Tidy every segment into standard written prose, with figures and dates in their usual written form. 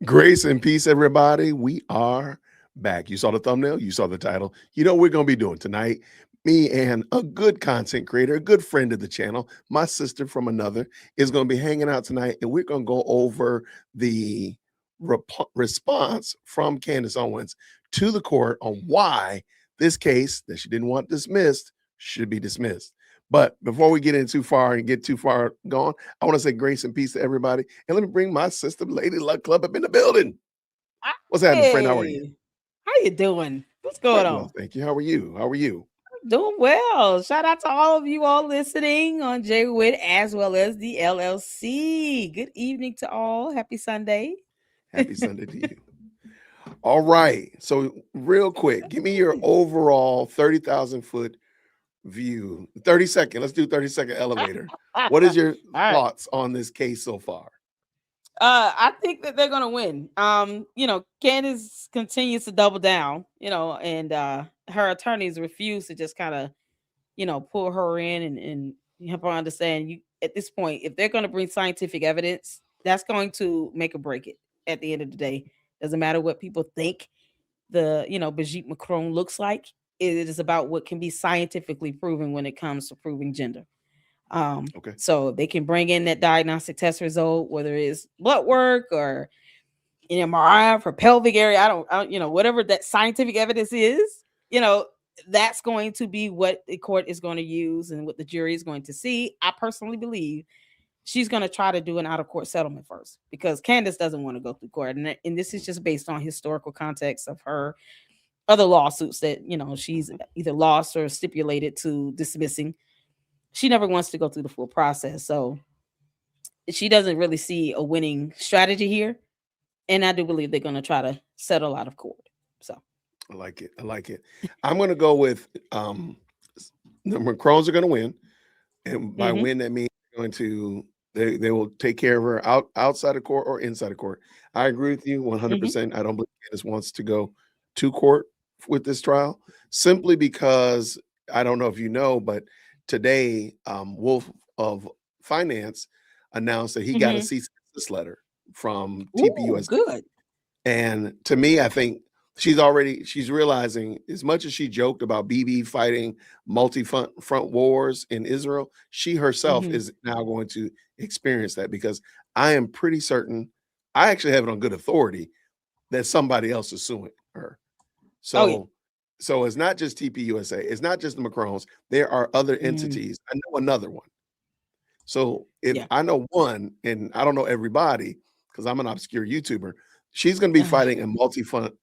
Grace and peace, everybody. We are back. You saw the thumbnail, you saw the title. You know what we're going to be doing tonight. Me and a good content creator, a good friend of the channel, my sister from another, is going to be hanging out tonight, and we're going to go over the response from Candace Owens to the court on why this case that she didn't want dismissed should be dismissed. But before we get in too far and get too far gone, I want to say grace and peace to everybody. And let me bring my sister, Lady Luck Club, up in the building. What's happening, friend? How are you? How you doing? What's going on? Well, thank you. How are you? How are you? Doing well. Shout out to all of you all listening on J-Wit as well as the LLC. Good evening to all. Happy Sunday. Happy Sunday to you. All right. So real quick, give me your overall 30,000 foot view. 30-second. Let's do 30-second elevator. What is your thoughts on this case so far? I think that they're gonna win. Candace continues to double down, and her attorneys refuse to just kind of, pull her in and help her understand at this point, if they're gonna bring scientific evidence, that's going to make or break it at the end of the day. Doesn't matter what people think Brigitte Macron looks like. It is about what can be scientifically proven when it comes to proving gender. Okay. So they can bring in that diagnostic test result, whether it's blood work or an MRI for pelvic area. I don't, whatever that scientific evidence is, that's going to be what the court is going to use and what the jury is going to see. I personally believe she's going to try to do an out-of-court settlement first because Candace doesn't want to go through court. And this is just based on historical context of her other lawsuits that, she's either lost or stipulated to dismissing. She never wants to go through the full process. So she doesn't really see a winning strategy here. And I do believe they're going to try to settle out of court. So I like it. I'm going to go with the Macrons are going to win. And by win, that means they will take care of her outside of court or inside of court. I agree with you 100%. I don't believe Candace wants to go to court with this trial simply because I don't know if you know, but today, Wolf of Finance announced that he got a cease and desist letter from TPUSA. Good. And to me, I think she's realizing as much as she joked about Bibi fighting multi-front wars in Israel, she herself is now going to experience that because I am pretty certain, I actually have it on good authority, that somebody else is suing her. So So it's not just TPUSA. It's not just the Macrons. There are other entities. I know another one. So if I know one, and I don't know everybody because I'm an obscure YouTuber, she's going to be fighting a multi-front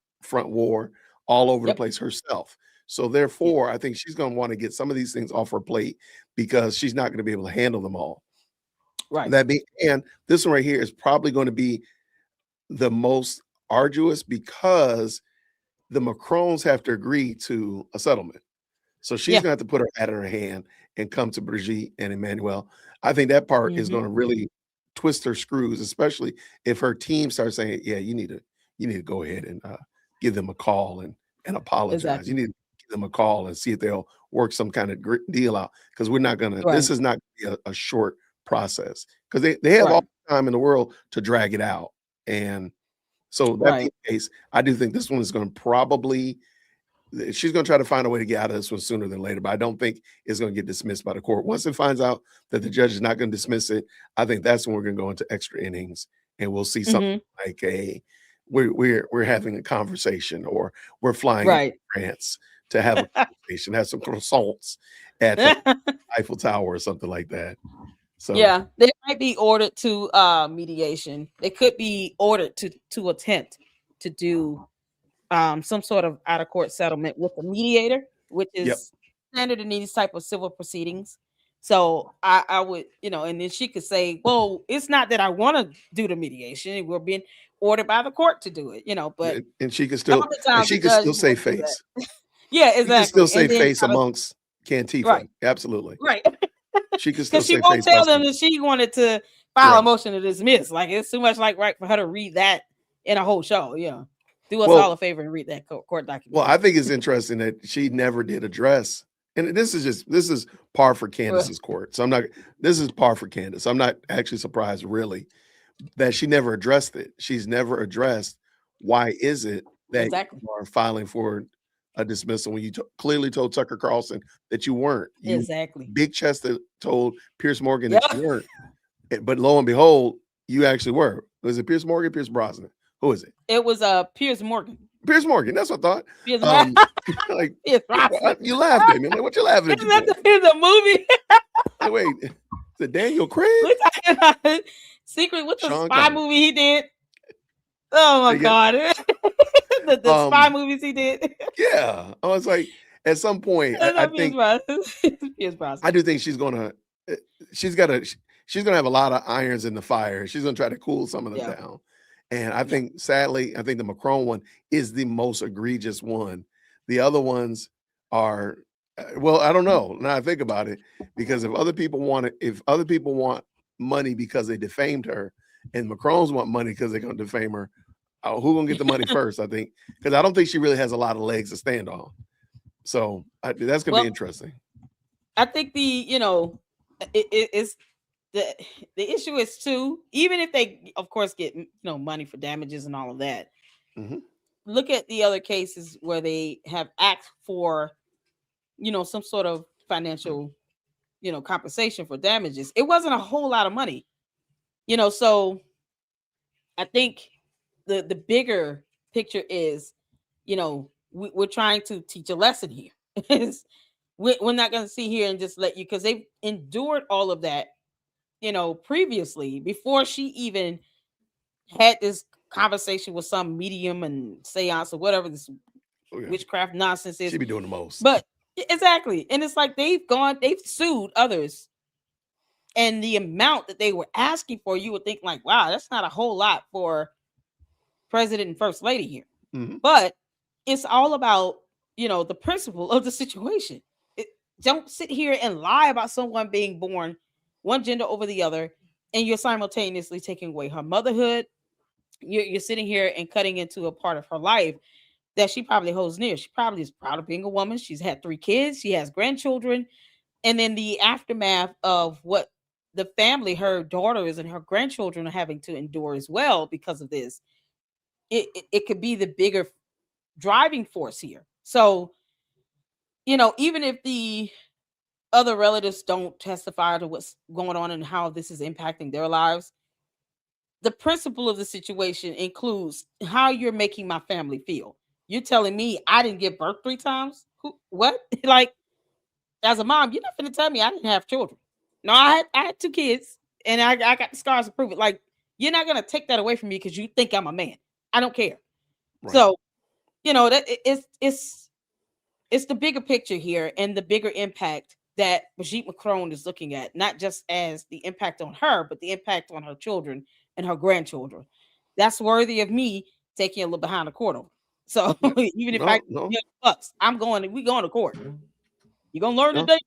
war all over the place herself. So therefore, I think she's going to want to get some of these things off her plate because she's not going to be able to handle them all. Right. And this one right here is probably going to be the most arduous because the Macrons have to agree to a settlement. So she's going to have to put her hat in her hand and come to Brigitte and Emmanuel. I think that part is going to really twist her screws, especially if her team starts saying, yeah, you need to go ahead and give them a call and apologize. Exactly. You need to give them a call and see if they'll work some kind of deal out. Because we're not going to, this is not gonna be a short process because they have all the time in the world to drag it out. And so that being the case, I do think this one is going to probably, she's going to try to find a way to get out of this one sooner than later, but I don't think it's going to get dismissed by the court. Once it finds out that the judge is not going to dismiss it, I think that's when we're going to go into extra innings and we'll see something like we're having a conversation or we're flying to France to have a conversation, have some croissants at the Eiffel Tower or something like that. So yeah, they might be ordered to mediation. They could be ordered to attempt to do some sort of out of court settlement with a mediator, which is standard in these type of civil proceedings. So I would, and then she could say, well, it's not that I want to do the mediation. We're being ordered by the court to do it, but and she could still say face. Yeah, exactly. She can still say face amongst Cantifa. Right. Absolutely. Right. She can still say she won't face tell them that she wanted to file a motion to dismiss. Like it's too much for her to read that in a whole show. Yeah. Do us all Well, a favor and read that court well, I documentation. think it's interesting that she never did address, and this is par for Well, Candace's court. So I'm not. This is par for Candace. I'm not actually surprised, really, that she never addressed it. She's never addressed why is it that exactly. you are filing for a dismissal when you clearly told Tucker Carlson that you weren't. You Exactly. big chested told Pierce Morgan Yeah. that you weren't. But lo and behold, you actually were. Was it Pierce Morgan, Pierce Brosnan? Who is it? It was Piers Morgan. Pierce Morgan. That's what I thought. Piers, Like Piers Brosnan. you laughed at me. I'm like, what you laughing at Isn't you that for? the movie? Like, wait, is it Daniel Craig? We're talking about Secret. What's the Sean spy Connery. movie he did? Oh my Say again? God. the spy movies he did. Yeah. I was like, at some point, I think Piers Brosnan. I do think she's gonna have a lot of irons in the fire. She's gonna try to cool some of them down. And I think sadly, I think the Macron one is the most egregious one. The other ones are well, I don't know. Now I think about it, because if other people want money because they defamed her, and Macrons want money because they're gonna defame her, who gonna get the money first? I think, because I don't think she really has a lot of legs to stand on. So that's gonna be interesting. I think it's the issue is too, even if they of course get money for damages and all of that. Mm-hmm. Look at the other cases where they have asked for some sort of financial compensation for damages. It wasn't a whole lot of money, so I think the bigger picture is we're trying to teach a lesson here. We're not going to sit here and just let you, because they've endured all of that previously, before she even had this conversation with some medium and seance or whatever this witchcraft nonsense is. She'd be doing the most. But exactly. And it's like they've sued others, and the amount that they were asking for, you would think like, wow, that's not a whole lot for president and first lady here. Mm-hmm. But it's all about the principle of the situation. Don't sit here and lie about someone being born one gender over the other, and you're simultaneously taking away her motherhood. You're sitting here and cutting into a part of her life that she probably holds near. She probably is proud of being a woman. She's had 3 kids. She has grandchildren. And then the aftermath of what the family, her daughters and her grandchildren, are having to endure as well because of this. It could be the bigger driving force here. So, even if the other relatives don't testify to what's going on and how this is impacting their lives, the principle of the situation includes how you're making my family feel. You're telling me I didn't give birth 3 times? What? Like, as a mom, you're not going to tell me I didn't have children. No, I had 2 kids, and I got the scars to prove it. Like, you're not going to take that away from me because you think I'm a man. I don't care. Right. So, that it's the bigger picture here, and the bigger impact that Brigitte Macron is looking at, not just as the impact on her, but the impact on her children and her grandchildren. That's worthy of me taking a little behind the court over. So even if bucks, we going to court. You're gonna learn today.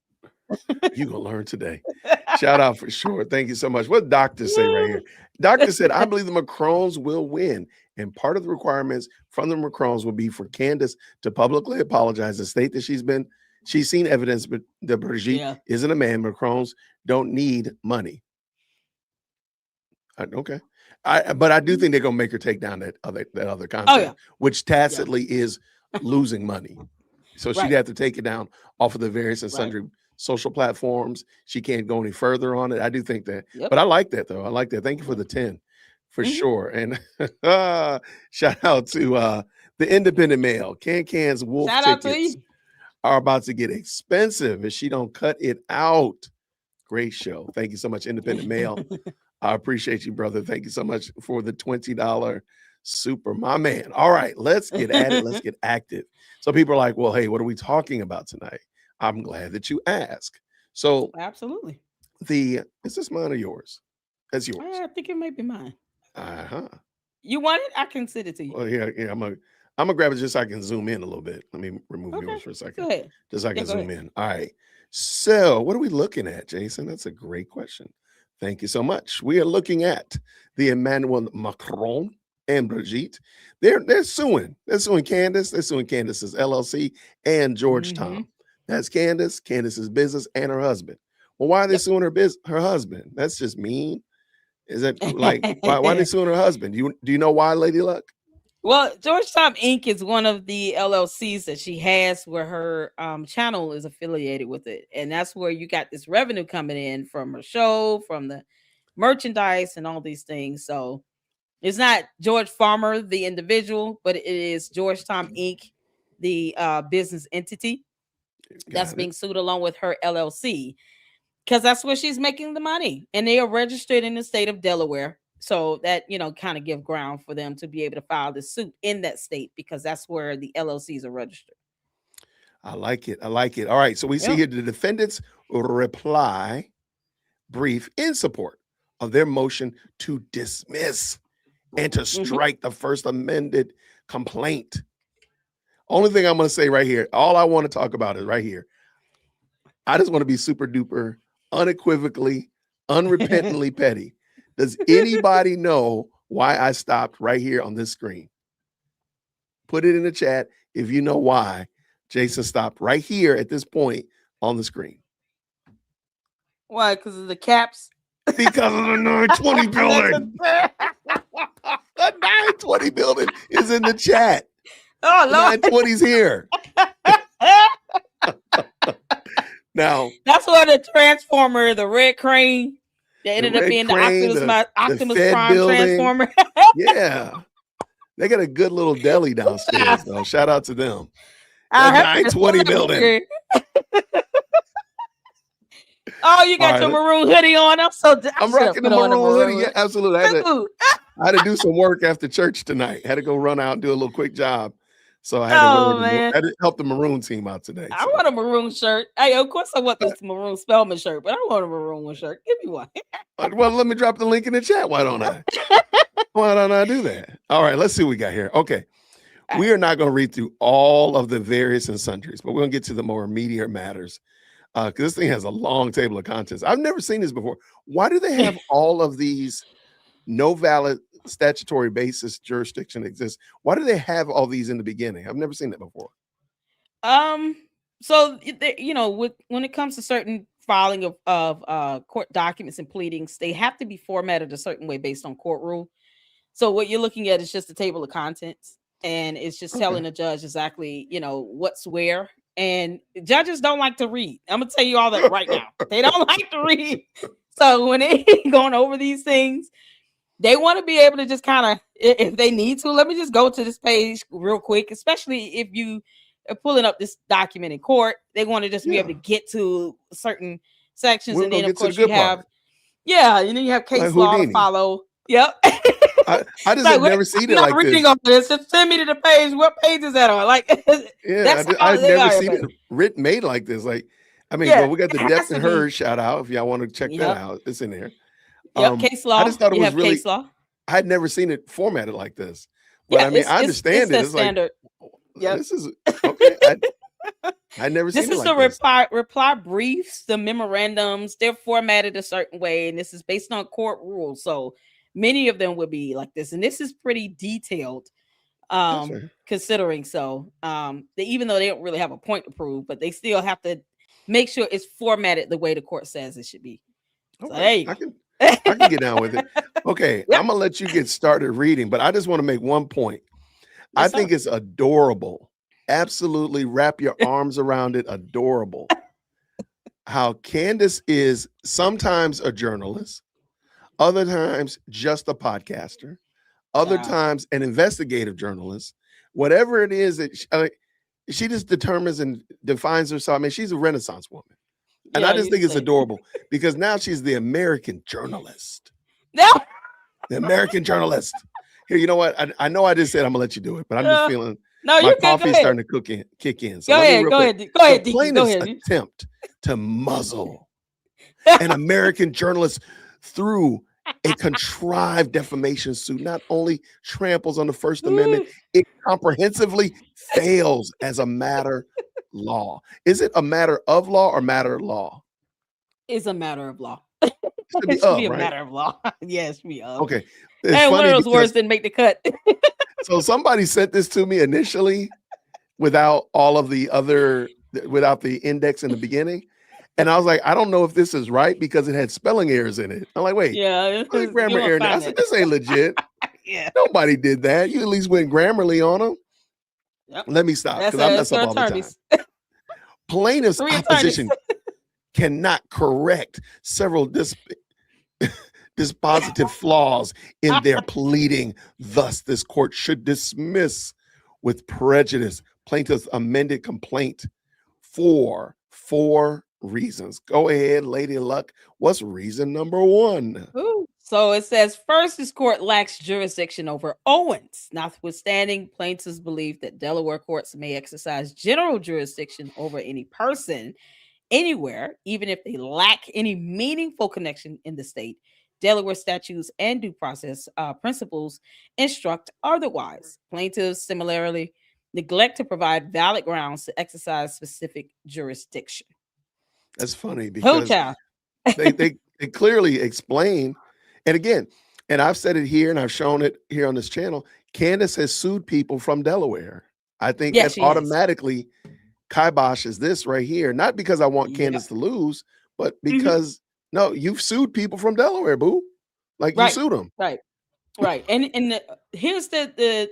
You're gonna learn today. Shout out for sure. Thank you so much. What doctor say right here? Doctor said, I believe the Macrons will win. And part of the requirements from the Macrons will be for Candace to publicly apologize and state that she's seen evidence that Brigitte isn't a man. Macrons don't need money. Okay. But I do think they're gonna make her take down that other content, which tacitly is losing money. So she'd have to take it down off of the various and sundry social platforms. She can't go any further on it. I do think that. But I like that, though. I like that. Thank you for the 10 for sure. And shout out to the Independent Mail. Can's Wolf tickets are about to get expensive if she don't cut it out. Great show. Thank you so much, Independent Mail. I appreciate you, brother. Thank you so much for the $20 super, my man. All right, let's get at it. Let's get active. So people are like, well, hey, what are we talking about tonight? I'm glad that you asked. So absolutely. Is this mine or yours? That's yours. I think it might be mine. Uh-huh. You want it? I can send it to you. Well, yeah. I'm gonna grab it just so I can zoom in a little bit. Let me remove yours for a second. Go ahead. Just so I can zoom in. All right. So what are we looking at, Jason? That's a great question. Thank you so much. We are looking at the Emmanuel Macron and Brigitte. They're suing. They're suing Candace. They're suing Candace's LLC and George Mm-hmm. Tom. That's Candace, Candace's business, and her husband. Well, why are they Yep. suing her husband? That's just mean. Is that like why are they suing her husband? Do you know why, Lady Luck? Well, Georgetown Inc. is one of the LLCs that she has where her channel is affiliated with it. And that's where you got this revenue coming in from her show, from the merchandise and all these things. So it's not George Farmer, the individual, but it is Georgetown Inc., the business entity that's being sued along with her LLC, because that's where she's making the money. And they are registered in the state of Delaware. So that, kind of give ground for them to be able to file the suit in that state, because that's where the LLCs are registered. I like it. I like it. All right. So we see here the defendants reply brief in support of their motion to dismiss and to strike the first amended complaint. Only thing I'm going to say right here, all I want to talk about is right here. I just want to be super duper, unequivocally, unrepentantly petty. Does anybody know why I stopped right here on this screen? Put it in the chat if you know why Jason stopped right here at this point on the screen. Why? Because of the caps? Because of the 920 building. The 920 building is in the chat. Oh, Lord. 920's here. Now, that's where the transformer, the red crane, that ended up being the Optimus Prime building. Transformer. Yeah. They got a good little deli downstairs, though. Shout out to them. The 920 building. Oh, you got your maroon hoodie on. I'm rocking the maroon hoodie. Yeah, absolutely. I had to do some work after church tonight. Had to go run out and do a little quick job. So I had to help the maroon team out today. I want a maroon shirt. Hey, of course I want this maroon Spellman shirt, but I want a maroon shirt. Give me one. Well, let me drop the link in the chat. Why don't I? Why don't I do that? All right, let's see what we got here. Okay. We are not going to read through all of the various and sundries, but we're going to get to the more immediate matters. Because this thing has a long table of contents. I've never seen this before. Why do they have all of these no valid statutory basis jurisdiction exists? Why do they have all these in the beginning? I've never seen that before. So when it comes to certain filing of court documents and pleadings, they have to be formatted a certain way based on court rule. So what you're looking at is just a table of contents, and it's just telling the judge exactly what's where. And judges don't like to read. I'm gonna tell you all that right now. They don't like to read. So when they going over these things, they want to be able to just kind of, if they need to, let me just go to this page real quick, especially if you are pulling up this document in court. They want to just be able to get to certain sections. And then, of course, you have, and then you have case law to follow. Yep. I just have never seen it like reading this. On this. Just send me to the page. What page is that on? Like, I've never seen it made like this. Like, I mean, well, we got the Depth and Hers shout out. If y'all want to check that out, it's in there. Case law. I just thought it was really. Case law. I had never seen it formatted like this, but I mean, I understand it. It's standard. Like, this is okay. I never seen it like this. This is the reply briefs, the memorandums. They're formatted a certain way, and this is based on court rules. So many of them would be like this, and this is pretty detailed. Considering even though they don't really have a point to prove, but they still have to make sure it's formatted the way the court says it should be. Okay. So, hey, I can get down with it. Okay, I'm gonna let you get started reading, but I just want to make one point. I think it's adorable. Absolutely, wrap your arms around it. Adorable. How Candace is sometimes a journalist, other times just a podcaster, other times an investigative journalist. Whatever it is that she just determines and defines herself. I mean, she's a Renaissance woman. And I just think it's adorable because now she's the American journalist. No. The American journalist. Here, you know what? I know I just said I'm going to let you do it, but I'm just feeling my coffee's starting to kick in. So go ahead. The plaintiff's attempt to muzzle an American journalist through a contrived defamation suit not only tramples on the First Amendment, it comprehensively fails as a matter law. Is it a matter of law or matter of law? It's a matter of law. should be It should be of, a right? matter of law. Yeah, it should be of. Okay. It's And one funny of those because words didn't make the cut. so somebody sent this to me initially without all of the other without the index in the beginning. And I was like, I don't know if this is right because it had spelling errors in it. I'm like, wait, Yeah, what are you grammar won't error now? I find said, it. this ain't legit. Yeah. Nobody did that. You at least went Grammarly on them. Yep. Let me stop That's because I mess their up all the time. attorneys. Plaintiff's 3 attorneys. opposition cannot correct several dispositive flaws in their pleading. Thus, this court should dismiss with prejudice plaintiff's amended complaint for 4 reasons. Go ahead, Lady Luck. What's reason number 1? Ooh. So it says, first, this court lacks jurisdiction over Owens, notwithstanding plaintiff's belief that Delaware courts may exercise general jurisdiction over any person anywhere, even if they lack any meaningful connection in the state. Delaware statutes and due process principles instruct otherwise. Plaintiffs similarly neglect to provide valid grounds to exercise specific jurisdiction. That's funny Oh, because child. they clearly explain, and again, and I've said it here and I've shown it here on this channel. Candace has sued people from Delaware. I think Yes, that she has. automatically kiboshes this right here, not because I want Yep. Candace to lose, but because no, you've sued people from Delaware, boo. Like you Right. sued them. Right. And here's the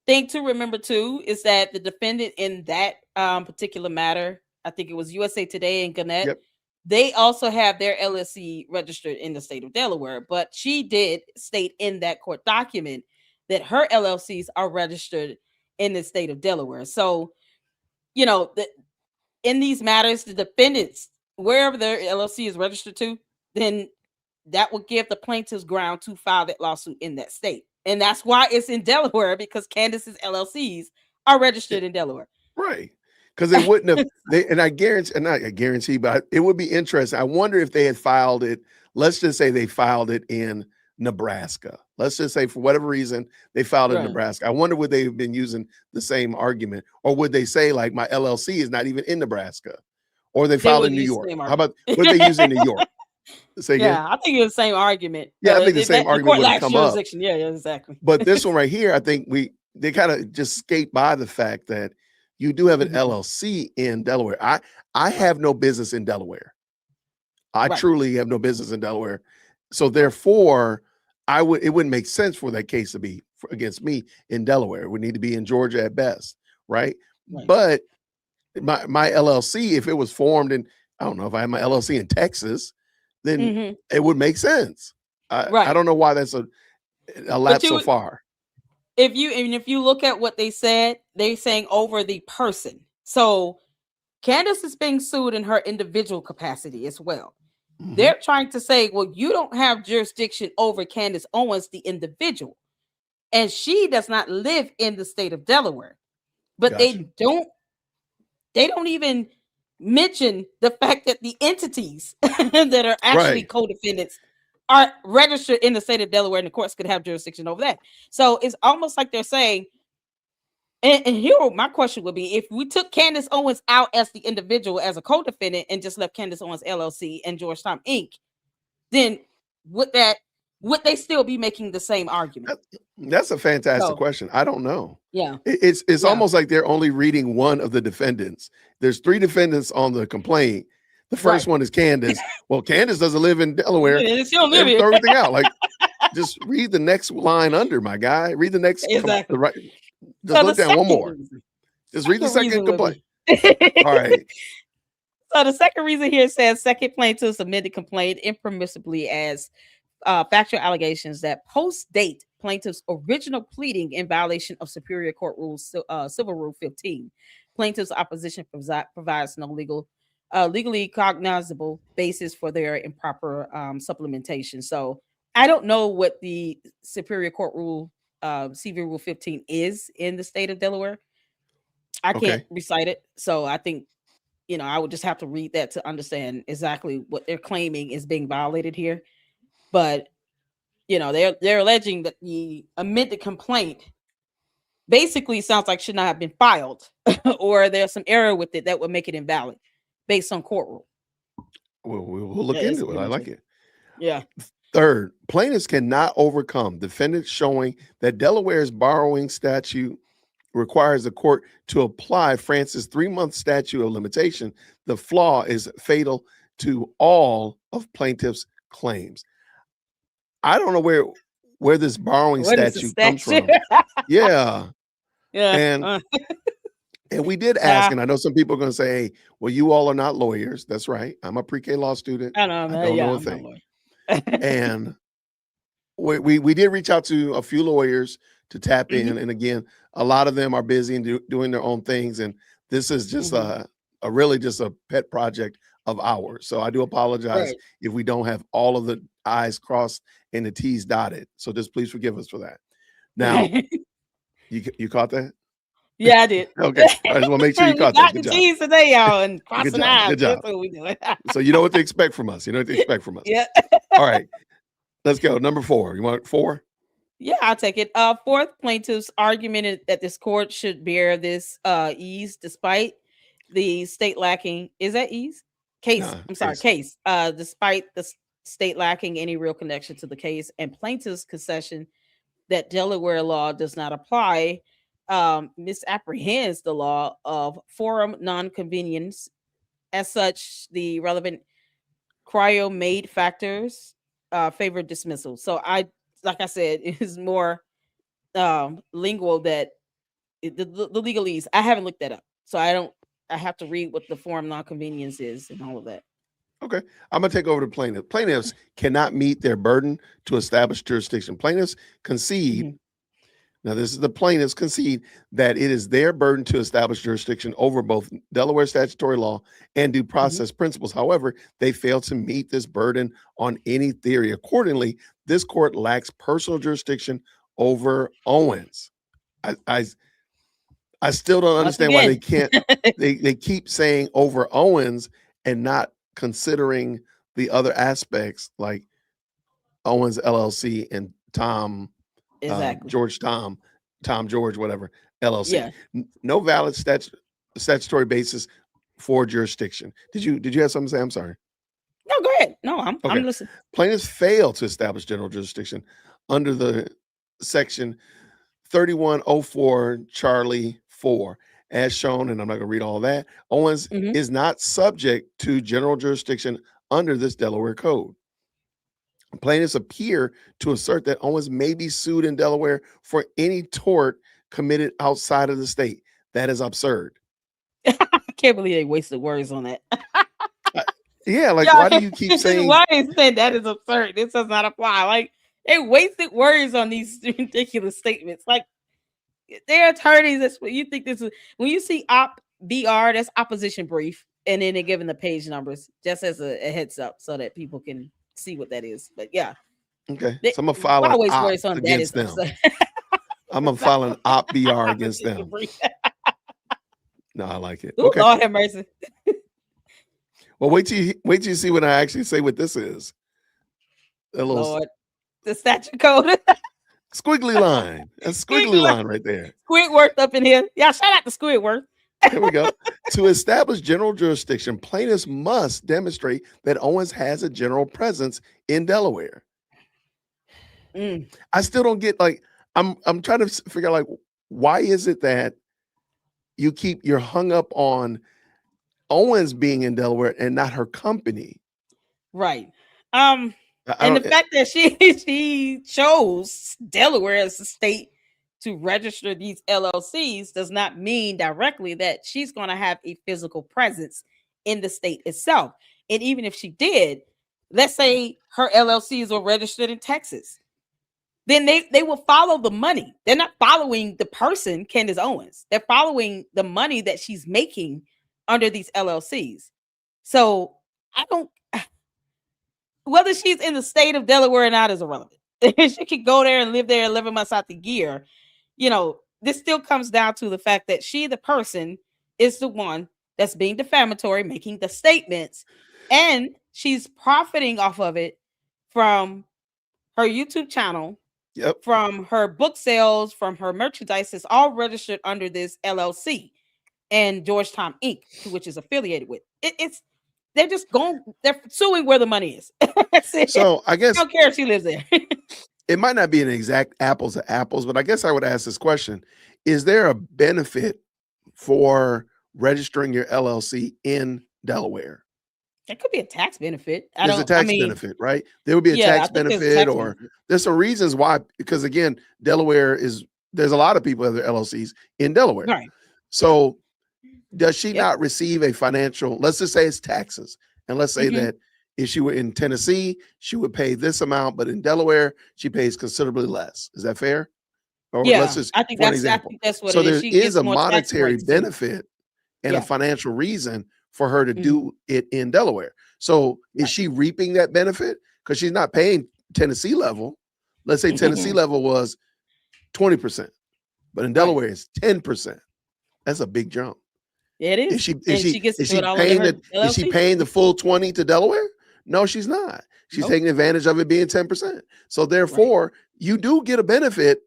thing to remember too is that the defendant in that particular matter, I think it was USA Today and Gannett, Yep. they also have their LLC registered in the state of Delaware. But she did state in that court document that her LLCs are registered in the state of Delaware. So, you know, in these matters, the defendants, wherever their LLC is registered to, then that would give the plaintiffs ground to file that lawsuit in that state. And that's why it's in Delaware, because Candace's LLCs are registered in Delaware. Right. Because they wouldn't have and I guarantee, and not I guarantee, but it would be interesting. I wonder if they had filed it. Let's just say they filed it in Nebraska. Let's just say for whatever reason they filed it in Right. Nebraska. I wonder would they have been using the same argument, or would they say like my LLC is not even in Nebraska, or they filed in wouldn't New use the York? same How about what they use in New York? Say again. Yeah, I think it's the same argument. Yeah, I think the same argument court would have lacks come up. jurisdiction. Yeah, exactly. But this one right here, I think they kind of just skate by the fact that you do have an LLC in Delaware. I have no business in Delaware. I Right. truly have no business in Delaware. So therefore, it wouldn't make sense for that case to be against me in Delaware. It would need to be in Georgia at best, right? Right. But my LLC, if it was formed in, I don't know, if I had my LLC in Texas, then it would make sense. I don't know why that's a lapse so far. If you look at what they said, they're saying over the person. So Candace is being sued in her individual capacity as well. They're trying to say, well, you don't have jurisdiction over Candace Owens, the individual, and she does not live in the state of Delaware. But Gotcha. they don't even mention the fact that the entities that are actually co-defendants are registered in the state of Delaware, and the courts could have jurisdiction over that. So it's almost like they're saying, and here my question would be, if we took Candace Owens out as the individual, as a co-defendant, and just left Candace Owens LLC and Georgetown Inc., then would they still be making the same argument? That's a fantastic question. I don't know. Yeah. It's almost like they're only reading one of the defendants. There's 3 defendants on the complaint. The first one is Candace. Well, Candace doesn't live in Delaware. She don't live here. Throw everything out. Like, just read the next line under, my guy. Read the next. Exactly. Just look down one more. Just read the second complaint. All right. So the second reason here says second plaintiff submitted complaint impermissibly as factual allegations that post-date plaintiff's original pleading in violation of Superior Court Rules, Civil Rule 15. Plaintiff's opposition provides no legally cognizable basis for their improper supplementation. So I don't know what the Superior Court Rule, CV Rule 15 is in the state of Delaware. I can't recite it. So I think, I would just have to read that to understand exactly what they're claiming is being violated here. But, they're alleging that the amended complaint basically sounds like should not have been filed or there's some error with it that would make it invalid based on court rule. We'll look into it. I like it. Yeah. Third, plaintiffs cannot overcome defendants showing that Delaware's borrowing statute requires the court to apply France's 3-month statute of limitation. The flaw is fatal to all of plaintiffs' claims. I don't know where this borrowing What is the statute comes statute? from. Yeah. Yeah. And we did ask, Nah, and I know some people are going to say, hey, well, you all are not lawyers. That's right. I'm a pre-K law student. I know, I man. don't know Yeah, a I'm not thing. lawyer. And we did reach out to a few lawyers to tap in. Mhm, And again, a lot of them are busy and doing their own things. And this is just mhm. a really just a pet project of ours. So I do apologize Right. if we don't have all of the I's crossed and the T's dotted. So just please forgive us for that. Now, you caught that? Yeah, I did. Okay. I just want to make sure you We caught that. got Good the job. T's today, y'all, and Good crossing job. eyes. Good That's job. what we doing. So you know what to expect from us. You know what to expect from us. Yeah. All right. Let's go. Number 4. You want 4? Yeah, I'll take it. Fourth, plaintiff's argument is that this court should bear this ease despite the state lacking. Is that ease? Case. Nah, I'm sorry, case. Despite the state lacking any real connection to the case, and plaintiff's concession that Delaware law does not apply, misapprehends the law of forum non-convenience. As such, the relevant cryo-made factors favor dismissal. So like I said, it is more lingual that the legalese. I haven't looked that up, so I have to read what the forum non-convenience is and all of that. Okay. I'm going to take over the plaintiff. Plaintiffs cannot meet their burden to establish jurisdiction. Plaintiffs concede. Mhm. Now, this is the plaintiffs concede that it is their burden to establish jurisdiction over both Delaware statutory law and due process principles. However, they fail to meet this burden on any theory. Accordingly, this court lacks personal jurisdiction over Owens. I still don't Once understand why they again, can't. They keep saying over Owens and not considering the other aspects like Owens LLC and exactly. Tom George, whatever LLC. Yeah. No valid statutory basis for jurisdiction. Did you have something to say? I'm sorry. No, go ahead. No, I'm Okay. listening. Plaintiffs fail to establish general jurisdiction under the section 3104 Charlie 4. As shown, and I'm not going to read all that, Owens Mhm. is not subject to general jurisdiction under this Delaware code. Plaintiffs appear to assert that Owens may be sued in Delaware for any tort committed outside of the state. That is absurd. I can't believe they wasted words on that. Yeah, like Yeah, why do you keep saying why is that is absurd? This does not apply. Like they wasted words on these ridiculous statements. Like they're attorneys. That's what you think this is. When you see op BR, that's opposition brief, and then they're giving the page numbers just as a heads up so that people can see what that is. But yeah, okay? they, So I'm gonna file why an waste op words on that is against them. absurd. I'm gonna It's not file an op BR against opposition them. brief. No, I like it. Ooh, Okay. Lord have mercy. Well, wait till you see when I actually say what this is. A little Lord, the statute code. squiggly line. A squiggly line right there. Squidward up in here. Yeah, shout out to Squidward. There we go. To establish general jurisdiction, plaintiffs must demonstrate that Owens has a general presence in Delaware. I still don't get like I'm trying to figure out like why is it that you're hung up on Owens being in Delaware and not her company? Right. I And the don't fact that she chose Delaware as a state to register these LLCs does not mean directly that she's going to have a physical presence in the state itself. And even if she did, let's say her LLCs were registered in Texas, then they will follow the money. They're not following the person, Candace Owens. They're following the money that she's making under these LLCs. So I don't, whether she's in the state of Delaware or not is irrelevant. She could go there and live there 11 months out the year. This still comes down to the fact that she, the person, is the one that's being defamatory, making the statements, and she's profiting off of it from her YouTube channel, from her book sales, from her merchandise. It's all registered under this LLC and Georgetown Inc., which is affiliated with. It's they're just going. They're suing where the money is. That's it. So I I guess don't care if she lives there. it might not be an exact apples to apples, but I guess I would ask this question: is there a benefit for registering your LLC in Delaware? It could be a tax benefit. I There's a don't. I tax mean, benefit, right? There would be a yeah, I tax think there's a benefit, tax or benefit. there's some reasons why. Because again, Delaware is there's a lot of people that have their LLCs in Delaware. Right. Yeah. So does she Yep. not receive a financial? Let's just say it's taxes, and let's say Hmm. that if she were in Tennessee, she would pay this amount, but in Delaware, she pays considerably less. Is that fair? Or let's Yeah. just I think for an that's. I example. think that's what So it is. there She is gets a more tax monetary breaks too. benefit and a Yeah. financial reason for her to Hmm. do it in Delaware. So is Right. she reaping that benefit? Because she's not paying Tennessee level. Let's say Tennessee level was 20%, but in Right. Delaware it's 10%. That's a big jump. It Is is, she is and she she gets to is do she it all under paying her the is she LLC. paying the full 20 to Delaware? No, she's not. She's Nope. taking advantage of it being 10%. So Right. therefore, you do get a benefit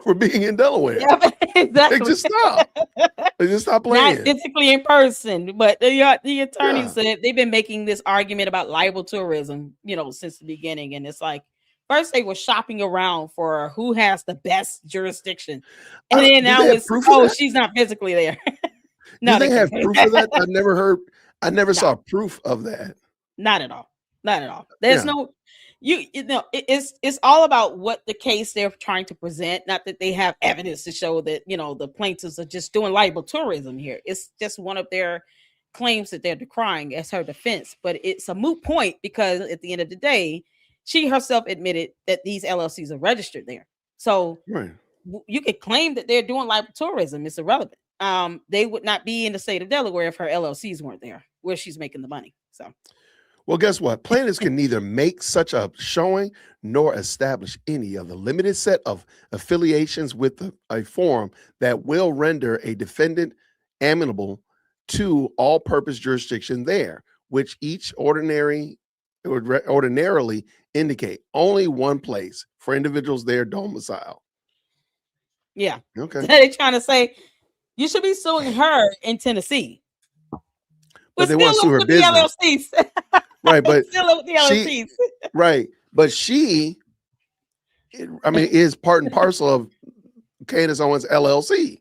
for being in Delaware. Yeah. Like, Exactly. just stop. Like, just stop Not playing. physically in person, but the attorney Yeah. said they've been making this argument about libel tourism, since the beginning. And it's like, first they were shopping around for who has the best jurisdiction, and then Do they now have it's, proof of oh, that? she's not physically there. Do No, they they can't have say proof of that? that. I never No. saw proof of that. Not at all. Not at all. There's Yeah. no it's all about what the case they're trying to present, not that they have evidence to show that, the plaintiffs are just doing libel tourism here. It's just one of their claims that they're decrying as her defense, but it's a moot point because at the end of the day, she herself admitted that these LLCs are registered there. So Right. you could claim that they're doing libel tourism. It's irrelevant. They would not be in the state of Delaware if her LLCs weren't there, where she's making the money. So Well, guess what? Plaintiffs can neither make such a showing nor establish any of the limited set of affiliations with a forum that will render a defendant amenable to all purpose jurisdiction there, which each ordinarily indicate only one place for individuals there domicile. yeah, Okay. they're trying to say you should be suing her in Tennessee, But but they want still to sue live her with the business. Right. LLCs. But Still live with the she, LLCs. right. But she, I mean, is part and parcel of Candace Owens LLC. Yeah,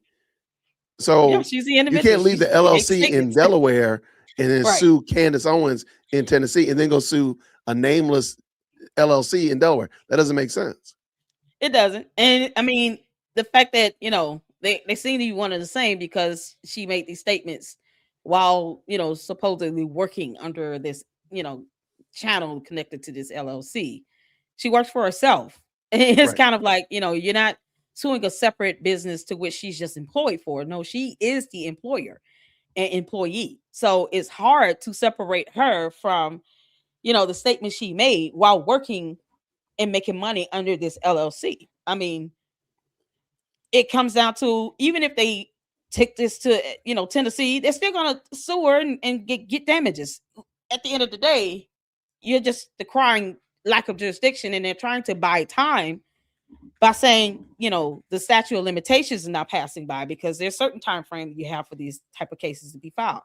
So she's the you individual. can't leave the She makes LLC in statements. Delaware and then Right. sue Candace Owens in Tennessee and then go sue a nameless LLC in Delaware. That doesn't make sense. It doesn't. And I mean, the fact that, they seem to be one and the same because she made these statements while, supposedly working under this, channel connected to this LLC. She works for herself. It's Right. kind of like, you're not suing a separate business to which she's just employed for. No, she is the employer and employee. So it's hard to separate her from, the statement she made while working and making money under this LLC. I mean, it comes down to, even if they take this to, Tennessee, they're still gonna sue her and get damages. At the end of the day, you're just decrying lack of jurisdiction, and they're trying to buy time by saying, the statute of limitations is not passing by because there's certain time frame you have for these type of cases to be filed.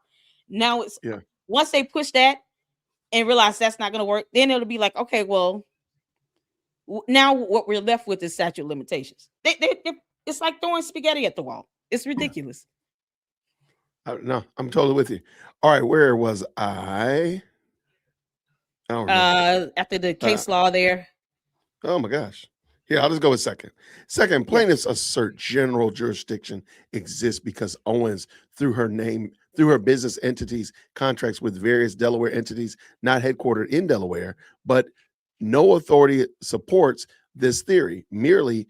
Now it's, Yeah. once they push that and realize that's not going to work, then it'll be like, okay, well, now what we're left with is statute of limitations. It's like throwing spaghetti at the wall. It's ridiculous. No, I'm totally with you. All right. Where was I? I don't remember. After the case law there. Oh my gosh. Here, I'll just go with second. Second, Yeah. plaintiffs assert general jurisdiction exists because Owens, through her business entities, contracts with various Delaware entities not headquartered in Delaware, but no authority supports this theory. Merely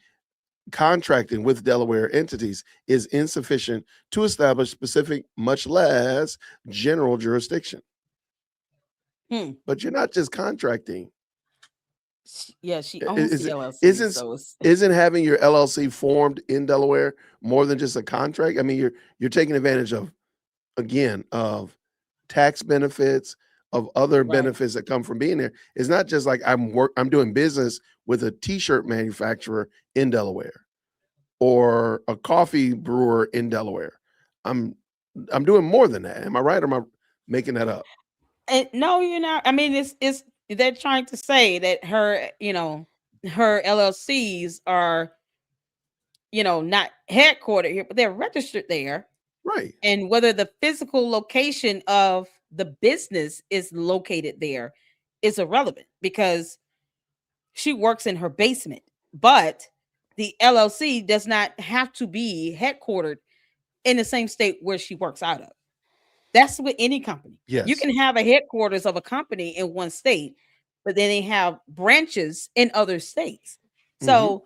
contracting with Delaware entities is insufficient to establish specific, much less general jurisdiction. But you're not just contracting. Yeah, she owns the LLC. Isn't having your LLC formed in Delaware more than just a contract? I mean, you're taking advantage of, again, of tax benefits, of other Right. benefits that come from being there. It's not just like I'm doing business with a t-shirt manufacturer in Delaware or a coffee brewer in Delaware. I'm doing more than that. Am I right? Or am I making that up? And no, you're not. I mean, it's they're trying to say that her, her LLCs are, not headquartered here, but they're registered there. Right. And whether the physical location of the business is located there is irrelevant because she works in her basement. But the LLC does not have to be headquartered in the same state where she works out of. That's with any company. You Yes. can have a headquarters of a company in one state, but then they have branches in other states. Hmm. So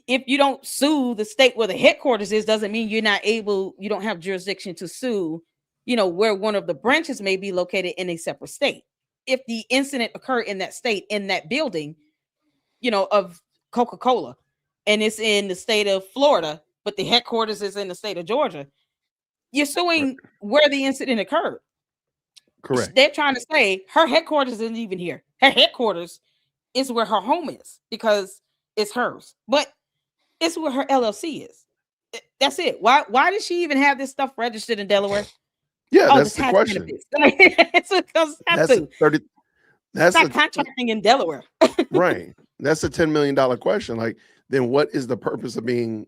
if you don't sue the state where the headquarters is, doesn't mean you don't have jurisdiction to sue, where one of the branches may be located in a separate state. If the incident occurred in that state, in that building, of Coca-Cola, and it's in the state of Florida, but the headquarters is in the state of Georgia, you're Right. suing where the incident occurred. Correct. They're trying to say her headquarters isn't even here. Her headquarters is where her home is because it's hers. But it's where her LLC is. That's it. Why does she even have this stuff registered in Delaware? Yeah, Oh, the that's the tax question. benefits. It's because it has That's a to. 30. It's That's not a contracting in Delaware. right. That's a $10 million question. Like, then what is the purpose of having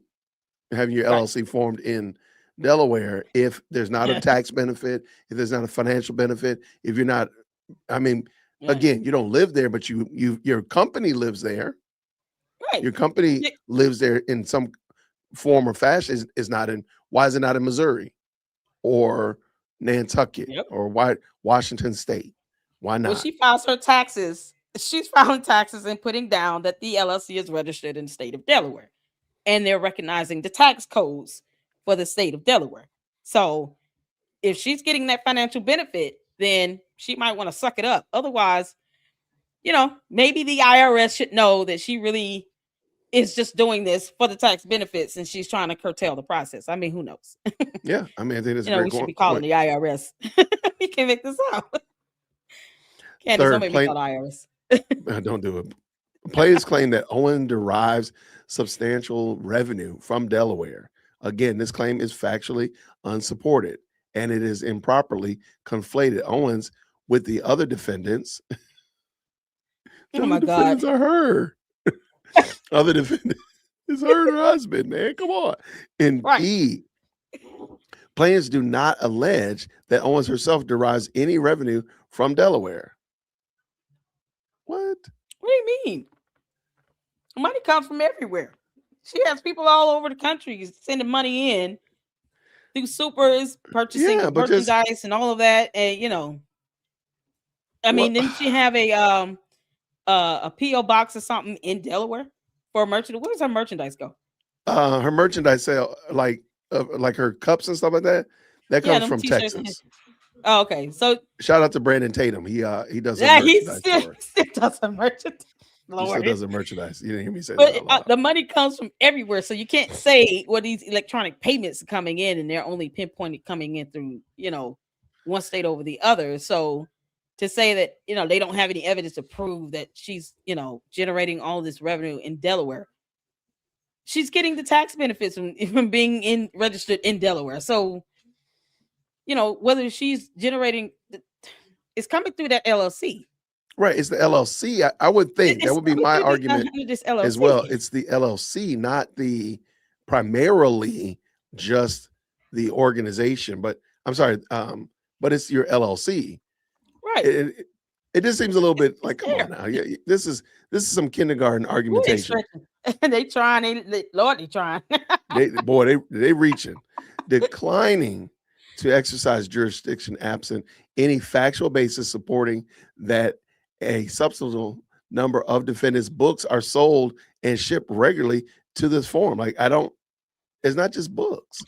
your Right. LLC formed in Delaware if there's not a tax benefit, if there's not a financial benefit, if you're not, I mean, Yeah. again, you don't live there, but your company lives there. Right. Your company Yeah. lives there in some form or fashion. Is not in. Why is it not in Missouri or Nantucket Yep. or Washington State? Why When not? she files her taxes, she's filing taxes and putting down that the LLC is registered in the state of Delaware. And they're recognizing the tax codes for the state of Delaware. So if she's getting that financial benefit, then she might want to suck it up. Otherwise, maybe the IRS should know that she really is just doing this for the tax benefits and she's trying to curtail the process. I mean, who knows? Yeah, I mean, I think that's a great We should be calling point. the IRS. You can make this out. Candace, don't Third, make me call the IRS. don't do it. Players claim that Owen derives substantial revenue from Delaware. Again, this claim is factually unsupported and it is improperly conflated. Owens with the other defendants. The Oh other my God. defendants are her. Other defendant is her and her husband, man. Come on. And Right. E, plaintiffs do not allege that Owens herself derives any revenue from Delaware. What? What do you mean? Money comes from everywhere. She has people all over the country sending money in through supers, Yeah, purchasing but just merchandise and all of that. And I what? mean, didn't she have a PO box or something in Delaware for merchandise? Where does her merchandise go? Her merchandise sale, like her cups and stuff like that, that Yeah, comes them from t-shirts. Texas. Oh, okay. So Shout out to Brandon Tatum. He does her yeah, merchandise for her. he still does her merchandise. He still Lord. does her merchandise. You didn't hear me say that But out loud. the money comes from everywhere, so you can't say these electronic payments are coming in, and they're only pinpointed coming in through one state over the other. So to say that they don't have any evidence to prove that she's generating all this revenue in Delaware, she's getting the tax benefits from being registered in Delaware. So whether she's generating, it's coming through that LLC. Right. It's the LLC. I would think that It's would be coming my through argument this as well. LLC. It's the LLC, not the primarily just the organization. But I'm sorry, but it's your LLC. Right. It just seems a little bit It's like, come on there. now. Yeah, this is some kindergarten Ooh, they argumentation. stretching. They trying. Lord, they trying. They reaching, declining to exercise jurisdiction absent any factual basis supporting that a substantial number of defendants' books are sold and shipped regularly to this forum. Like I don't. It's not just books.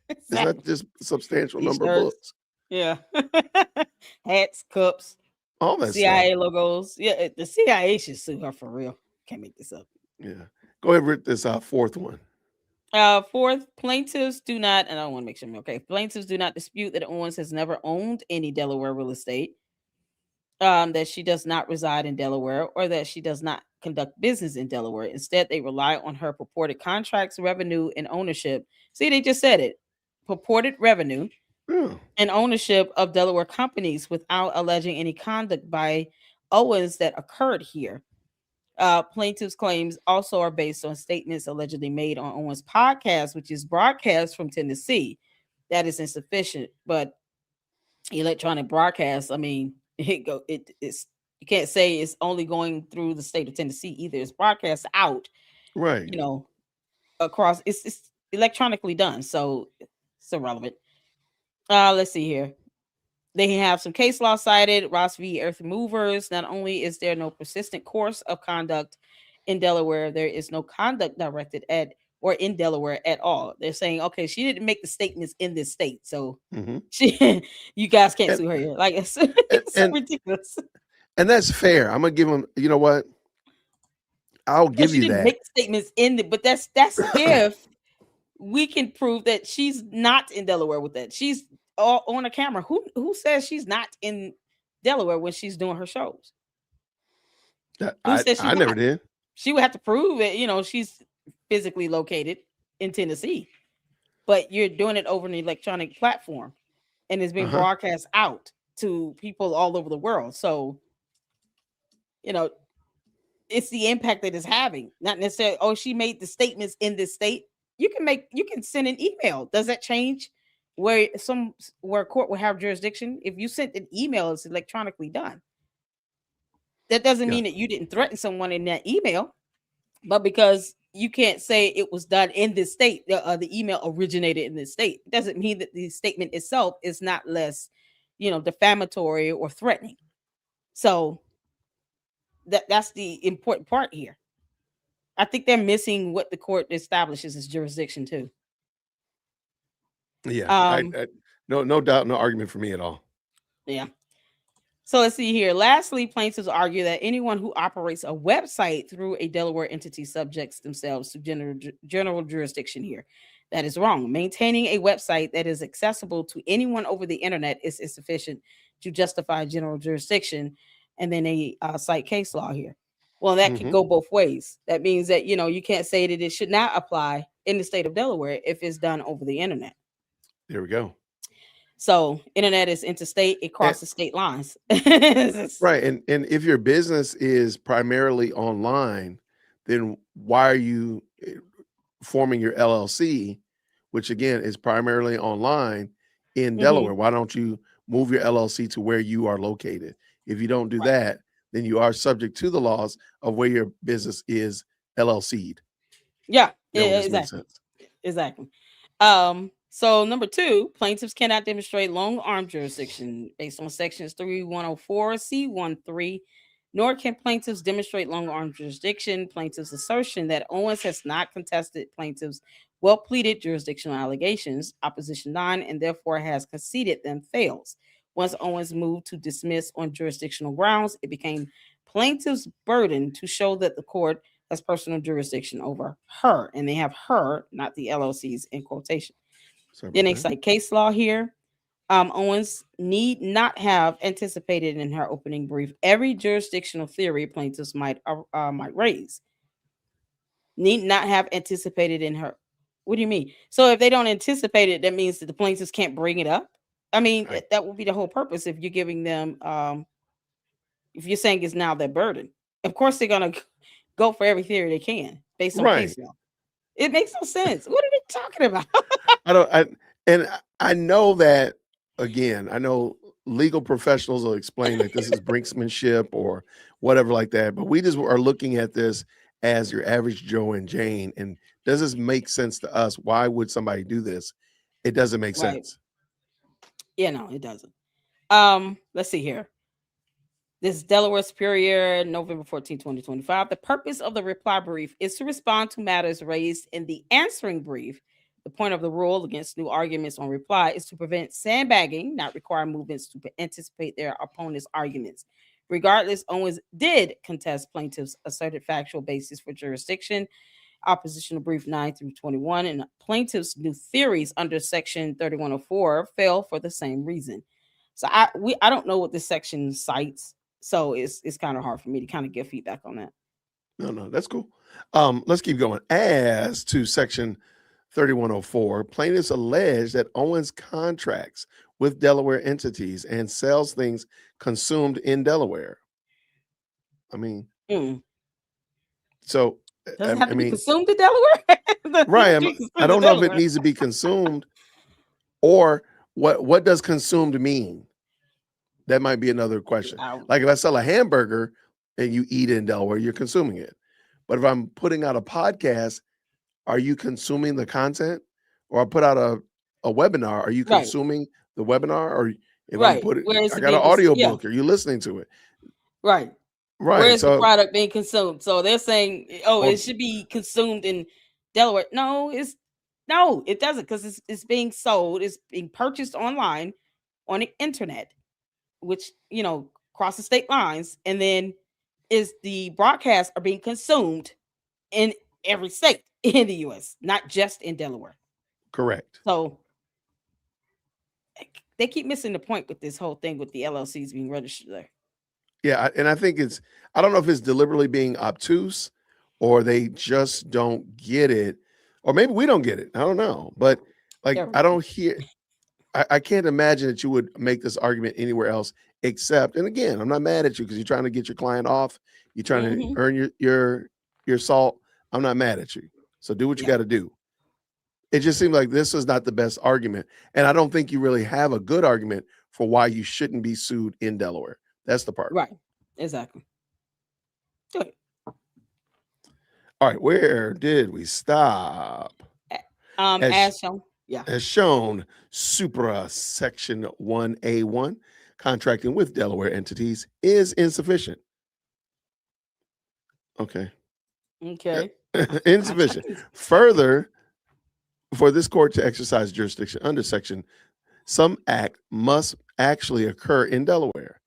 It's not just a substantial number of T-shirts. books. Yeah. Hats, cups, All that CIA stuff. logos. Yeah, the CIA should sue her for real. Can't make this up. Yeah. Go ahead and read this fourth one. Fourth, plaintiffs do not, and I want to make sure I'm okay. Plaintiffs do not dispute that Owens has never owned any Delaware real estate, that she does not reside in Delaware, or that she does not conduct business in Delaware. Instead, they rely on her purported contracts, revenue, and ownership. See, they just said it. Purported revenue, Yeah. and ownership of Delaware companies without alleging any conduct by Owens that occurred here. Plaintiff's claims also are based on statements allegedly made on Owens' podcast, which is broadcast from Tennessee. That is insufficient, but electronic broadcast, I mean, it's you can't say it's only going through the state of Tennessee either. It's broadcast out, Right. you know, across. It's electronically done, so it's irrelevant. Let's see here. They have some case law cited, Ross v. Earth Movers. Not only is there no persistent course of conduct in Delaware, there is no conduct directed at or in Delaware at all. They're saying, okay, she didn't make the statements in this state, so Hmm. she, you guys can't And, sue her here. Like it's, and it's so and ridiculous. and that's fair. I'm gonna give them. You know what? I'll Yeah, give she you didn't that. make statements in the, but that's if we can prove that she's not in Delaware with that. She's all on a camera. Who says she's not in Delaware when she's doing her shows? Who says she's I never not? did. She would have to prove it. She's physically located in Tennessee, but you're doing it over an electronic platform, and it's Uh being huh. broadcast out to people all over the world. So you know, it's the impact that it's having, not necessarily. Oh, she made the statements in this state. You can send an email. Does that change where a court will have jurisdiction? If you sent an email, it's electronically done. That doesn't Yeah. mean that you didn't threaten someone in that email. But because you can't say it was done in this state, the email originated in this state, it doesn't mean that the statement itself is not less, defamatory or threatening. So that's the important part here. I think they're missing what the court establishes as jurisdiction too. Yeah. Um, No doubt, no argument for me at all. yeah. So let's see here. Lastly, plaintiffs argue that anyone who operates a website through a Delaware entity subjects themselves to general jurisdiction here. That is wrong. Maintaining a website that is accessible to anyone over the internet is insufficient to justify general jurisdiction. And then they cite case law here. Well, that could Hmm. go both ways. That means that, you can't say that it should not apply in the state of Delaware if it's done over the internet. There we go. So internet is interstate, it And, crosses state lines. right. And if your business is primarily online, then why are you forming your LLC, which again is primarily online in Mhm. Delaware? Why don't you move your LLC to where you are located? If you don't do Right. that, then you are subject to the laws of where your business is LLC'd. Yeah, That would just make exactly. sense. Exactly. So number two, plaintiffs cannot demonstrate long arm jurisdiction based on sections 3104 C13, nor can plaintiffs demonstrate long arm jurisdiction. Plaintiffs' assertion that Owens has not contested plaintiffs' well pleaded jurisdictional allegations, opposition 9, and therefore has conceded them fails. Once Owens moved to dismiss on jurisdictional grounds, it became plaintiffs' burden to show that the court has personal jurisdiction over her, and they have her, not the LLCs in quotation. Sorry Then about they that. cite case law here. Owens need not have anticipated in her opening brief every jurisdictional theory plaintiffs might raise. Need not have anticipated in her. What do you mean? So if they don't anticipate it, that means that the plaintiffs can't bring it up. I mean, Right. that would be the whole purpose if you're giving them if you're saying it's now their burden. Of course they're gonna go for every theory they can based on Right. case law. It makes no sense. What are they talking about? I don't I know that again, I know legal professionals will explain that this is brinksmanship or whatever like that, but we just are looking at this as your average Joe and Jane. And does this make sense to us? Why would somebody do this? It doesn't make Right. sense. Yeah, no, it doesn't. Let's see here. This is Delaware Superior, November 14, 2025. The purpose of the reply brief is to respond to matters raised in the answering brief. The point of the rule against new arguments on reply is to prevent sandbagging, not require movements to anticipate their opponent's arguments. Regardless, Owens did contest plaintiffs' asserted factual basis for jurisdiction. Oppositional brief 9 through 21 and plaintiffs' new theories under section 3104 fail for the same reason. So I don't know what this section cites, so it's kind of hard for me to kind of give feedback on that. No, that's cool. Let's keep going. As to section 3104, plaintiffs allege that Owens contracts with Delaware entities and sells things consumed in Delaware. I mean, so Does it I have to be mean, consumed in Delaware? right? Consumed I in don't know if it Delaware. needs to be consumed or what does consumed mean? That might be another question. Like if I sell a hamburger and you eat it in Delaware, you're consuming it. But if I'm putting out a podcast, are you consuming the content? Or I put out a webinar, are you Right. consuming the webinar? Or if I'm Right. putting, Where is I it got an being audio yeah. book, are you listening to it? Right. Where Right. is the So, product being consumed? So they're saying, oh, or it should be consumed in Delaware. No, it doesn't, because it's being sold, it's being purchased online on the internet, which crosses state lines, and then is the broadcasts are being consumed in every state in the US, not just in Delaware. correct. So they keep missing the point with this whole thing with the LLCs being registered there. Yeah, and I think I don't know if it's deliberately being obtuse or they just don't get it, or maybe we don't get it. I don't know. But like I don't hear I can't imagine that you would make this argument anywhere else except, and again, I'm not mad at you because you're trying to get your client off, you're trying to earn your salt. I'm not mad at you. So do what you got to do. It just seems like this is not the best argument. And I don't think you really have a good argument for why you shouldn't be sued in Delaware. That's the part. Right. Exactly. All right. Where did we stop? As shown. Yeah. As shown, Supra Section 1A1, contracting with Delaware entities is insufficient. Okay. Insufficient. Further, for this court to exercise jurisdiction under section, some act must actually occur in Delaware.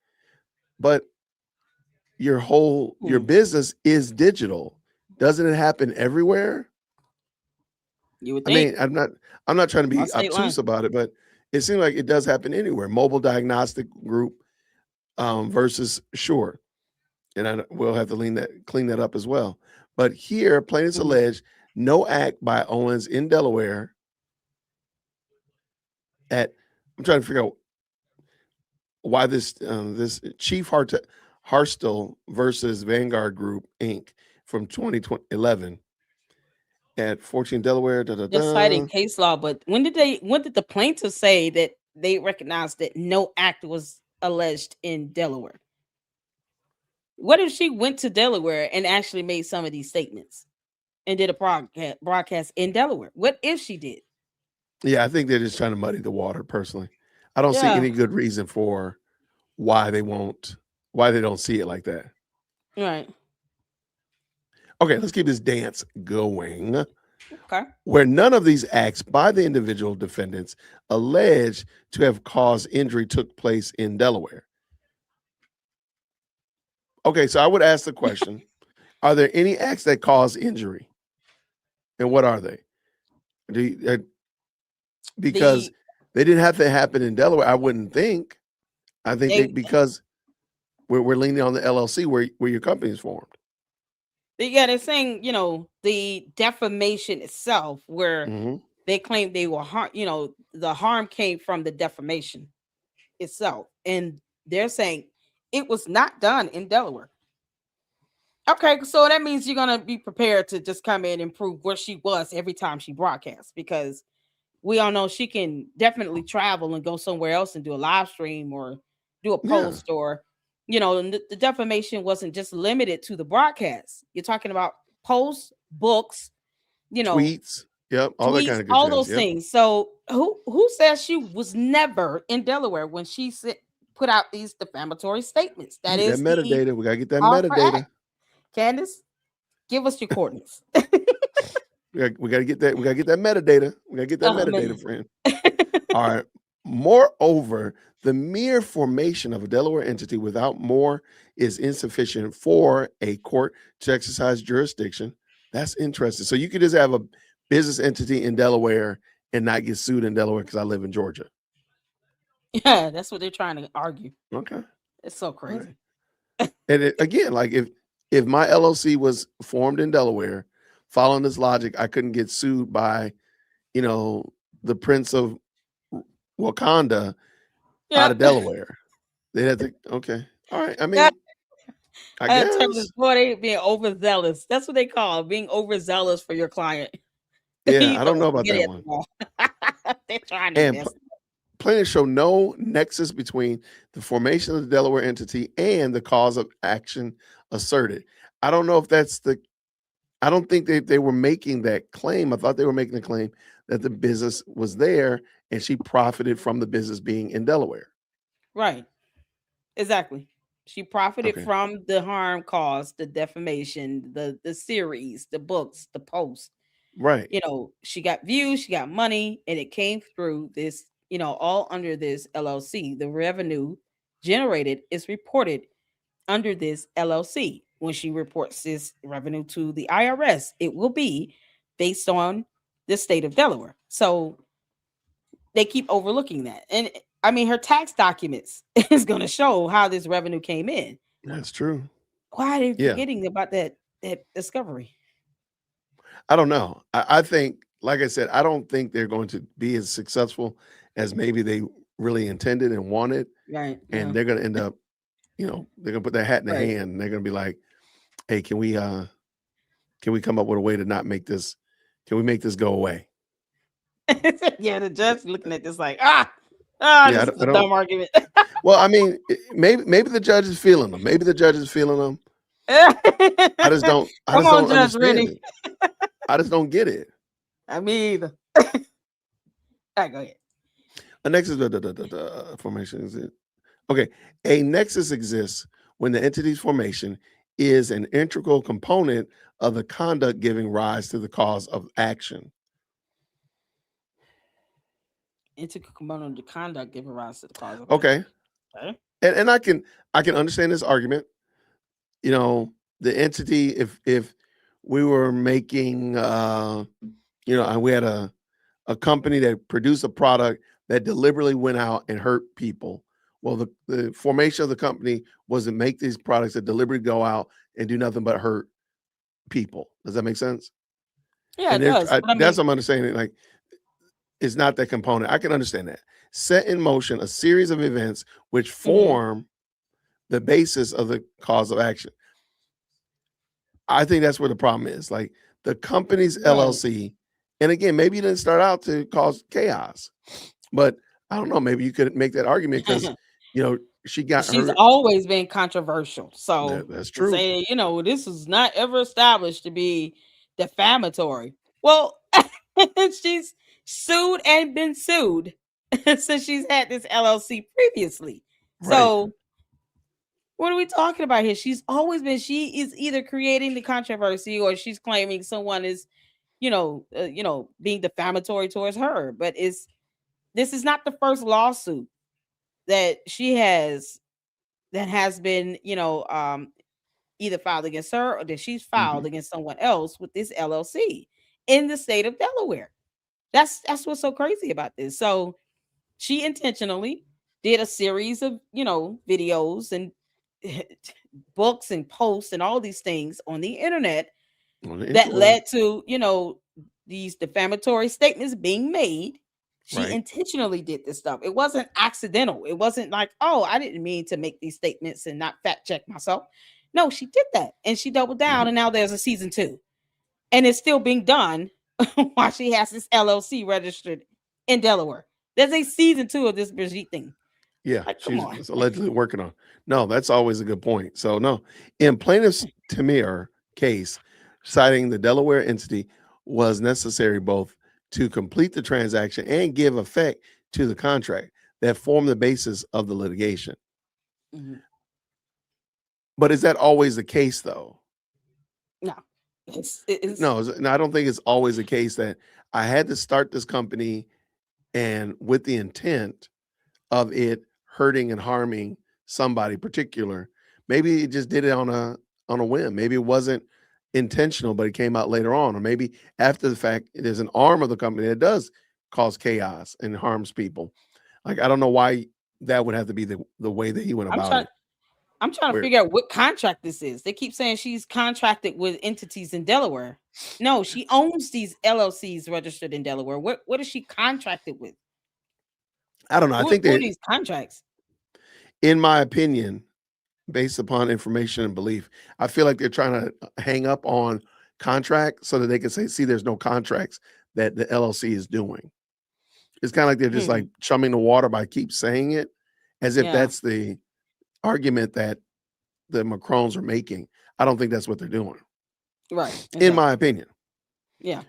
But your business is digital. Doesn't it happen everywhere? You would think. I mean, I'm not trying to be obtuse about it, but it seems like it does happen anywhere. Mobile Diagnostic Group versus Sure. And we'll have to clean that up as well. But here, plaintiffs allege no act by Owens in Delaware I'm trying to figure out why this Chief Harstel versus Vanguard Group Inc. from 2011 at 14 Delaware. Just citing case law, but when did the plaintiff say that they recognized that no act was alleged in Delaware? What if she went to Delaware and actually made some of these statements and did a broadcast in Delaware? What if she did? Yeah, I think they're just trying to muddy the water, personally. I don't see any good reason for why they don't see it like that. Right. Okay, let's keep this dance going. Okay. Where none of these acts by the individual defendants alleged to have caused injury took place in Delaware. Okay, so I would ask the question, are there any acts that cause injury? And what are they? Because they didn't have to happen in Delaware, I wouldn't think. I think because we're leaning on the LLC where your company is formed. Yeah, they're saying, the defamation itself, where they claim they were harm, the harm came from the defamation itself. And they're saying it was not done in Delaware. Okay, so that means you're going to be prepared to just come in and prove where she was every time she broadcasts, because we all know she can definitely travel and go somewhere else and do a live stream or do a post or, and the defamation wasn't just limited to the broadcast. You're talking about posts, books, tweets. Yep, all that kind of good all those things. So who says she was never in Delaware when she put out these defamatory statements? That is metadata. We gotta get that metadata. Candace, give us your coordinates. We gotta get that. We gotta get that metadata. We gotta get that metadata, friend. All right. Moreover, the mere formation of a Delaware entity without more is insufficient for a court to exercise jurisdiction. That's interesting. So you could just have a business entity in Delaware and not get sued in Delaware because I live in Georgia. Yeah, that's what they're trying to argue. Okay. It's so crazy. Right. And again, like if my LLC was formed in Delaware, following this logic, I couldn't get sued by you know, the Prince of Wakanda out Yeah. of Delaware. They'd have to, okay. All right. I Yeah. mean, I I term this guess. boy, they being overzealous. That's what they call it, being overzealous for your client. Yeah, You I don't know, know about forget that it one. all. They're trying their And best. plaintiffs show no nexus between the formation of the Delaware entity and the cause of action asserted. I don't know if that's the, I don't think they were making that claim. I thought they were making the claim that the business was there and she profited from the business being in Delaware. Right. Exactly. She profited Okay. from the harm caused, the defamation, the series, the books, the posts. Right. You know, she got views, she got money, and it came through this, you know, all under this LLC. The revenue generated is reported under this LLC. When she reports this revenue to the IRS, it will be based on the state of Delaware. So they keep overlooking that. And I mean, her tax documents is going to show how this revenue came in. That's true. Why are they Yeah. forgetting about that discovery? I don't know. I think, like I said, I don't think they're going to be as successful as maybe they really intended and wanted. Right. And Yeah. they're going to end up, they're going to put their hat in their Right. hand and they're going to be like, hey, can we come up with a way to not make this, can we make this go away? Yeah, the judge looking at this like, Yeah, this is I a don't. dumb argument. Well, I mean, maybe the judge is feeling them. Maybe the judge is feeling them. I just don't. I Come just on, don't Judge understand Rennie. it. I just don't get it. I mean, either. All right, go ahead. A nexus formation is it? Okay, a nexus exists when the entity's formation is an integral component of the conduct giving rise to the cause of action. Integral component of the conduct giving rise to the cause of Okay, action. Okay. and I can understand this argument. You know, the entity, if we were making and we had a company that produced a product that deliberately went out and hurt people. Well, the formation of the company was to make these products that deliberately go out and do nothing but hurt people. Does that make sense? Yeah, And it does. But I that's mean, what I'm understanding. Like, it's not that component. I can understand that. Set in motion a series of events which mhm, form the basis of the cause of action. I think that's where the problem is. Like the company's right. LLC, and again, maybe you didn't start out to cause chaos, but I don't know. Maybe you could make that argument because she got She's her. always been controversial. So That's to true. say, this is not ever established to be defamatory. Well, she's sued and been sued since she's had this LLC previously. Right. So what are we talking about here? She is either creating the controversy or she's claiming someone is, being defamatory towards her. But this is not the first lawsuit that she has that has been, either filed against her or that she's filed Hmm. against someone else with this LLC in the state of Delaware. That's what's so crazy about this. So she intentionally did a series of, videos and books and posts and all these things on the internet On the that interweb. led to, these defamatory statements being made. She Right. intentionally did this stuff. It wasn't accidental. It wasn't like, oh, I didn't mean to make these statements and not fact check myself. No, she did that and she doubled down. Hmm. And now there's a season 2 and it's still being done while she has this LLC registered in Delaware. There's a season 2 of this Brigitte thing. Yeah, Like, come on. she's allegedly working on. No, that's always a good point. So no, in plaintiff's Tamir case, citing the Delaware entity was necessary both to complete the transaction and give effect to the contract that formed the basis of the litigation. Mhm. But is that always the case, though? No, it's No, I don't think it's always the case that I had to start this company and with the intent of it hurting and harming somebody particular. Maybe it just did it on a whim. Maybe it wasn't intentional, but it came out later on. Or maybe after the fact, there's an arm of the company that does cause chaos and harms people. Like I don't know why that would have to be the way that he went I'm about trying it. I'm trying to Where figure out what contract this is. They keep saying she's contracted with entities in Delaware. No, she owns these LLCs registered in Delaware. What is she contracted with? I don't know. I think Who are they, these contracts? in my opinion, based upon information and belief, I feel like they're trying to hang up on contract so that they can say, see, there's no contracts that the LLC is doing. It's kind of like they're just like Hmm. chumming the water by keep saying it, as if Yeah. that's the argument that the Macrons are making. I don't think that's what they're doing, Right. in Exactly. my opinion. Yeah.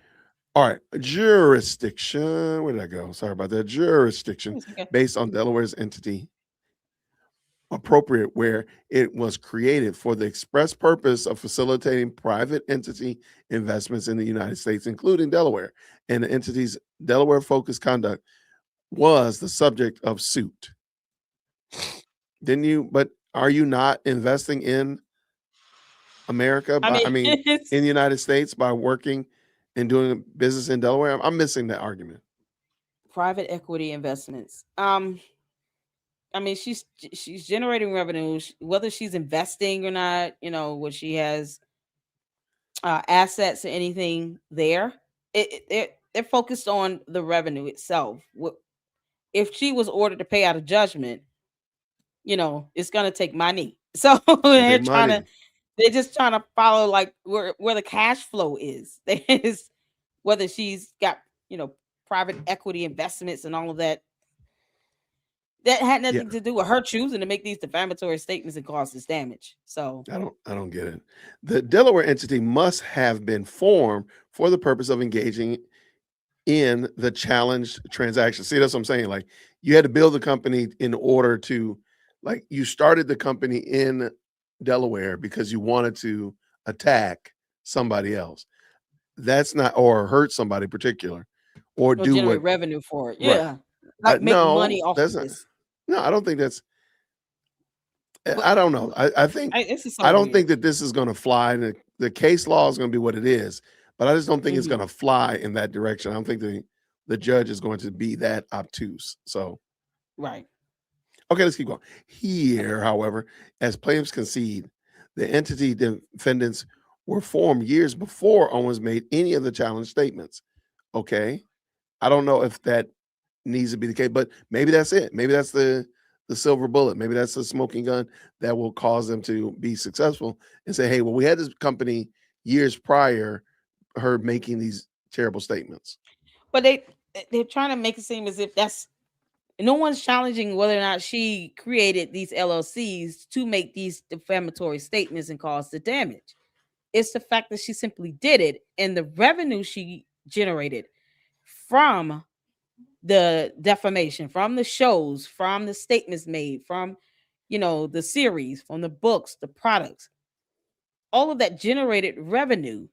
All right, jurisdiction. Where did I go? Sorry about that. Jurisdiction It's okay. based on Delaware's entity appropriate where it was created for the express purpose of facilitating private entity investments in the United States, including Delaware, and the entity's Delaware focused conduct was the subject of suit. Didn't you? But are you not investing in America I by, mean, I mean, it's in the United States by working and doing business in Delaware? I'm missing that argument. private equity investments. I mean, she's generating revenue, whether she's investing or not. What she has assets or anything there. They're focused on the revenue itself. If she was ordered to pay out a judgment, it's gonna take money. So Gonna take money. they're just trying to follow like where the cash flow is. There's whether she's got private equity investments and all of that. That had Yeah, nothing to do with her choosing to make these defamatory statements and cause this damage. So I don't get it. The Delaware entity must have been formed for the purpose of engaging in the challenged transaction. See, that's what I'm saying. Like you had to build the company in order to, like, you started the company in Delaware because you wanted to attack somebody else. That's not, or hurt somebody particular, or or do what, generate revenue for it. right. Yeah. Like make No, money off that's of not, this. no, I don't think that's, But I don't know. I think, this is I so don't weird. think that this is going to fly. The case law is going to be what it is, but I just don't think it's Hmm. going to fly in that direction. I don't think the judge is going to be that obtuse. So, Right. okay, let's keep going. Okay. Here, however, as plaintiffs concede, the entity defendants were formed years before Owens made any of the challenge statements. Okay, I don't know if that needs to be the case, but maybe that's it. Maybe that's the silver bullet. Maybe that's the smoking gun that will cause them to be successful and say, "Hey, well, we had this company years prior, her making these terrible statements." But they're trying to make it seem as if that's no one's challenging whether or not she created these LLCs to make these defamatory statements and cause the damage. It's the fact that she simply did it and the revenue she generated from the defamation, from the shows, from the statements made, from the series, from the books, the products, all of that generated revenue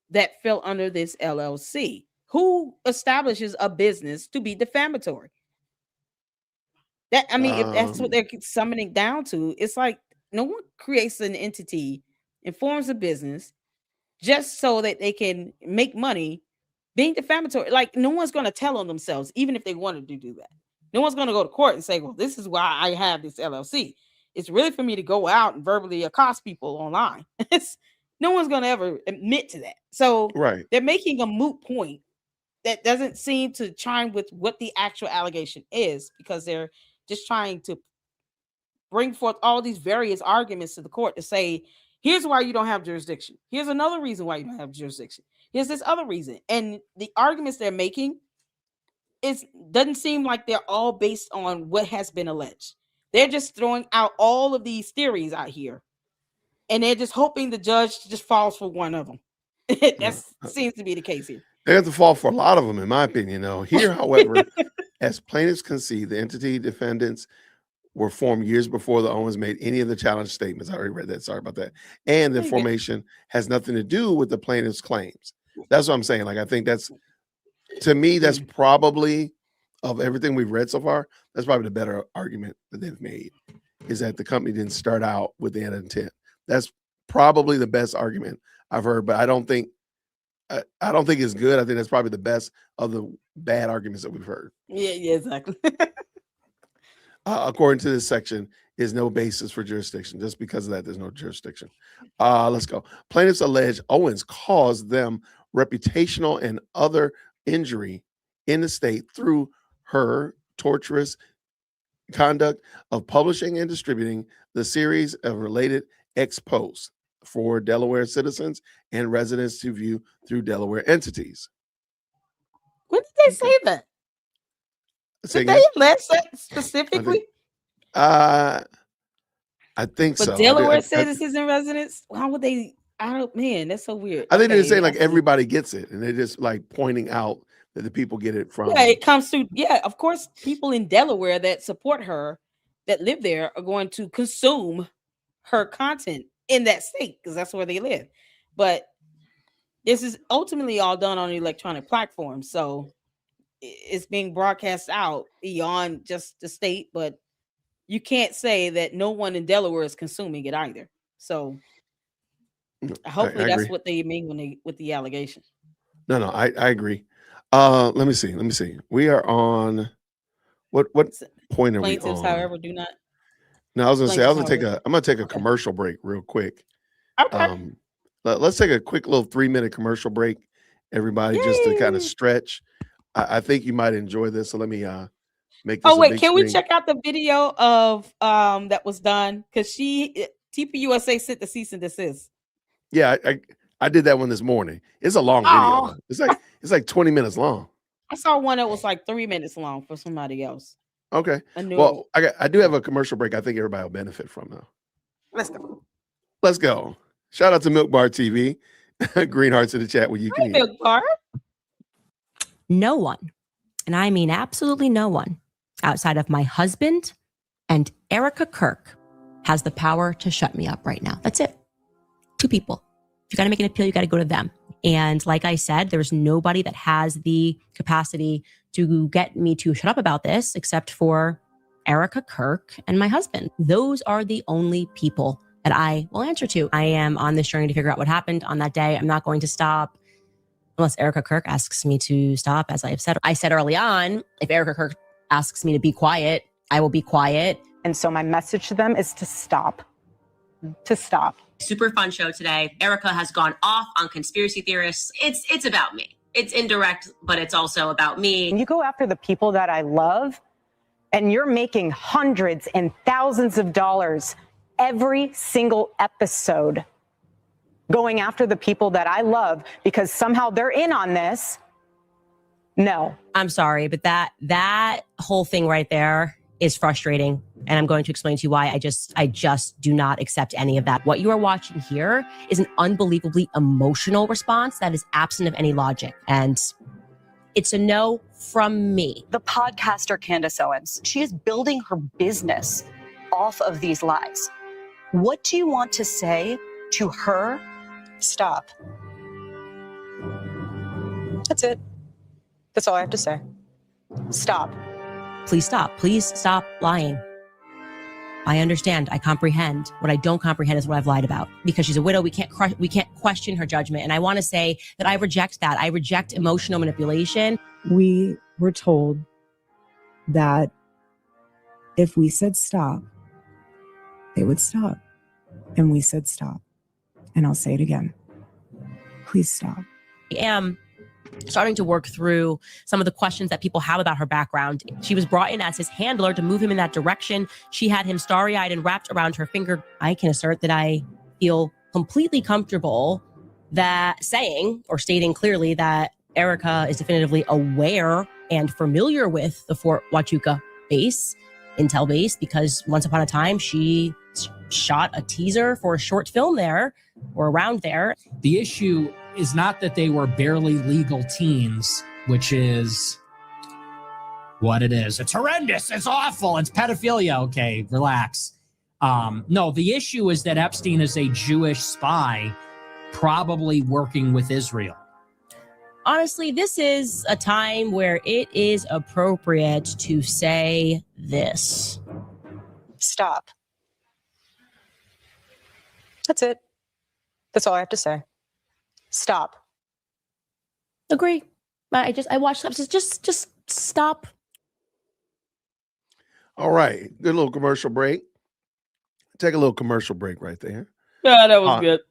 that fell under this LLC. Who establishes a business to be defamatory? That I mean, if that's what Um, they're summoning down to, it's like no one creates an entity and forms a business just so that they can make money being defamatory. Like no one's going to tell on themselves, even if they wanted to do that. No one's going to go to court and say, "Well, this is why I have this LLC. It's really for me to go out and verbally accost people online." No one's going to ever admit to that. So right. they're making a moot point that doesn't seem to chime with what the actual allegation is because they're just trying to bring forth all these various arguments to the court to say, here's why you don't have jurisdiction. Here's another reason why you don't have jurisdiction. Here's this other reason. And the arguments they're making is doesn't seem like they're all based on what has been alleged. They're just throwing out all of these theories out here. And they're just hoping the judge just falls for one of them. That Uh, seems to be the case here. they have to fall for a lot of them, in my opinion. Though here, however, as plaintiffs concede, the entity defendants were formed years before the Owens made any of the challenge statements. I already read that. Sorry about that. And the Okay. formation has nothing to do with the plaintiff's claims. That's what I'm saying. Like, I think that's, to me, that's probably, of everything we've read so far, that's probably the better argument that they've made, is that the company didn't start out with the intent. That's probably the best argument I've heard, but I don't think it's good. I think that's probably the best of the bad arguments that we've heard. Yeah, exactly. according to this section, is no basis for jurisdiction. Just because of that, there's no jurisdiction. Let's go. Plaintiffs allege Owens caused them reputational and other injury in the state through her torturous conduct of publishing and distributing the series of related ex posts for Delaware citizens and residents to view through Delaware entities. When did they say that? Say Did again? they allege that specifically? I think But so. Delaware citizens and residents, why would they? I don't, man, that's so weird. I think they're saying like I see. everybody gets it, and they're just like pointing out that the people get it from. Yeah, it comes through. Yeah, of course, people in Delaware that support her, that live there, are going to consume her content in that state because that's where they live. But this is ultimately all done on an electronic platform, so it's being broadcast out beyond just the state. But you can't say that no one in Delaware is consuming it either. So hopefully that's agree. what they mean when they with the allegation. No, I agree. Let me see. We are on what point are we Plaintiffs, on? however, do not. No, I was gonna say Plaintiffs, I'm gonna take a okay. commercial break real quick. Okay. Let's take a quick little 3-minute commercial break, everybody, just to kind of Yay. stretch. I think you might enjoy this. So let me make this Oh a wait, big can we screen. check out the video of that was done? Because TPUSA sent the cease and desist. Yeah, I did that one this morning. It's a long video. It's like 20 minutes long. I saw one that was like 3 minutes long for somebody else. Okay. I knew. Well, I do have a commercial break I think everybody will benefit from though. Let's go. Shout out to Milk Bar TV. Green hearts in the chat where you can eat. Milk Bar. No one, and I mean absolutely no one, outside of my husband and Erica Kirk has the power to shut me up right now. That's it. 2 people. If you got to make an appeal, you got to go to them. And like I said, there's nobody that has the capacity to get me to shut up about this except for Erica Kirk and my husband. Those are the only people that I will answer to. I am on this journey to figure out what happened on that day. I'm not going to stop unless Erica Kirk asks me to stop. As I have said, I said early on, if Erica Kirk asks me to be quiet, I will be quiet. And so my message to them is to stop. To stop. Super fun show today. Erica has gone off on conspiracy theorists. It's about me. It's indirect, but it's also about me. And you go after the people that I love, and you're making hundreds and thousands of dollars every single episode going after the people that I love because somehow they're in on this. No. I'm sorry, but that whole thing right there is frustrating. And I'm going to explain to you why. I just do not accept any of that. What you are watching here is an unbelievably emotional response that is absent of any logic. And it's a no from me. The podcaster Candace Owens, she is building her business off of these lies. What do you want to say to her? Stop. That's it. That's all I have to say. Stop. Please stop. Please stop lying. I understand. I comprehend. What I don't comprehend is what I've lied about. Because she's a widow, we can't question her judgment. And I want to say that I reject that. I reject emotional manipulation. We were told that if we said stop, they would stop. And we said stop. And I'll say it again. Please stop. I am starting to work through some of the questions that people have about her background. She was brought in as his handler to move him in that direction. She had him starry-eyed and wrapped around her finger. I can assert that I feel completely comfortable that saying or stating clearly that Erica is definitively aware and familiar with the Fort Huachuca base, intel base, because once upon a time she shot a teaser for a short film there or around there. The issue is not that they were barely legal teens, which is what it is. It's horrendous. It's awful. It's pedophilia. Okay, relax. No, the issue is that Epstein is a Jewish spy, probably working with Israel. Honestly, this is a time where it is appropriate to say this. Stop. That's it. That's all I have to say. Stop. Agree. I watched episodes. Just stop. All right. Good little commercial break. Take a little commercial break right there. Yeah, that was good.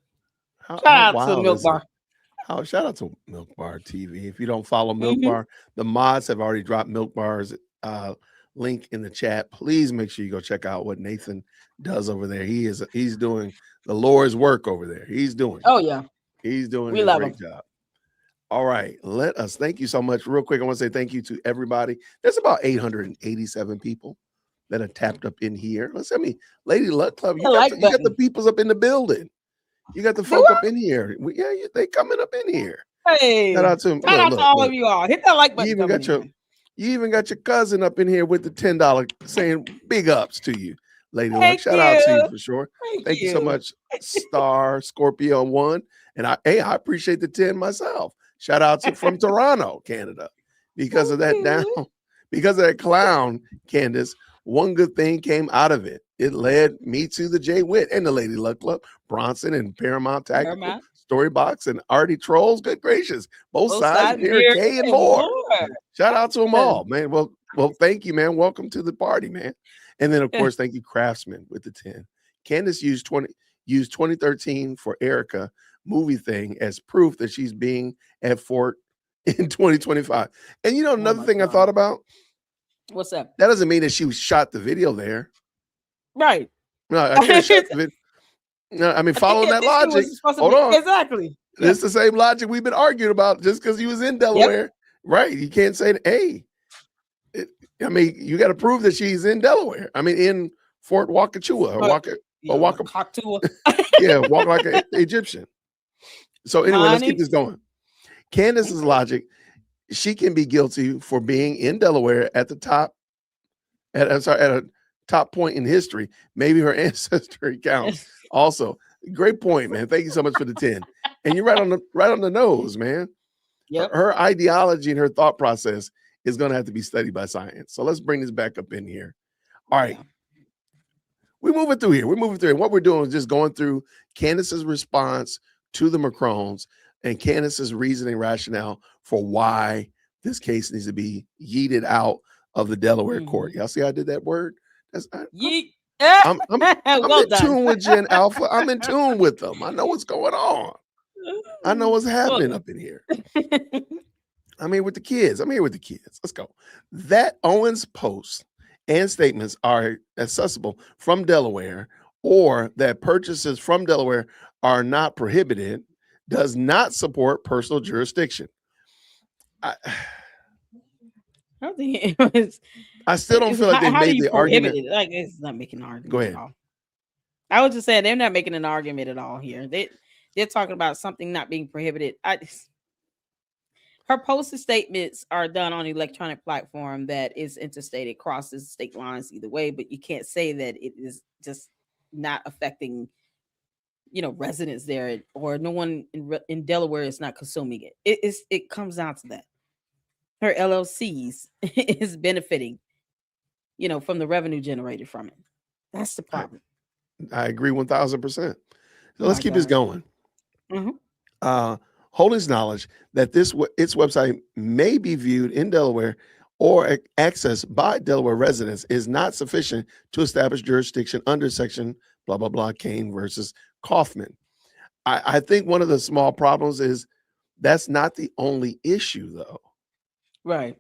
How Shout out to wild Milk is Bar. it? Shout out to Milk Bar TV. If you don't follow Milk Mhm. Bar, the mods have already dropped Milk Bar's link in the chat. Please make sure you go check out what Nathan does over there. He's doing the Lord's work over there. He's doing yeah, a love great him. job. All right, thank you so much. Real quick, I want to say thank you to everybody. There's about 887 people that are tapped up in here. Lady Luck Club, you got the peoples up in the building. You got the folk up in here. They coming up in here. Hey, shout out to them. Shout out to all of you all. Hit that like button. You even got your cousin up in here with the $10 saying big ups to you, Lady Luck. Shout out to you for sure. Thank you so much, Star Scorpio 1. And I appreciate the 10 myself. Shout out from Toronto, Canada. Because of that clown, Candace, one good thing came out of it. It led me to the J Witt and the Lady Luck Club, Bronson and Paramount Tactical, Storybox and Artie Trolls. Good gracious. Both sides, Mary Kay and more. Shout out to them all, man. Well, thank you, man. Welcome to the party, man. And then, of course, thank you, Craftsman, with the 10. Candace used 2013 for Erica movie thing as proof that she's being at Fort in 2025. And another thing I thought about. What's up? That doesn't mean that she shot the video there. Right. No, I can't shot the video. No, I mean, following that logic. Hold on. Exactly. It's the same logic we've been arguing about just because he was in Delaware. Yep. Right. You can't say, hey, you got to prove that she's in Delaware. I mean, in Fort Wakachua or Wakachua. Yeah, walk like an Egyptian. So anyway, let's keep this going. Candace's logic, she can be guilty for being in Delaware at a top point in history. Maybe her ancestry counts. Also, great point, man. Thank you so much for the 10. And you're right on the nose, man. Yep. Her ideology and her thought process is going to have to be studied by science. So let's bring this back up in here. All right. We're moving through here. What we're doing is just going through Candace's response to the Macrons and Candace's reasoning rationale for why this case needs to be yeeted out of the Delaware court. Y'all see how I did that word? Yeet. I'm in tune with Gen Alpha. I'm in tune with them. I know what's going on. I know what's happening up in here. I'm here with the kids. Let's go. That Owens post and statements are accessible from Delaware, or that purchases from Delaware are not prohibited, does not support personal jurisdiction. I still don't feel like they made the argument. Like, it's not making an argument. Go ahead. At all. I was just saying they're not making an argument at all here. They're talking about something not being prohibited. Her posted statements are done on an electronic platform that is interstate. It crosses state lines either way, but you can't say that it is just not affecting, residents there, or no one in Delaware is not consuming it. It comes down to that. Her LLCs is benefiting, from the revenue generated from it. That's the problem. I agree 1,000%. So let's keep this going. Mm-hmm. Holdings knowledge that its website may be viewed in Delaware or accessed by Delaware residents is not sufficient to establish jurisdiction under section blah, blah, blah, Kane versus Kaufman. I think one of the small problems is that's not the only issue, though. Right.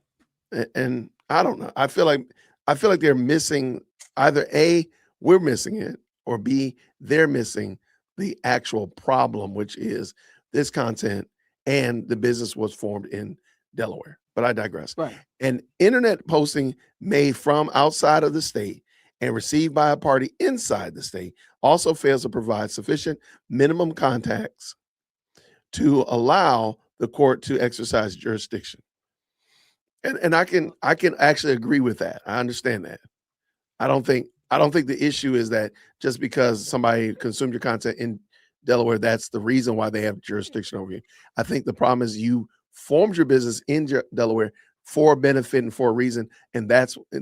And I don't know. I feel like they're missing either A, we're missing it, or B, they're missing the actual problem, which is this content and the business was formed in Delaware. But I digress. Right. An internet posting made from outside of the state and received by a party inside the state also fails to provide sufficient minimum contacts to allow the court to exercise jurisdiction. And I can actually agree with that. I understand that. I don't think the issue is that just because somebody consumed your content in Delaware, that's the reason why they have jurisdiction over you. I think the problem is you formed your business in Delaware for a benefit and for a reason. And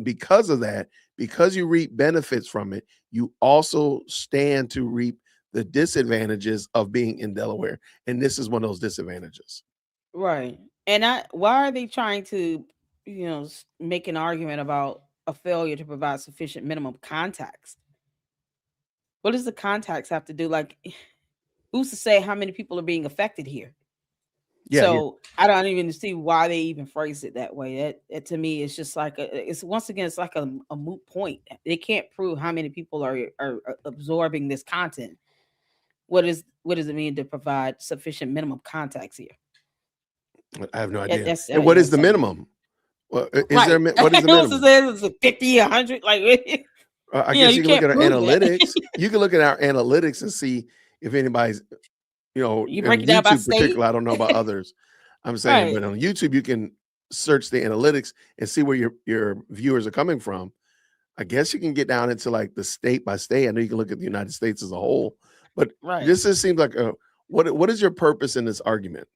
because of that, because you reap benefits from it, you also stand to reap the disadvantages of being in Delaware. And this is one of those disadvantages. Right. And why are they trying to, make an argument about a failure to provide sufficient minimum context. What does the context have to do? Like, who's to say how many people are being affected here? Yeah, So I don't even see why they even phrase it that way. That to me, it's just like it's once again, it's like a moot point. They can't prove how many people are absorbing this content. What does it mean to provide sufficient minimum context here? I have no idea. That's And what is the so- minimum? Well, is right. there what is the What's minimum? it say? Is it 50, 100? Like, I you know, guess you you can look can't at our prove that. analytics. You can look at our analytics and see if anybody's, You break on it down by YouTube state. particularly. I don't know about others. I'm saying, but Right. on YouTube you can search the analytics and see where your viewers are coming from. I guess you can get down into like the state by state. I know you can look at the United States as a whole, but Right. this just seems like what is your purpose in this argument?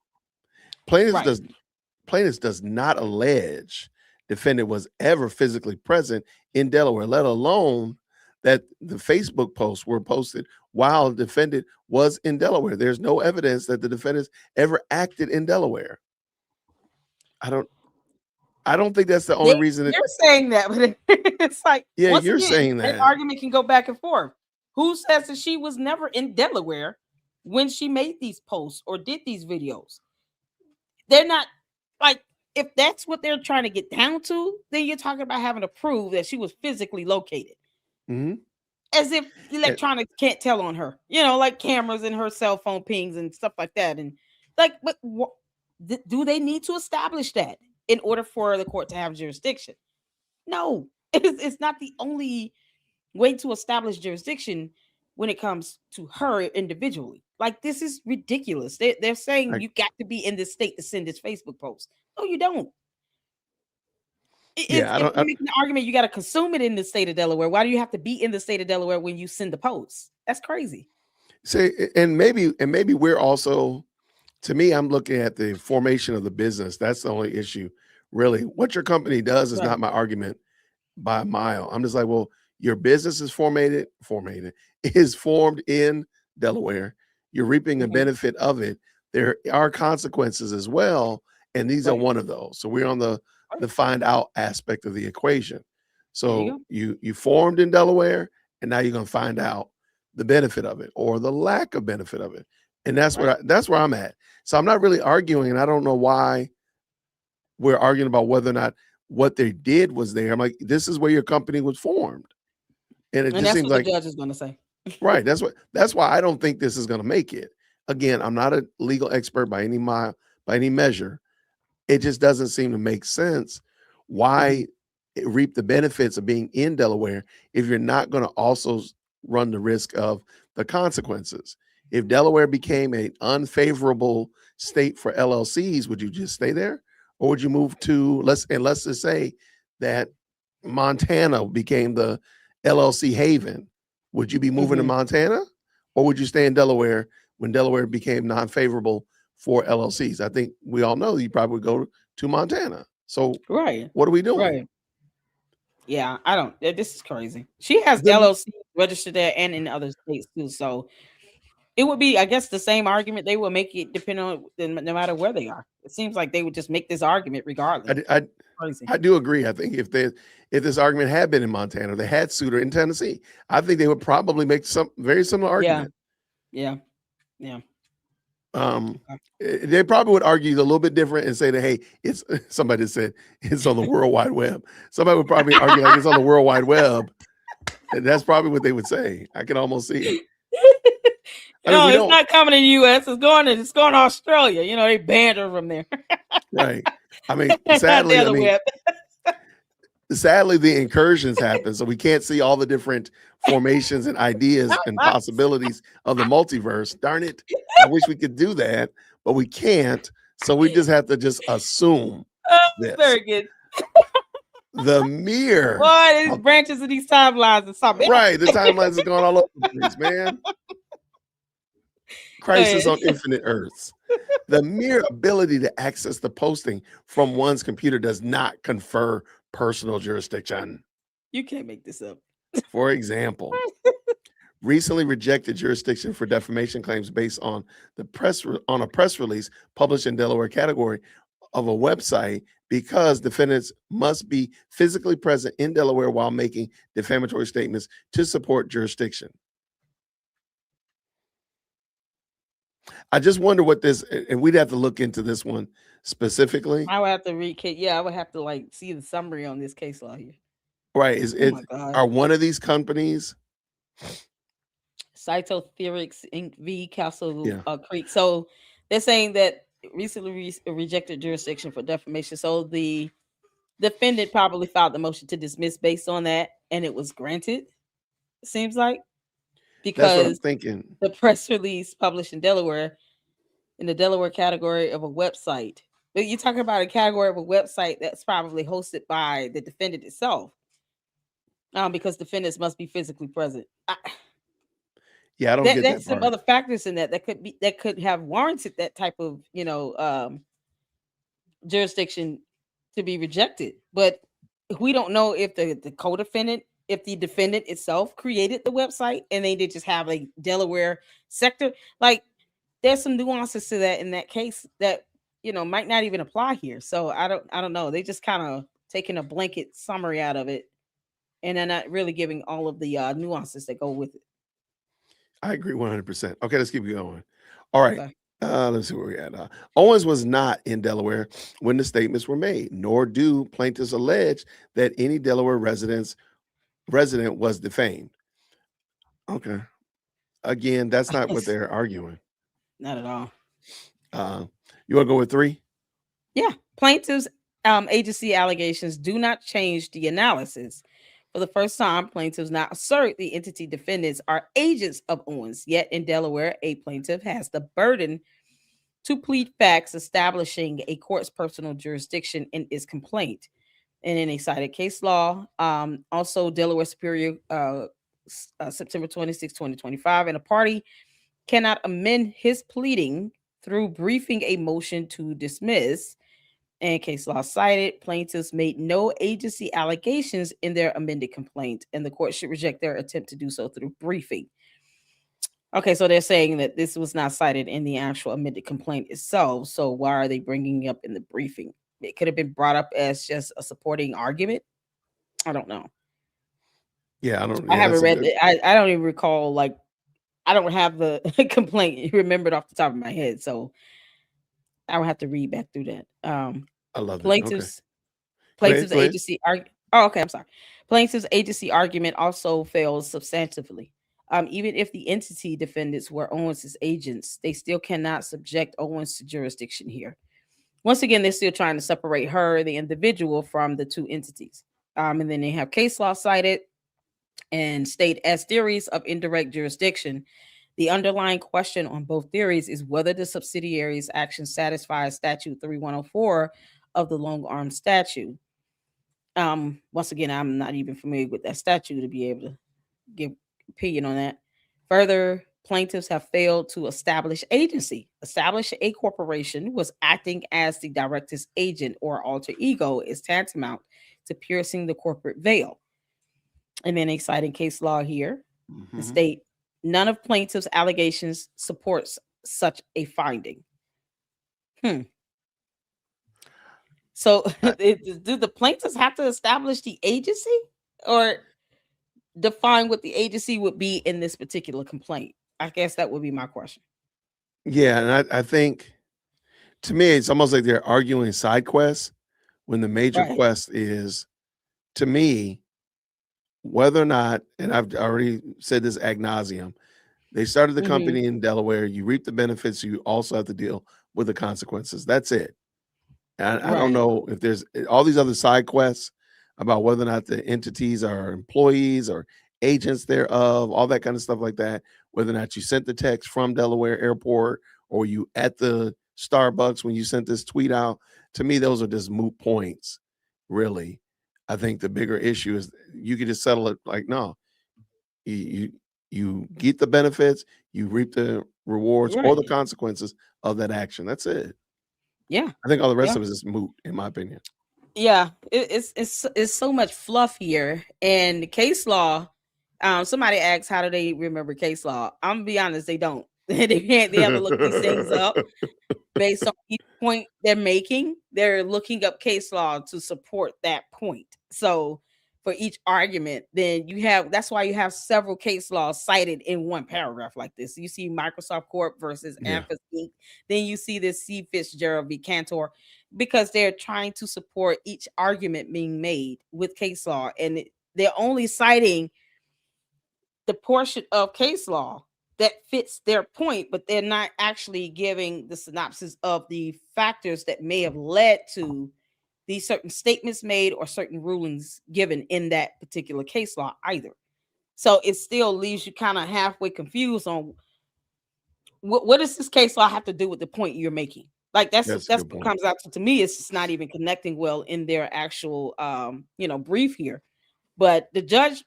Plaintiff Right. does not allege defendant was ever physically present in Delaware, let alone that the Facebook posts were posted while the defendant was in Delaware. There's no evidence that the defendants ever acted in Delaware. I don't think that's the only reason. You're saying that, but it's like, Yeah, once you're again, saying that that. argument can go back and forth. Who says that she was never in Delaware when she made these posts or did these videos? They're not like, if that's what they're trying to get down to, then you're talking about having to prove that she was physically located. Mhm. As if electronics can't tell on her, like cameras and her cell phone pings and stuff like that. And like, but do they need to establish that in order for the court to have jurisdiction? No, it's not the only way to establish jurisdiction when it comes to her individually. Like, this is ridiculous. They're saying you got to be in this state to send this Facebook post. No, you don't. Yeah, If you make an argument, you got to consume it in the state of Delaware. Why do you have to be in the state of Delaware when you send the post? That's crazy. See, and maybe we're also, to me, I'm looking at the formation of the business. That's the only issue, really. What your company does is Right. not my argument by a mile. I'm just like, well, your business is formed in Delaware. You're reaping a Mhm. benefit of it. There are consequences as well, and these are Right. one of those. So we're on the find out aspect of the equation. There So you you formed in Delaware, and now you're going to find out the benefit of it or the lack of benefit of it, and that's that's where I'm at. So I'm not really arguing, and I don't know why we're arguing about whether or not what they did was there. I'm like, this is where your company was formed, and it And just that's seems what like the judge is going to say. right. That's why I don't think this is going to make it. Again, I'm not a legal expert by any measure. It just doesn't seem to make sense why reap the benefits of being in Delaware if you're not going to also run the risk of the consequences. If Delaware became an unfavorable state for LLCs, would you just stay there, or would you move to let's just say that Montana became the LLC haven? Would you be moving to Mhm. Montana, or would you stay in Delaware when Delaware became non-favorable for LLCs? I think we all know you probably would go to Montana. So Right. what are we doing? Right. Yeah, I don't. This is crazy. She has The- LLC registered there and in other states too. So it would be, I guess, the same argument they will make it depending on no matter where they are. It seems like they would just make this argument regardless. Crazy. I do agree. I think if this argument had been in Montana, they had sued her in Tennessee, I think they would probably make some very similar argument. Yeah. They probably would argue a little bit different and say that, hey, it's somebody said it's on the World Wide Web. Somebody would probably argue like it's on the World Wide Web. And that's probably what they would say. I can almost see it. No, it's not coming in the U.S. It's going to Australia. They banned her from there. Right. I mean, Sadly, sadly, the incursions happen, so we can't see all the different formations and ideas and possibilities of the multiverse. Darn it. I wish we could do that, but we can't. So we just have to just assume this. Very good. The mere these branches of these timelines and something. Right. The timelines are going all over the place, man. Crisis on Infinite Earths. The mere ability to access the posting from one's computer does not confer personal jurisdiction. You can't make this up. For example, recently rejected jurisdiction for defamation claims based on a press release published in Delaware category of a website because defendants must be physically present in Delaware while making defamatory statements to support jurisdiction. I just wonder what this, and we'd have to look into this one specifically. I would have to read. Yeah, I would have to like see the summary on this case law here. Right? Is Oh it my God. are one of these companies? Cytotherics Inc. v. Castle Yeah. Creek. So they're saying that recently rejected jurisdiction for defamation. So the defendant probably filed the motion to dismiss based on that, and it was granted. It seems like, That's what I'm because thinking. the press release published in Delaware, in the Delaware category of a website. But you're talking about a category of a website that's probably hosted by the defendant itself, because defendants must be physically present. Yeah, I don't get that That's some part. other factors in that could have warranted that type of jurisdiction to be rejected. But we don't know if the co-defendant, if the defendant itself created the website and they did just have a Delaware sector. Like, there's some nuances to that in that case that might not even apply here. So I don't know. They just kind of taking a blanket summary out of it, and they're not really giving all of the nuances that go with it. I agree 100%. Okay, let's keep going. All right. Okay. Let's see where we're at. Owens was not in Delaware when the statements were made, nor do plaintiffs allege that any Delaware resident was defamed. Okay. Again, that's not what they're arguing. Not at all. You want to go with 3? Yeah. Plaintiffs' agency allegations do not change the analysis. For the first time, plaintiffs now assert the entity defendants are agents of Owens. Yet in Delaware, a plaintiff has the burden to plead facts establishing a court's personal jurisdiction in its complaint. And in a cited case law, also Delaware Superior, September 26, 2025, and a party cannot amend his pleading through briefing a motion to dismiss. And case law cited, plaintiffs made no agency allegations in their amended complaint, and the court should reject their attempt to do so through briefing. Okay, so they're saying that this was not cited in the actual amended complaint itself. So why are they bringing it up in the briefing? It could have been brought up as just a supporting argument. I don't know. Yeah, I don't. I Yeah, haven't that's a read good- it. I don't even recall. Like, I don't have the complaint remembered off the top of my head, so I would have to read back through that. I love it. Okay. Plaintiffs Go ahead. agency okay, I'm sorry. Plaintiffs agency argument also fails substantively. Even if the entity defendants were Owens' agents, they still cannot subject Owens to jurisdiction here. Once again, they're still trying to separate her, the individual, from the two entities. And then they have case law cited and state as theories of indirect jurisdiction. The underlying question on both theories is whether the subsidiary's action satisfies Statute 3104 of the long arm statute. Once again, I'm not even familiar with that statute to be able to give opinion on that. Further, plaintiffs have failed to establish agency. Establish a corporation was acting as the director's agent or alter ego is tantamount to piercing the corporate veil. And then a citing case law here, the state, none of plaintiffs' allegations supports such a finding. So do the plaintiffs have to establish the agency or define what the agency would be in this particular complaint? I guess that would be my question. Yeah, and I think, to me, it's almost like they're arguing side quests when the major Right. quest is, to me, whether or not, and I've already said this ad nauseum, they started the company in Delaware. You reap the benefits. You also have to deal with the consequences. That's it. And I don't Right. know if there's all these other side quests about whether or not the entities are employees or agents thereof, all that kind of stuff like that. Whether or not you sent the text from Delaware Airport or you at the Starbucks when you sent this tweet out. To me, those are just moot points, really. I think the bigger issue is you could just settle it like, no, you get the benefits, you reap the rewards or the Right. consequences of that action. That's it. Yeah. I think all the rest Yeah. of it is moot, in my opinion. Yeah. It's so much fluff here. And case law, somebody asked, how do they remember case law? I'm gonna be honest, they don't. They have to look these things up based on each point they're making. They're looking up case law to support that point. So for each argument, then that's why you have several case laws cited in one paragraph like this. You see Microsoft Corp versus Yeah. Amphas Inc. Then you see this C. Fitzgerald v. Cantor, because they're trying to support each argument being made with case law. And they're only citing the portion of case law that fits their point, but they're not actually giving the synopsis of the factors that may have led to these certain statements made or certain rulings given in that particular case law either. So it still leaves you kind of halfway confused on what does this case law have to do with the point you're making? Like that's what comes out to me. It's just not even connecting well in their actual brief here. But the judge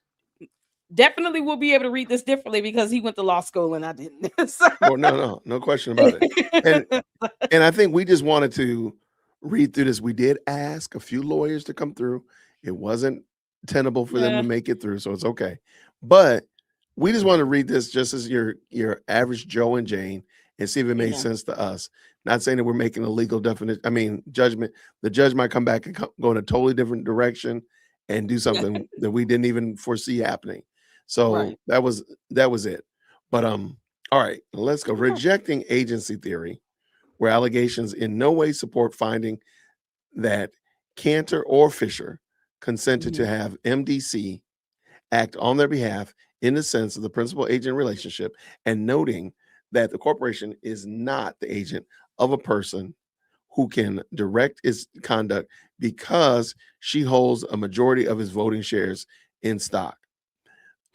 definitely will be able to read this differently because he went to law school and I didn't. So. Well, no question about it. And I think we just wanted to read through this. We did ask a few lawyers to come through. It wasn't tenable for them to make it through, so it's okay. But we just want to read this just as your average Joe and Jane and see if it made sense to us. Not saying that we're making a legal judgment. The judge might come back and go in a totally different direction and do something that we didn't even foresee happening. So that was it. But all right, let's go. Rejecting agency theory, where allegations in no way support finding that Cantor or Fisher consented to have MDC act on their behalf in the sense of the principal agent relationship, and noting that the corporation is not the agent of a person who can direct its conduct because she holds a majority of his voting shares in stock.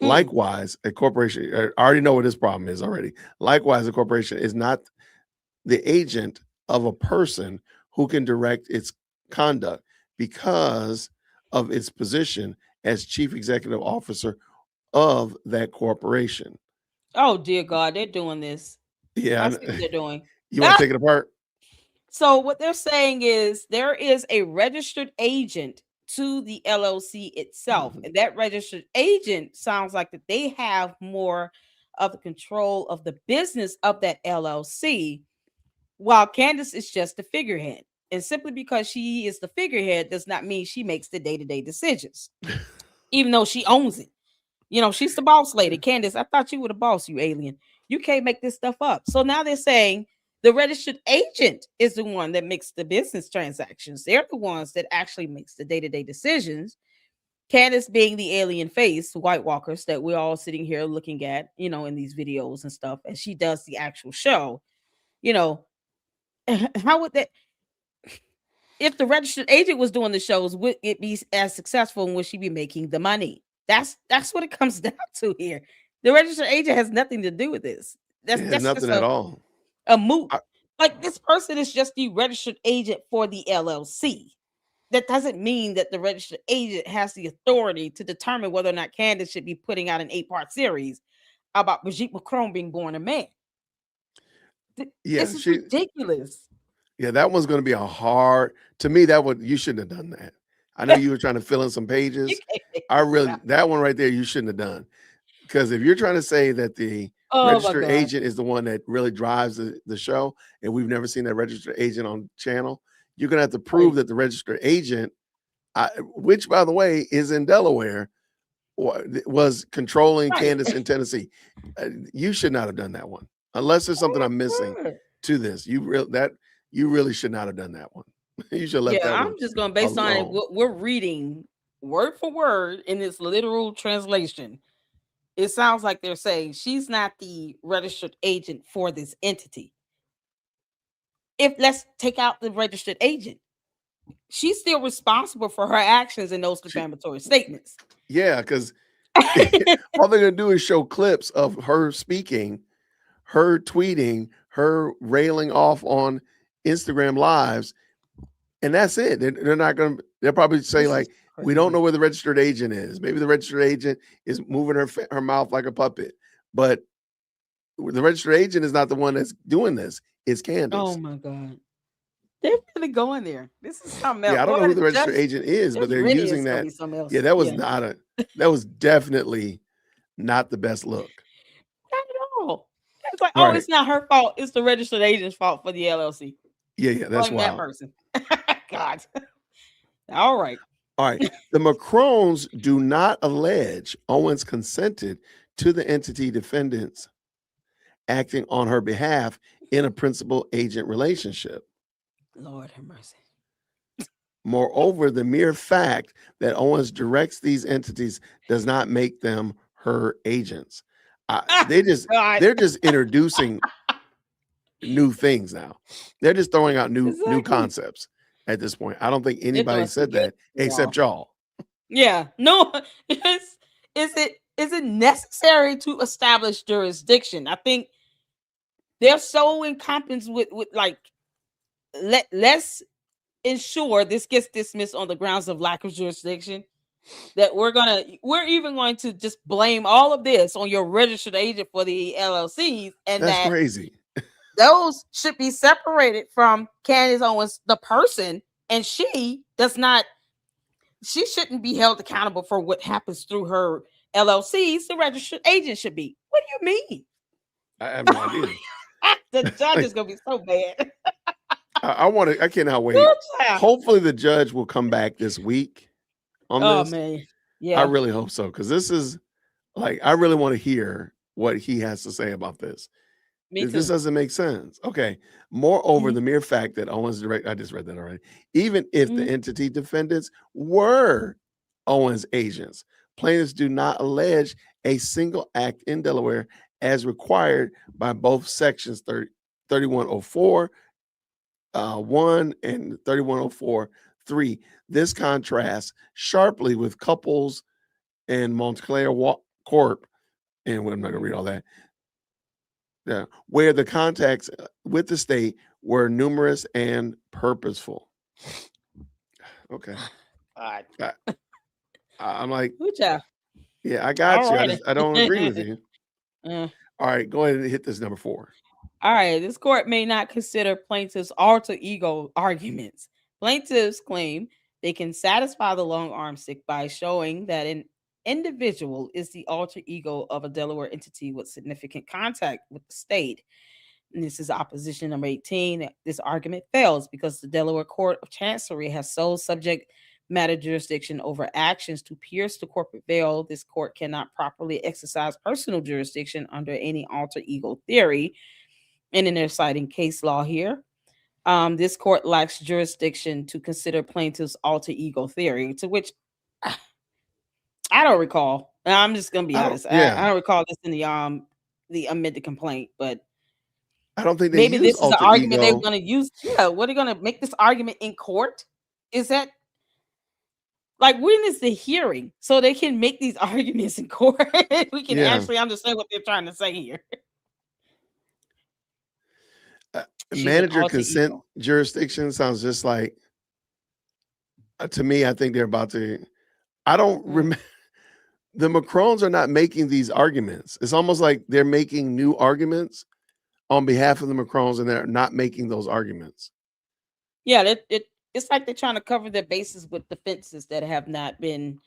Likewise, a corporation, I already know what this problem is already. Likewise, a corporation is not the agent of a person who can direct its conduct because of its position as chief executive officer of that corporation. Oh, dear God, they're doing this. Yeah. I see what they're doing. You want to take it apart? So what they're saying is there is a registered agent to the LLC itself. And that registered agent sounds like that they have more of the control of the business of that LLC, while Candace is just the figurehead. And simply because she is the figurehead does not mean she makes the day-to-day decisions, even though she owns it. She's the boss lady. Candace, I thought you were the boss, you alien. You can't make this stuff up. So now they're saying the registered agent is the one that makes the business transactions. They're the ones that actually makes the day-to-day decisions. Candace being the alien face, White Walkers, that we're all sitting here looking at, in these videos and stuff, and she does the actual show. How would that, if the registered agent was doing the shows, would it be as successful and would she be making the money? That's what it comes down to here. The registered agent has nothing to do with this. That's nothing at all. A moot. Like, this person is just the registered agent for the LLC. That doesn't mean that the registered agent has the authority to determine whether or not Candace should be putting out an 8-part series about Brigitte Macron being born a man. This is ridiculous. Yeah, that one's going to be to me, you shouldn't have done that. I know you were trying to fill in some pages. That one right there, you shouldn't have done. Because if you're trying to say that the registered agent is the one that really drives the show, and we've never seen that registered agent on channel, you're going to have to prove that the registered agent, which, by the way, is in Delaware, was controlling Candace in Tennessee. You should not have done that one. Unless there's something I'm missing to this. You really should not have done that one. You should let that one. I'm just going based on what we're reading word for word in this literal translation. It sounds like they're saying she's not the registered agent for this entity. Let's take out the registered agent, she's still responsible for her actions in those defamatory statements. Yeah, because all they're going to do is show clips of her speaking, her tweeting, her railing off on Instagram lives, and that's it. They're not going to. They'll probably say like, we don't know where the registered agent is. Maybe the registered agent is moving her mouth like a puppet, but the registered agent is not the one that's doing this. It's Candace. Oh my God. They're really going there. This is something else. Yeah, I don't know who the registered agent is, but they're using that. Yeah, that was definitely not the best look. Not at all. It's like, oh, Right. it's not her fault. It's the registered agent's fault for the LLC. Yeah, that's Blame that wild. person. God. All right. All right. The Macrons do not allege Owens consented to the entity defendants acting on her behalf in a principal agent relationship. Lord have mercy. Moreover, the mere fact that Owens directs these entities does not make them her agents. They're just introducing new things now. They're just throwing out new concepts at this point. I don't think anybody said that except y'all. Yeah. No. Is it necessary to establish jurisdiction? I think they're so incompetent with like let's ensure this gets dismissed on the grounds of lack of jurisdiction, that we're even going to just blame all of this on your registered agent for the LLCs, and That's that crazy. those should be separated from Candace Owens, the person, and she shouldn't be held accountable for what happens through her LLCs. The registered agent should be. What do you mean? I have no idea. The judge is gonna be so bad. I cannot wait. Hopefully the judge will come back this week on this. Oh man. Yeah. I really hope so, because this is like, I really want to hear what he has to say about this. Me too. This doesn't make sense. Okay. Moreover, the mere fact that Owens I just read that already. Even if the entity defendants were Owens agents, plaintiffs do not allege a single act in Delaware as required by both sections 3104 1 and 3104 3. This contrasts sharply with Couples and Montclair Corp, and I'm not gonna read all that. Yeah, where the contacts with the state were numerous and purposeful. Okay. I'm like, yeah, I got you. I don't agree with you. All right, go ahead and hit this number 4. All right, this court may not consider plaintiffs' alter ego arguments. Plaintiffs claim they can satisfy the long arm stick by showing that an individual is the alter ego of a Delaware entity with significant contact with the state. And this is opposition number 18. This argument fails because the Delaware Court of Chancery has sole subject matter jurisdiction over actions to pierce the corporate veil. This court cannot properly exercise personal jurisdiction under any alter ego theory. And in their citing case law here, this court lacks jurisdiction to consider plaintiff's alter ego theory, to which I don't recall. I'm just gonna be honest. I don't recall this in the amended complaint, but I don't think maybe this is the argument they're gonna use. Yeah, what are they gonna make this argument in court? Is that like, when is the hearing so they can make these arguments in court? We can actually understand what they're trying to say here. Manager consent jurisdiction sounds just like, to me, I think they're about to, I don't remember. The Macrons are not making these arguments. It's almost like they're making new arguments on behalf of the Macrons, and they're not making those arguments. Yeah, it's like they're trying to cover their bases with defenses that have not been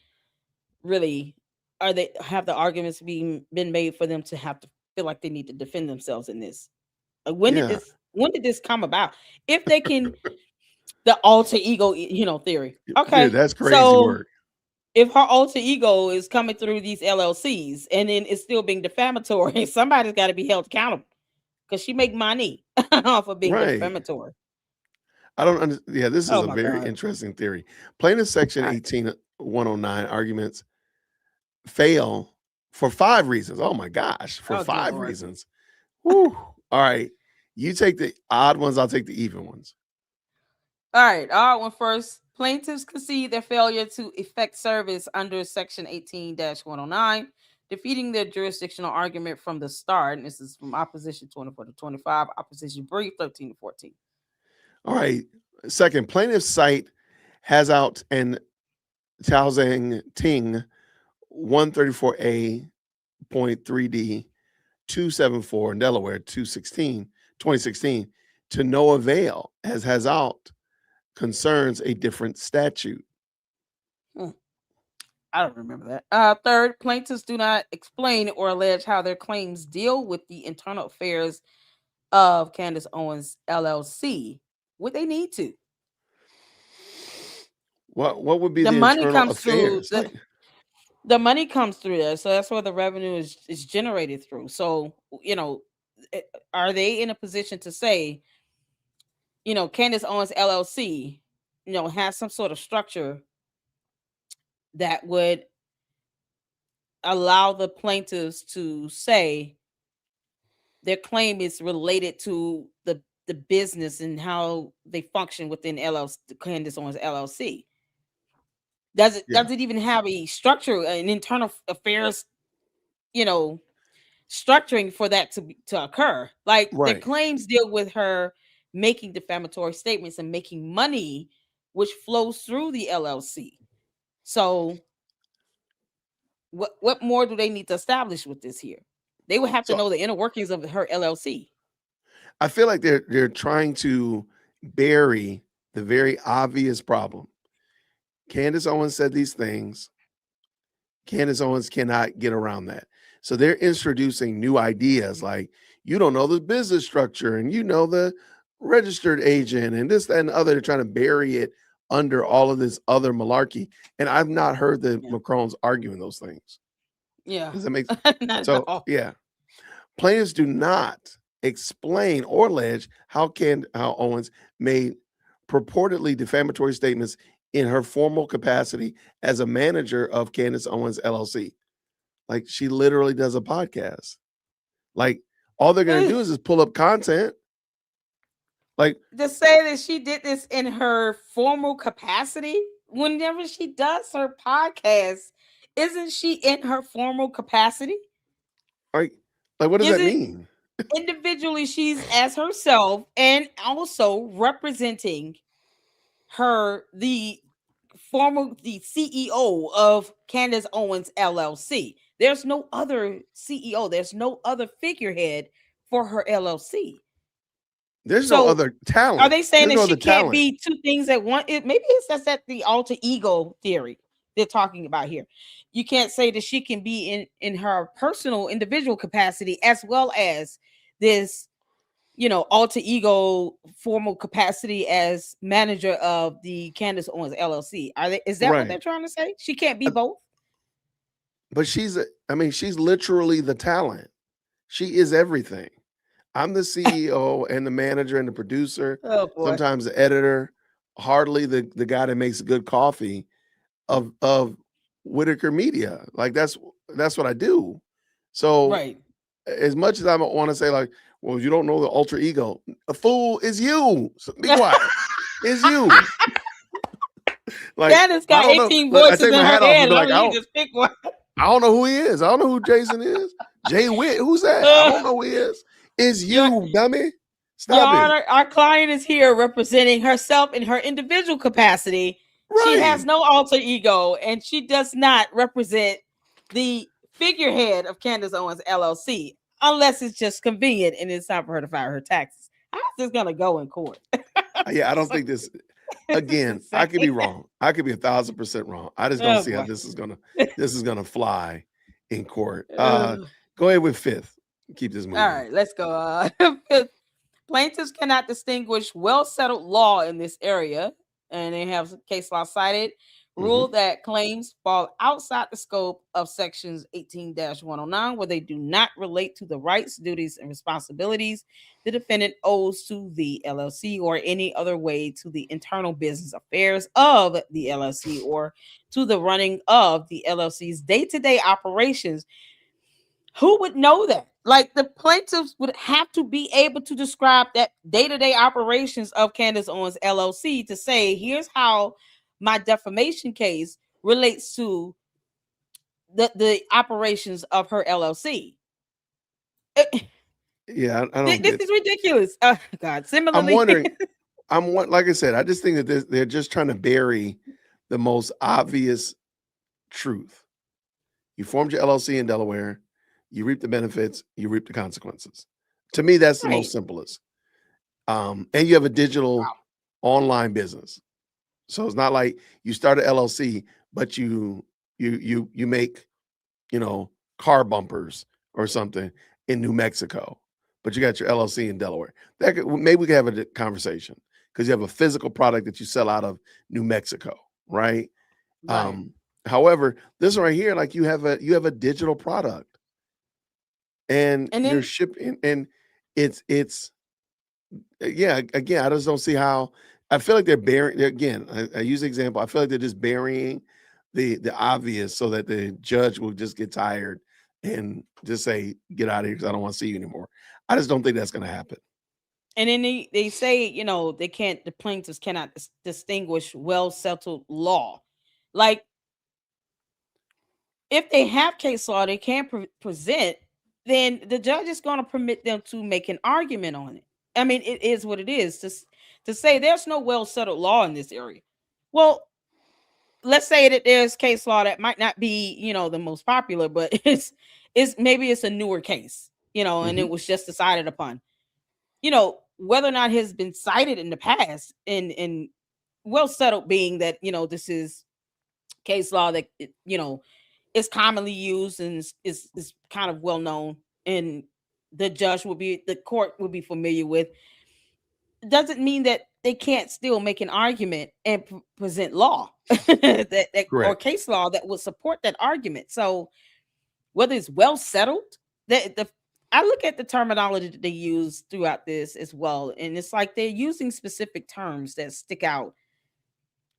really, or they have the arguments been made for them to have to feel like they need to defend themselves in this. When did this come about? If they can, the alter ego, theory. Okay, dude, that's crazy work. If her alter ego is coming through these LLCs and then it's still being defamatory, somebody's got to be held accountable because she make money off of being defamatory. I don't understand. Yeah, this is a very interesting theory. Plaintiff section 18109 arguments fail for 5 reasons. Oh my gosh, for 5 reasons. Whew. All right. You take the odd ones, I'll take the even ones. All right, odd one first. Plaintiffs concede their failure to effect service under section 18-109, defeating their jurisdictional argument from the start. And this is from opposition 24 to 25, opposition brief 13 to 14. All right. Second, plaintiff's cite has out and Taozang Ting 134A.3D 274 in Delaware 2016 to no avail, as has out concerns a different statute. I don't remember that. Third, plaintiffs do not explain or allege how their claims deal with the internal affairs of Candace Owens LLC. Would they need to? What would be The the money internal comes through affairs? Like, the money comes through there, so that's where the revenue is generated through. So, are they in a position to say, Candace Owens LLC, has some sort of structure that would allow the plaintiffs to say their claim is related to the business and how they function within LLC, Candace Owens LLC. Does yeah, it even have a structure, an internal affairs, structuring for that to occur? Like their right. claims deal with her making defamatory statements and making money, which flows through the LLC. So what more do they need to establish with this here? They would have to So know the inner workings of her LLC. I feel like they're trying to bury the very obvious problem. Candace Owens said these things. Candace Owens cannot get around that. So they're introducing new ideas like, you don't know the business structure and the registered agent and this, that, and the other. They're trying to bury it under all of this other malarkey. And I've not heard the Macrons arguing those things. Yeah. Does that make Not at so? all. Yeah. Plaintiffs do not explain or allege how Owens made purportedly defamatory statements in her formal capacity as a manager of Candace Owens LLC. Like, she literally does a podcast. Like, all they're going to do is just pull up content. Like, to say that she did this in her formal capacity, whenever she does her podcast, isn't she in her formal capacity? like what does that mean? Individually, she's as herself and also representing the CEO of Candace Owens LLC. There's no other CEO, there's no other figurehead for her LLC. There's no other talent. Are they saying There's that no she can't talent. be two things at once? Maybe it's just that the alter ego theory they're talking about here. You can't say that she can be in her personal individual capacity as well as this, alter ego formal capacity as manager of the Candace Owens LLC. Is that what they're trying to say? She can't be both? But she's literally the talent. She is everything. I'm the CEO and the manager and the producer, sometimes the editor, hardly the guy that makes good coffee of Whitaker Media. Like, that's what I do. So as much as I want to say, like, well, you don't know the alter ego, a fool is you. So be quiet. It's you. Like, Candace got 18 voices in her head. Like, I don't know who he is. I don't know who Jason is. Jay Witt, who's that? I don't know who he is. It's you, dummy. Stop it. Our client is here representing herself in her individual capacity. Right. She has no alter ego, and she does not represent the figurehead of Candace Owens LLC, unless it's just convenient and it's time for her to file her taxes. I'm just gonna go in court. Yeah, I don't think this. Again, I could be wrong. I could be 1,000% wrong. I just don't see how this is gonna fly in court. Go ahead with fifth. Keep this moving. All right, let's go. Plaintiffs cannot distinguish well-settled law in this area, and they have case law cited. Rule that claims fall outside the scope of sections 18-109, where they do not relate to the rights, duties, and responsibilities the defendant owes to the LLC or any other way to the internal business affairs of the LLC or to the running of the LLC's day-to-day operations. Who would know that? Like, the plaintiffs would have to be able to describe that day-to-day operations of Candace Owens LLC to say, here's how my defamation case relates to the operations of her LLC. Yeah, I don't. This is ridiculous. Oh, God. Similarly, I'm wondering. Like I said, I just think that they're just trying to bury the most obvious truth. You formed your LLC in Delaware. You reap the benefits. You reap the consequences. To me, that's the most simplest. And you have a digital online business. So it's not like you start an LLC, but you you make, car bumpers or something in New Mexico, but you got your LLC in Delaware. Maybe we could have a conversation because you have a physical product that you sell out of New Mexico, right? Right. However, this right here, like you have a digital product and And you're then shipping, and it's yeah, again, I just don't see how. I feel like they're burying. Again, I use the example. I feel like they're just burying the obvious so that the judge will just get tired and just say, "Get out of here," because I don't want to see you anymore. I just don't think that's going to happen. and then they say, the plaintiffs cannot distinguish well settled law. Like, if they have case law they can't present, then the judge is going to permit them to make an argument on it. I mean, it is what it is to say there's no well settled law in this area. Well, let's say that there's case law that might not be, the most popular, but maybe it's a newer case, and it was just decided upon. Whether or not has been cited in the past, and well settled being that, this is case law that is commonly used and is kind of well known, and the court will be familiar with. Doesn't mean that they can't still make an argument and present law that or Correct. case law that would support that argument. So whether it's well settled, I look at the terminology that they use throughout this as well, and it's like they're using specific terms that stick out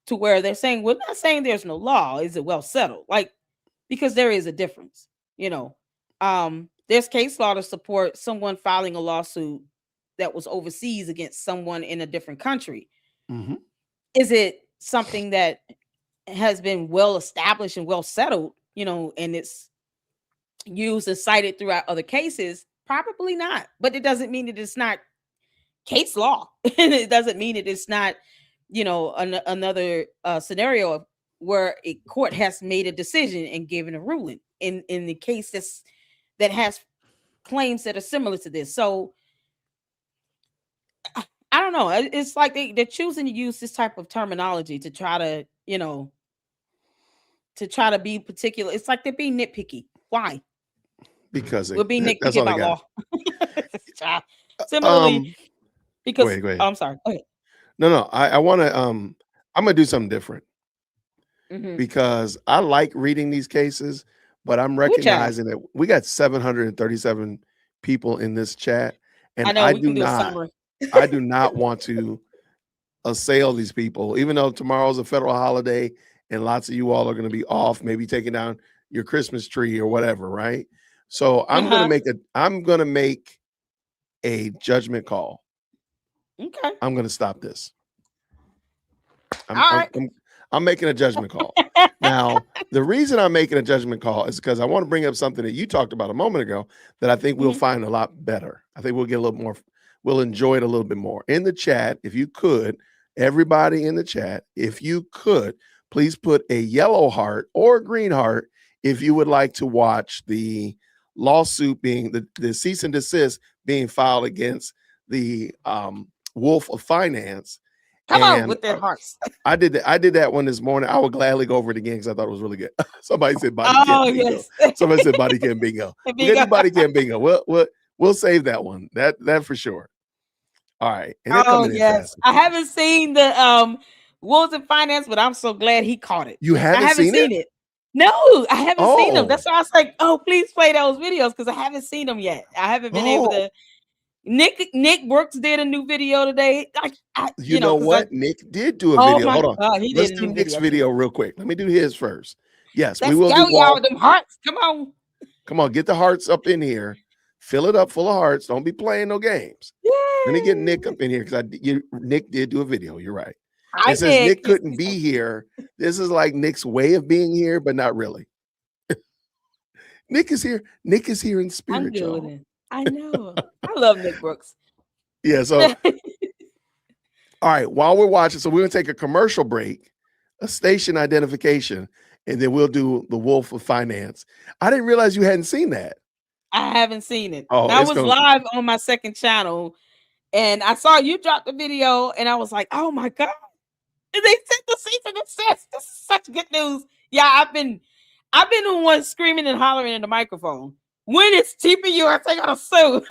to where they're saying, we're not saying there's no law. Is it well settled? Like, because there is a difference, there's case law to support someone filing a lawsuit that was overseas against someone in a different country. Mhm. Is it something that has been well established and well settled, and it's used and cited throughout other cases? Probably not, but it doesn't mean that it's not case law. It doesn't mean that it's not, another scenario where a court has made a decision and given a ruling in the case that has claims that are similar to this. So I don't know. It's like they're choosing to use this type of terminology to try to, be particular. It's like they're being nitpicky. Why? Because We're being that's nitpicky all they about got. law. Similarly, because Go ahead. I'm sorry. Go ahead. No, I want to. I'm gonna do something different Mhm. because I like reading these cases, but I'm Good job. recognizing that we got 737 people in this chat, and I know we can do a summary. I do not want to assail these people, even though tomorrow's a federal holiday and lots of you all are going to be off, maybe taking down your Christmas tree or whatever, right? So I'm going to make a judgment call. Okay. I'm going to stop this. All right. I'm making a judgment call. Now, the reason I'm making a judgment call is because I want to bring up something that you talked about a moment ago that I think we'll find a lot better. I think we'll get a little more, we'll enjoy it a little bit more. In the chat, if you could, everybody in the chat, if you could, please put a yellow heart or a green heart if you would like to watch the lawsuit being, the cease and desist being filed against the Wolf of Finance. Come on with their hearts. I did that one this morning. I would gladly go over it again because I thought it was really good. Somebody said body cam bingo. Yes. Somebody said body cam bingo. We'll get the body cam bingo. We'll save that one. That for sure. All right. And they're coming in fast. I haven't seen the Wolves of Finance, but I'm so glad he caught it. You haven't I haven't seen it? No, I haven't seen them. That's why I was like, oh, please play those videos because I haven't seen them yet. I haven't been able to. Nick Brooks did a new video today. You know what? Nick did do a video. Hold on. God, Let's do Nick's video real quick. Let me do his first. Yes, we will go, do y'all, with them hearts. Come on. Come on, get the hearts up in here. Fill it up full of hearts. Don't be playing no games. Yay. Let me get Nick up in here because Nick did do a video. You're right. It says Nick couldn't be here. This is like Nick's way of being here, but not really. Nick is here. Nick is here in spirit, y'all. I know. I love Nick Brooks. Yeah. So, all right. While we're watching, so we're going to take a commercial break, a station identification, and then we'll do the Wolf of Finance. I didn't realize you hadn't seen that. I haven't seen it. Oh, I was live on my second channel, and I saw you drop the video, and I was like, "Oh my god!" And they sent the cease and desist. This is such good news. Yeah, I've been the one screaming and hollering in the microphone. When is TPUSA gonna sue?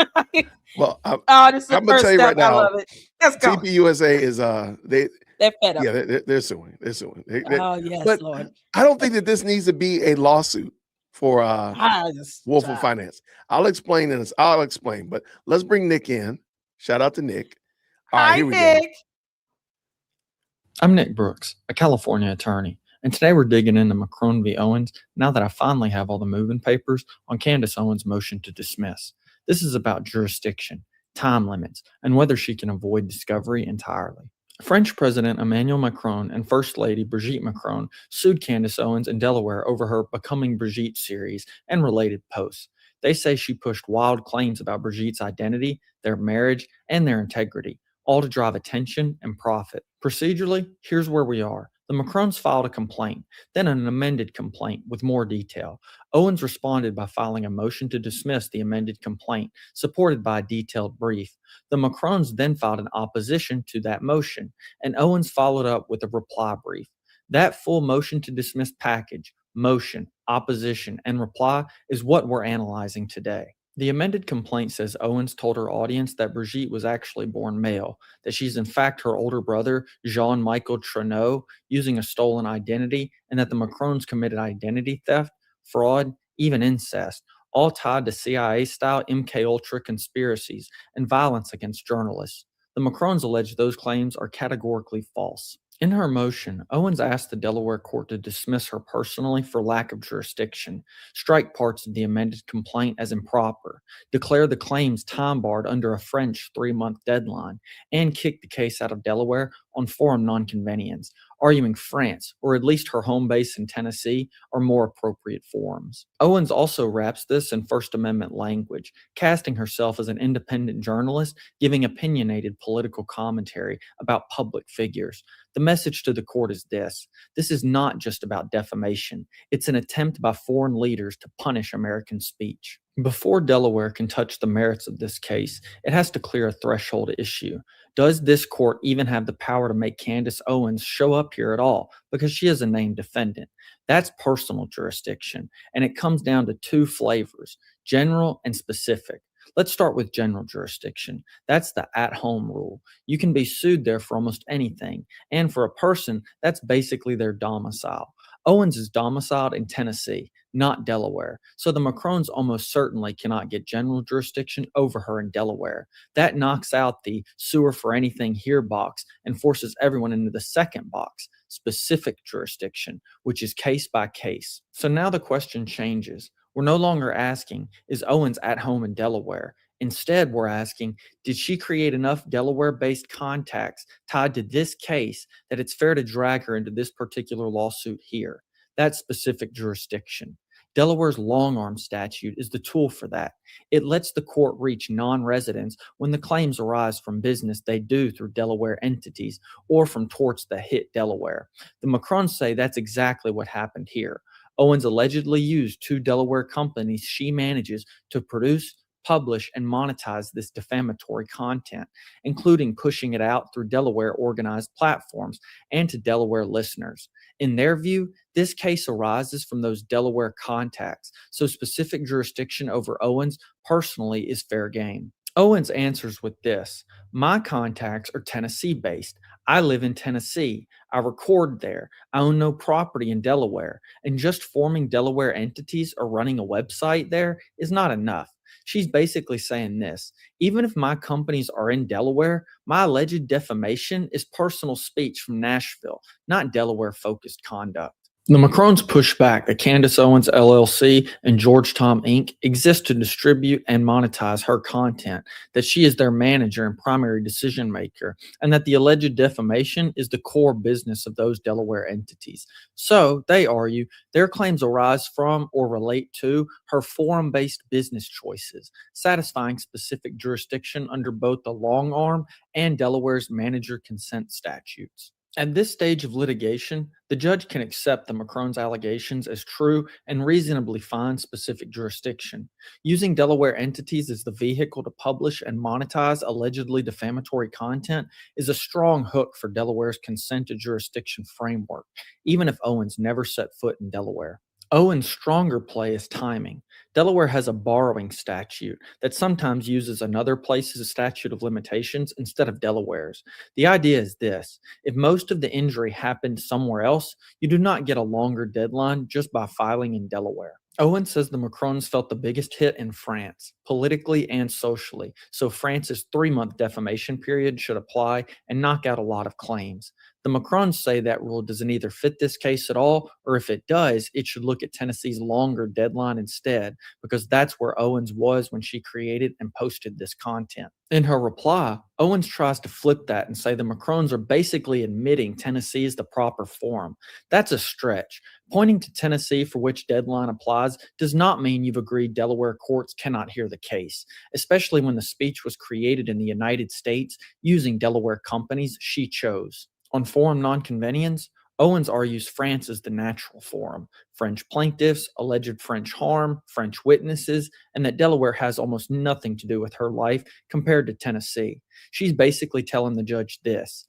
Well, Oh, this is the I'm gonna first tell you step. right I now, love it. Let's go. TPUSA is They're fed up. yeah, they're suing. They're suing. Oh yes, But Lord. I don't think that this needs to be a lawsuit for Wolf of Child. Finance. I'll explain this. I'll explain, but let's bring Nick in. Shout out to Nick. All right, Hi, here we go. Nick. I'm Nick Brooks, a California attorney, and today we're digging into Macron v. Owens now that I finally have all the moving papers on Candace Owens' motion to dismiss. This is about jurisdiction, time limits, and whether she can avoid discovery entirely. French President Emmanuel Macron and First Lady Brigitte Macron sued Candace Owens in Delaware over her Becoming Brigitte series and related posts. They say she pushed wild claims about Brigitte's identity, their marriage, and their integrity, all to drive attention and profit. Procedurally, here's where we are. The Macrons filed a complaint, then an amended complaint with more detail. Owens responded by filing a motion to dismiss the amended complaint, supported by a detailed brief. The Macrons then filed an opposition to that motion, and Owens followed up with a reply brief. That full motion to dismiss package, motion, opposition, and reply is what we're analyzing today. The amended complaint says Owens told her audience that Brigitte was actually born male, that she's in fact her older brother, Jean-Michel Treneau, using a stolen identity, and that the Macrons committed identity theft, fraud, even incest, all tied to CIA-style MKUltra conspiracies and violence against journalists. The Macrons allege those claims are categorically false. In her motion, Owens asked the Delaware court to dismiss her personally for lack of jurisdiction, strike parts of the amended complaint as improper, declare the claims time-barred under a French 3-month deadline, and kick the case out of Delaware on forum nonconvenience, arguing France, or at least her home base in Tennessee, are more appropriate forums. Owens also wraps this in First Amendment language, casting herself as an independent journalist, giving opinionated political commentary about public figures. The message to the court is this: this is not just about defamation. It's an attempt by foreign leaders to punish American speech. Before Delaware can touch the merits of this case, it has to clear a threshold issue. Does this court even have the power to make Candace Owens show up here at all because she is a named defendant? That's personal jurisdiction, and it comes down to two flavors, general and specific. Let's start with general jurisdiction. That's the at-home rule. You can be sued there for almost anything, and for a person, that's basically their domicile. Owens is domiciled in Tennessee, not Delaware, so the Macrons almost certainly cannot get general jurisdiction over her in Delaware. That knocks out the sewer for anything here box and forces everyone into the second box, specific jurisdiction, which is case by case. So now the question changes. We're no longer asking, is Owens at home in Delaware? Instead, we're asking, did she create enough Delaware-based contacts tied to this case that it's fair to drag her into this particular lawsuit here? That's specific jurisdiction. Delaware's long-arm statute is the tool for that. It lets the court reach non-residents when the claims arise from business they do through Delaware entities or from torts that hit Delaware. The Macrons say that's exactly what happened here. Owens allegedly used 2 Delaware companies she manages to produce, publish, and monetize this defamatory content, including pushing it out through Delaware organized platforms and to Delaware listeners. In their view, this case arises from those Delaware contacts, so specific jurisdiction over Owens personally is fair game. Owens answers with this: my contacts are Tennessee-based. I live in Tennessee. I record there. I own no property in Delaware. And just forming Delaware entities or running a website there is not enough. She's basically saying this: even if my companies are in Delaware, my alleged defamation is personal speech from Nashville, not Delaware-focused conduct. The Macrons push back that Candace Owens LLC and George Tom Inc. exist to distribute and monetize her content, that she is their manager and primary decision maker, and that the alleged defamation is the core business of those Delaware entities. So, they argue, their claims arise from or relate to her forum-based business choices, satisfying specific jurisdiction under both the long arm and Delaware's manager consent statutes. At this stage of litigation, the judge can accept the Macrons' allegations as true and reasonably find specific jurisdiction. Using Delaware entities as the vehicle to publish and monetize allegedly defamatory content is a strong hook for Delaware's consent to jurisdiction framework, even if Owens never set foot in Delaware. Owen's stronger play is timing. Delaware has a borrowing statute that sometimes uses another place's statute of limitations instead of Delaware's. The idea is this: if most of the injury happened somewhere else, you do not get a longer deadline just by filing in Delaware. Owen says the Macrons felt the biggest hit in France, politically and socially, so France's 3-month defamation period should apply and knock out a lot of claims. The Macrons say that rule doesn't either fit this case at all, or if it does, it should look at Tennessee's longer deadline instead, because that's where Owens was when she created and posted this content. In her reply, Owens tries to flip that and say the Macrons are basically admitting Tennessee is the proper forum. That's a stretch. Pointing to Tennessee for which deadline applies does not mean you've agreed Delaware courts cannot hear the case, especially when the speech was created in the United States using Delaware companies she chose. On forum nonconvenience, Owens argues France is the natural forum, French plaintiffs, alleged French harm, French witnesses, and that Delaware has almost nothing to do with her life compared to Tennessee. She's basically telling the judge this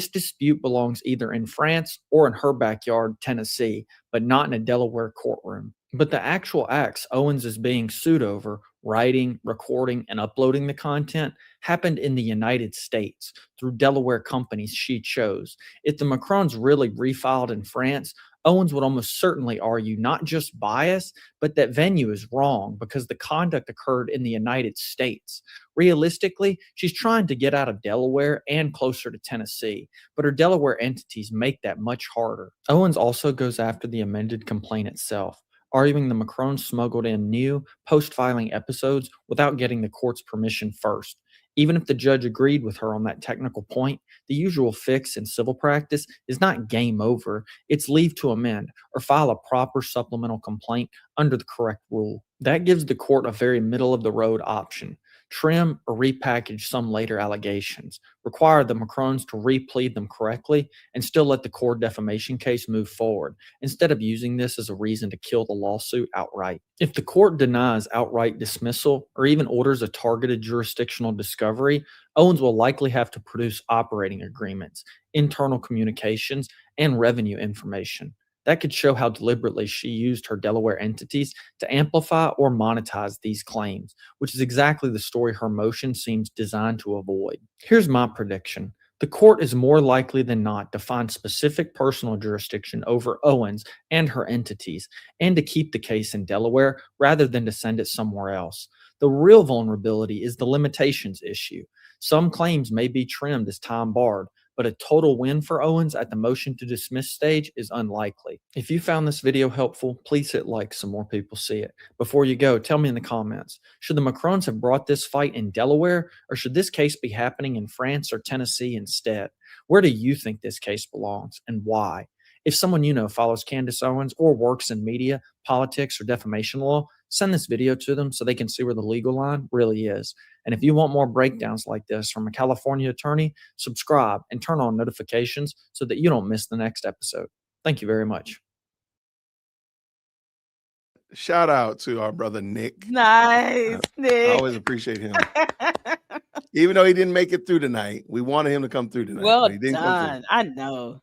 dispute belongs either in France or in her backyard, Tennessee, but not in a Delaware courtroom. But the actual acts Owens is being sued over, writing, recording, and uploading the content, happened in the United States through Delaware companies she chose. If the Macrons really refiled in France, Owens would almost certainly argue not just bias, but that venue is wrong because the conduct occurred in the United States. Realistically, she's trying to get out of Delaware and closer to Tennessee, but her Delaware entities make that much harder. Owens also goes after the amended complaint itself, arguing the Macrons smuggled in new, post-filing episodes without getting the court's permission first. Even if the judge agreed with her on that technical point, the usual fix in civil practice is not game over, it's leave to amend or file a proper supplemental complaint under the correct rule. That gives the court a very middle-of-the-road option. Trim or repackage some later allegations, require the Macrons to replead them correctly, and still let the core defamation case move forward, instead of using this as a reason to kill the lawsuit outright. If the court denies outright dismissal or even orders a targeted jurisdictional discovery, Owens will likely have to produce operating agreements, internal communications, and revenue information. That could show how deliberately she used her Delaware entities to amplify or monetize these claims, which is exactly the story her motion seems designed to avoid. Here's my prediction. The court is more likely than not to find specific personal jurisdiction over Owens and her entities, and to keep the case in Delaware rather than to send it somewhere else. The real vulnerability is the limitations issue. Some claims may be trimmed as time barred, but a total win for Owens at the motion to dismiss stage is unlikely. If you found this video helpful, please hit like so more people see it. Before you go, tell me in the comments, should the Macrons have brought this fight in Delaware, or should this case be happening in France or Tennessee instead? Where do you think this case belongs, and why? If someone you know follows Candace Owens or works in media, politics, or defamation law, send this video to them so they can see where the legal line really is. And if you want more breakdowns like this from a California attorney, subscribe and turn on notifications so that you don't miss the next episode. Thank you very much. Shout out to our brother Nick. Nice, I Nick. always appreciate him. Even though he didn't make it through tonight, we wanted him to come through tonight. Well but he didn't come done. through. I know.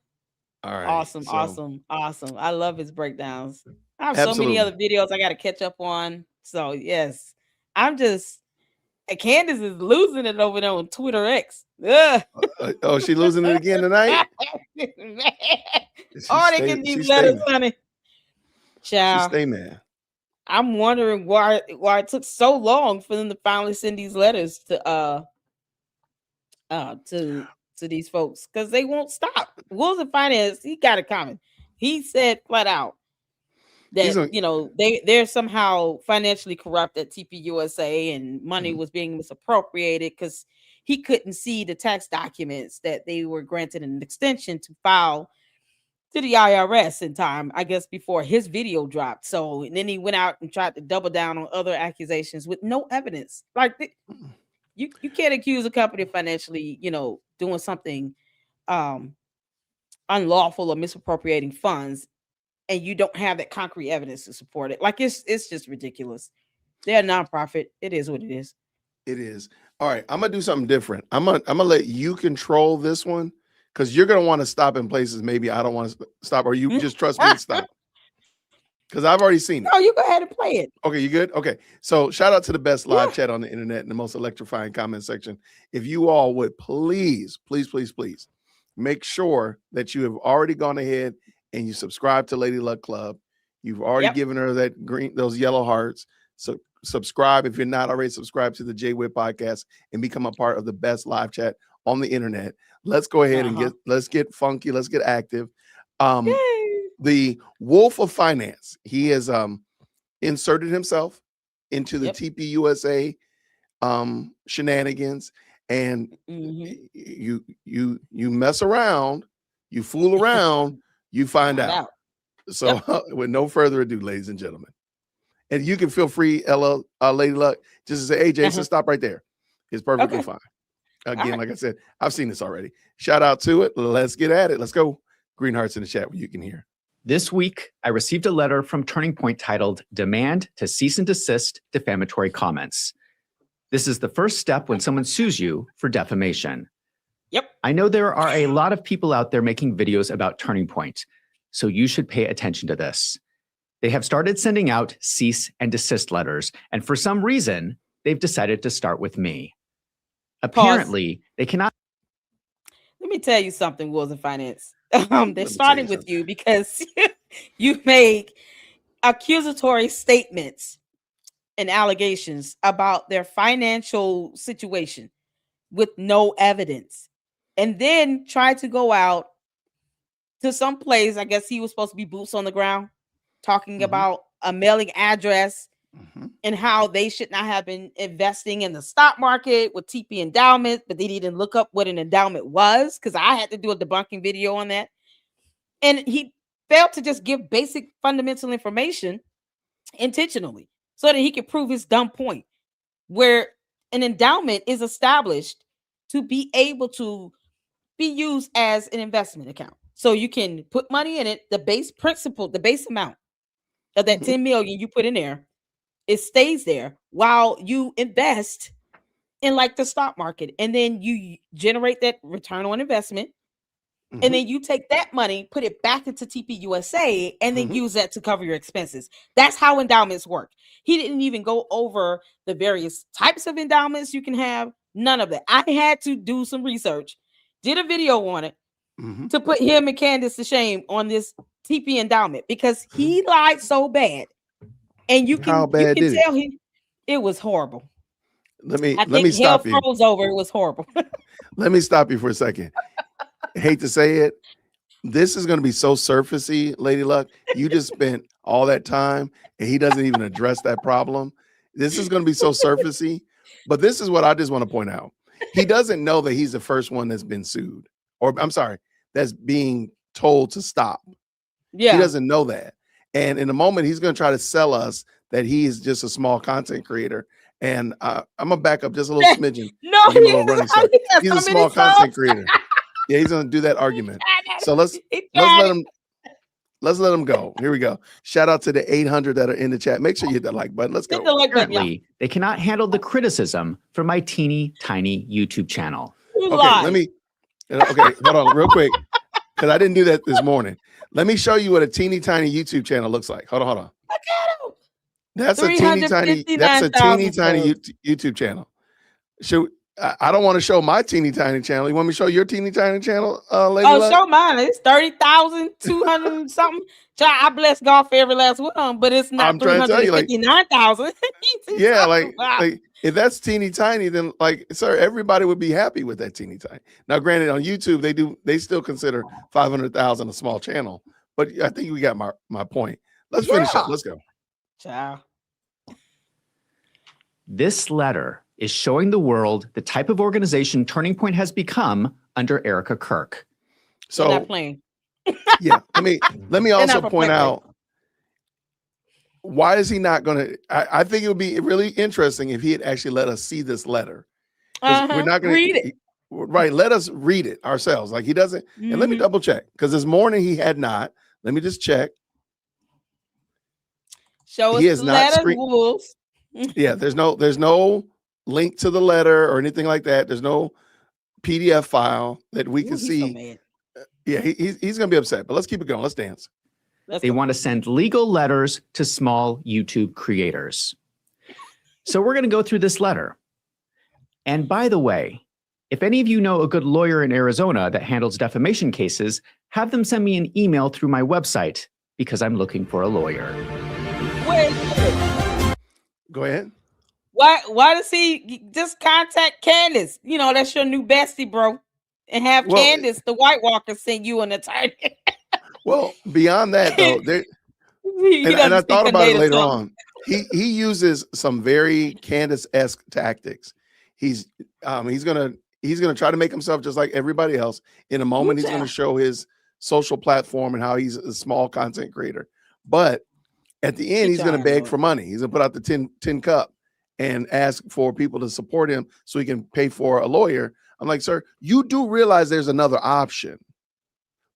All right. Awesome, so- awesome. I love his breakdowns. I have so many other videos I got to catch up on. So yes, Candace is losing it over there on Twitter X. Oh, she losing it again tonight? Oh, they get these letters, honey. Child, Stay mad. I'm wondering why it took so long for them to finally send these letters to these folks, because they won't stop. Wills of Finance, he got it coming. He said flat out that they're somehow financially corrupt at TPUSA, and money was being misappropriated because he couldn't see the tax documents that they were granted an extension to file to the IRS in time, I guess, before his video dropped. So and then he went out and tried to double down on other accusations with no evidence. Like you can't accuse a company of financially, doing something unlawful or misappropriating funds, and you don't have that concrete evidence to support it. Like it's just ridiculous. They're a nonprofit. It is what it is. It is. All right, I'm gonna do something different. I'm gonna let you control this one, because you're gonna want to stop in places maybe I don't want to stop, or you just trust me to stop. Because I've already seen it. No, you go ahead and play it. Okay, you good? Okay. So shout out to the best live Yeah. chat on the internet and the most electrifying comment section. If you all would please make sure that you have already gone ahead and you subscribe to Lady Luck Club. You've already given her those yellow hearts. So subscribe if you're not already subscribed to the Jay Whip podcast and become a part of the best live chat on the internet. Let's go ahead and let's get funky. Let's get active. The Wolf of Finance. He has inserted himself into the TPUSA shenanigans, and you mess around, you fool around, you find out. So with no further ado, ladies and gentlemen, and you can feel free, Lady Luck, just to say, hey, Jason, stop right there. It's perfectly fine. Again, like I said, I've seen this already. Shout out to it. Let's get at it. Let's go. Green hearts in the chat where you can hear. This week, I received a letter from Turning Point titled Demand to Cease and Desist Defamatory Comments. This is the first step when someone sues you for defamation. Yep. I know there are a lot of people out there making videos about Turning Point, so you should pay attention to this. They have started sending out cease and desist letters, and for some reason, they've decided to start with me. Apparently, they cannot. Let me tell you something, Wolves of Finance. They're starting with you because you make accusatory statements and allegations about their financial situation with no evidence, and then try to go out to some place. I guess he was supposed to be boots on the ground, talking about a mailing address and how they should not have been investing in the stock market with TP endowment, but they didn't look up what an endowment was because I had to do a debunking video on that. And he failed to just give basic fundamental information intentionally so that he could prove his dumb point, where an endowment is established to be able to be used as an investment account. So you can put money in it, the base principal, the base amount of that 10 million you put in there, it stays there while you invest in like the stock market. And then you generate that return on investment. And then you take that money, put it back into TPUSA, and then use that to cover your expenses. That's how endowments work. He didn't even go over the various types of endowments you can have. None of that. I had to do some research, did a video on it to put him and Candace to shame on this TP endowment because he lied so bad. And you can tell him it was horrible. Let me stop you. Froze over. It was horrible. Let me stop you for a second. I hate to say it. This is going to be so surfacey, Lady Luck. You just spent all that time and he doesn't even address that problem. This is going to be so surfacey. But this is what I just want to point out. He doesn't know that he's the first one that's been sued, or I'm sorry, that's being told to stop. Yeah. He doesn't know that. And in a moment, he's going to try to sell us that he is just a small content creator. And I'm going to back up just a little smidgen. No, he's a small content creator. Yeah, he's going to do that argument. So let's let him go. Here we go. Shout out to the 800 that are in the chat. Make sure you hit that like button. Let's go. Apparently, they cannot handle the criticism from my teeny tiny YouTube channel. Okay, hold on real quick because I didn't do that this morning. Let me show you what a teeny tiny YouTube channel looks like. Hold on. Look at him. That's a teeny tiny YouTube channel. I don't want to show my teeny tiny channel. You want me to show your teeny tiny channel, Lady Luck? Show mine. It's 30,200 something. I bless God for every last one, but it's not 359,000. Yeah, like if that's teeny tiny, then sir, everybody would be happy with that teeny tiny. Now, granted, on YouTube they still consider 500,000 a small channel, but I think we got my point. Let's finish up. Let's go. Ciao. This letter is showing the world the type of organization Turning Point has become under Erica Kirk. So not playing. Yeah, let me also point out, why is he not going to? I think it would be really interesting if he had actually let us see this letter. We're not going to read it. Right, let us read it ourselves. Like he doesn't. And let me double check because this morning he had not. Let me just check. Show us the letter, Wolves. Yeah, there's no link to the letter or anything like that. There's no PDF file that we can see. So Yeah, he's gonna be upset, but let's keep it going. Let's dance. They want to send legal letters to small YouTube creators. So we're going to go through this letter. And by the way, if any of you know a good lawyer in Arizona that handles defamation cases, have them send me an email through my website because I'm looking for a lawyer. Wait. Go ahead. Why does he just contact Candace? You know, that's your new bestie, bro. And have Candace, the White Walker, send you an attorney. Well, beyond that, though, and I thought about it later on. He uses some very Candace-esque tactics. He's gonna try to make himself just like everybody else. In a moment, he's gonna show his social platform and how he's a small content creator. But at the end, he's gonna beg for money. He's gonna put out the 10 cup and ask for people to support him so he can pay for a lawyer. I'm like, sir, you do realize there's another option.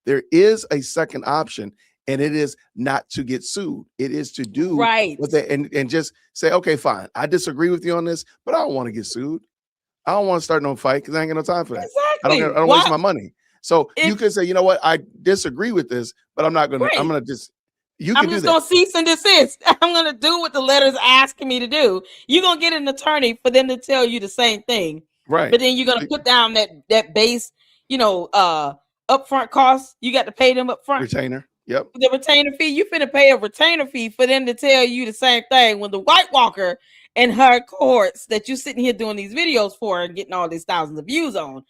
There is a second option, and it is not to get sued. It is to do what they and just say, okay, fine. I disagree with you on this, but I don't want to get sued. I don't want to start no fight because I ain't got no time for that. Exactly. I don't waste my money. So you could say, you know what, I disagree with this, but I'm not gonna. I'm gonna just. I'm just gonna cease and desist. I'm gonna do what the letter's asking me to do. You're gonna get an attorney for them to tell you the same thing, right? But then you're gonna put down that base, upfront costs. You got to pay them upfront. Retainer. Yep. The retainer fee. You finna pay a retainer fee for them to tell you the same thing when the White Walker and her cohorts that you're sitting here doing these videos for and getting all these thousands of views on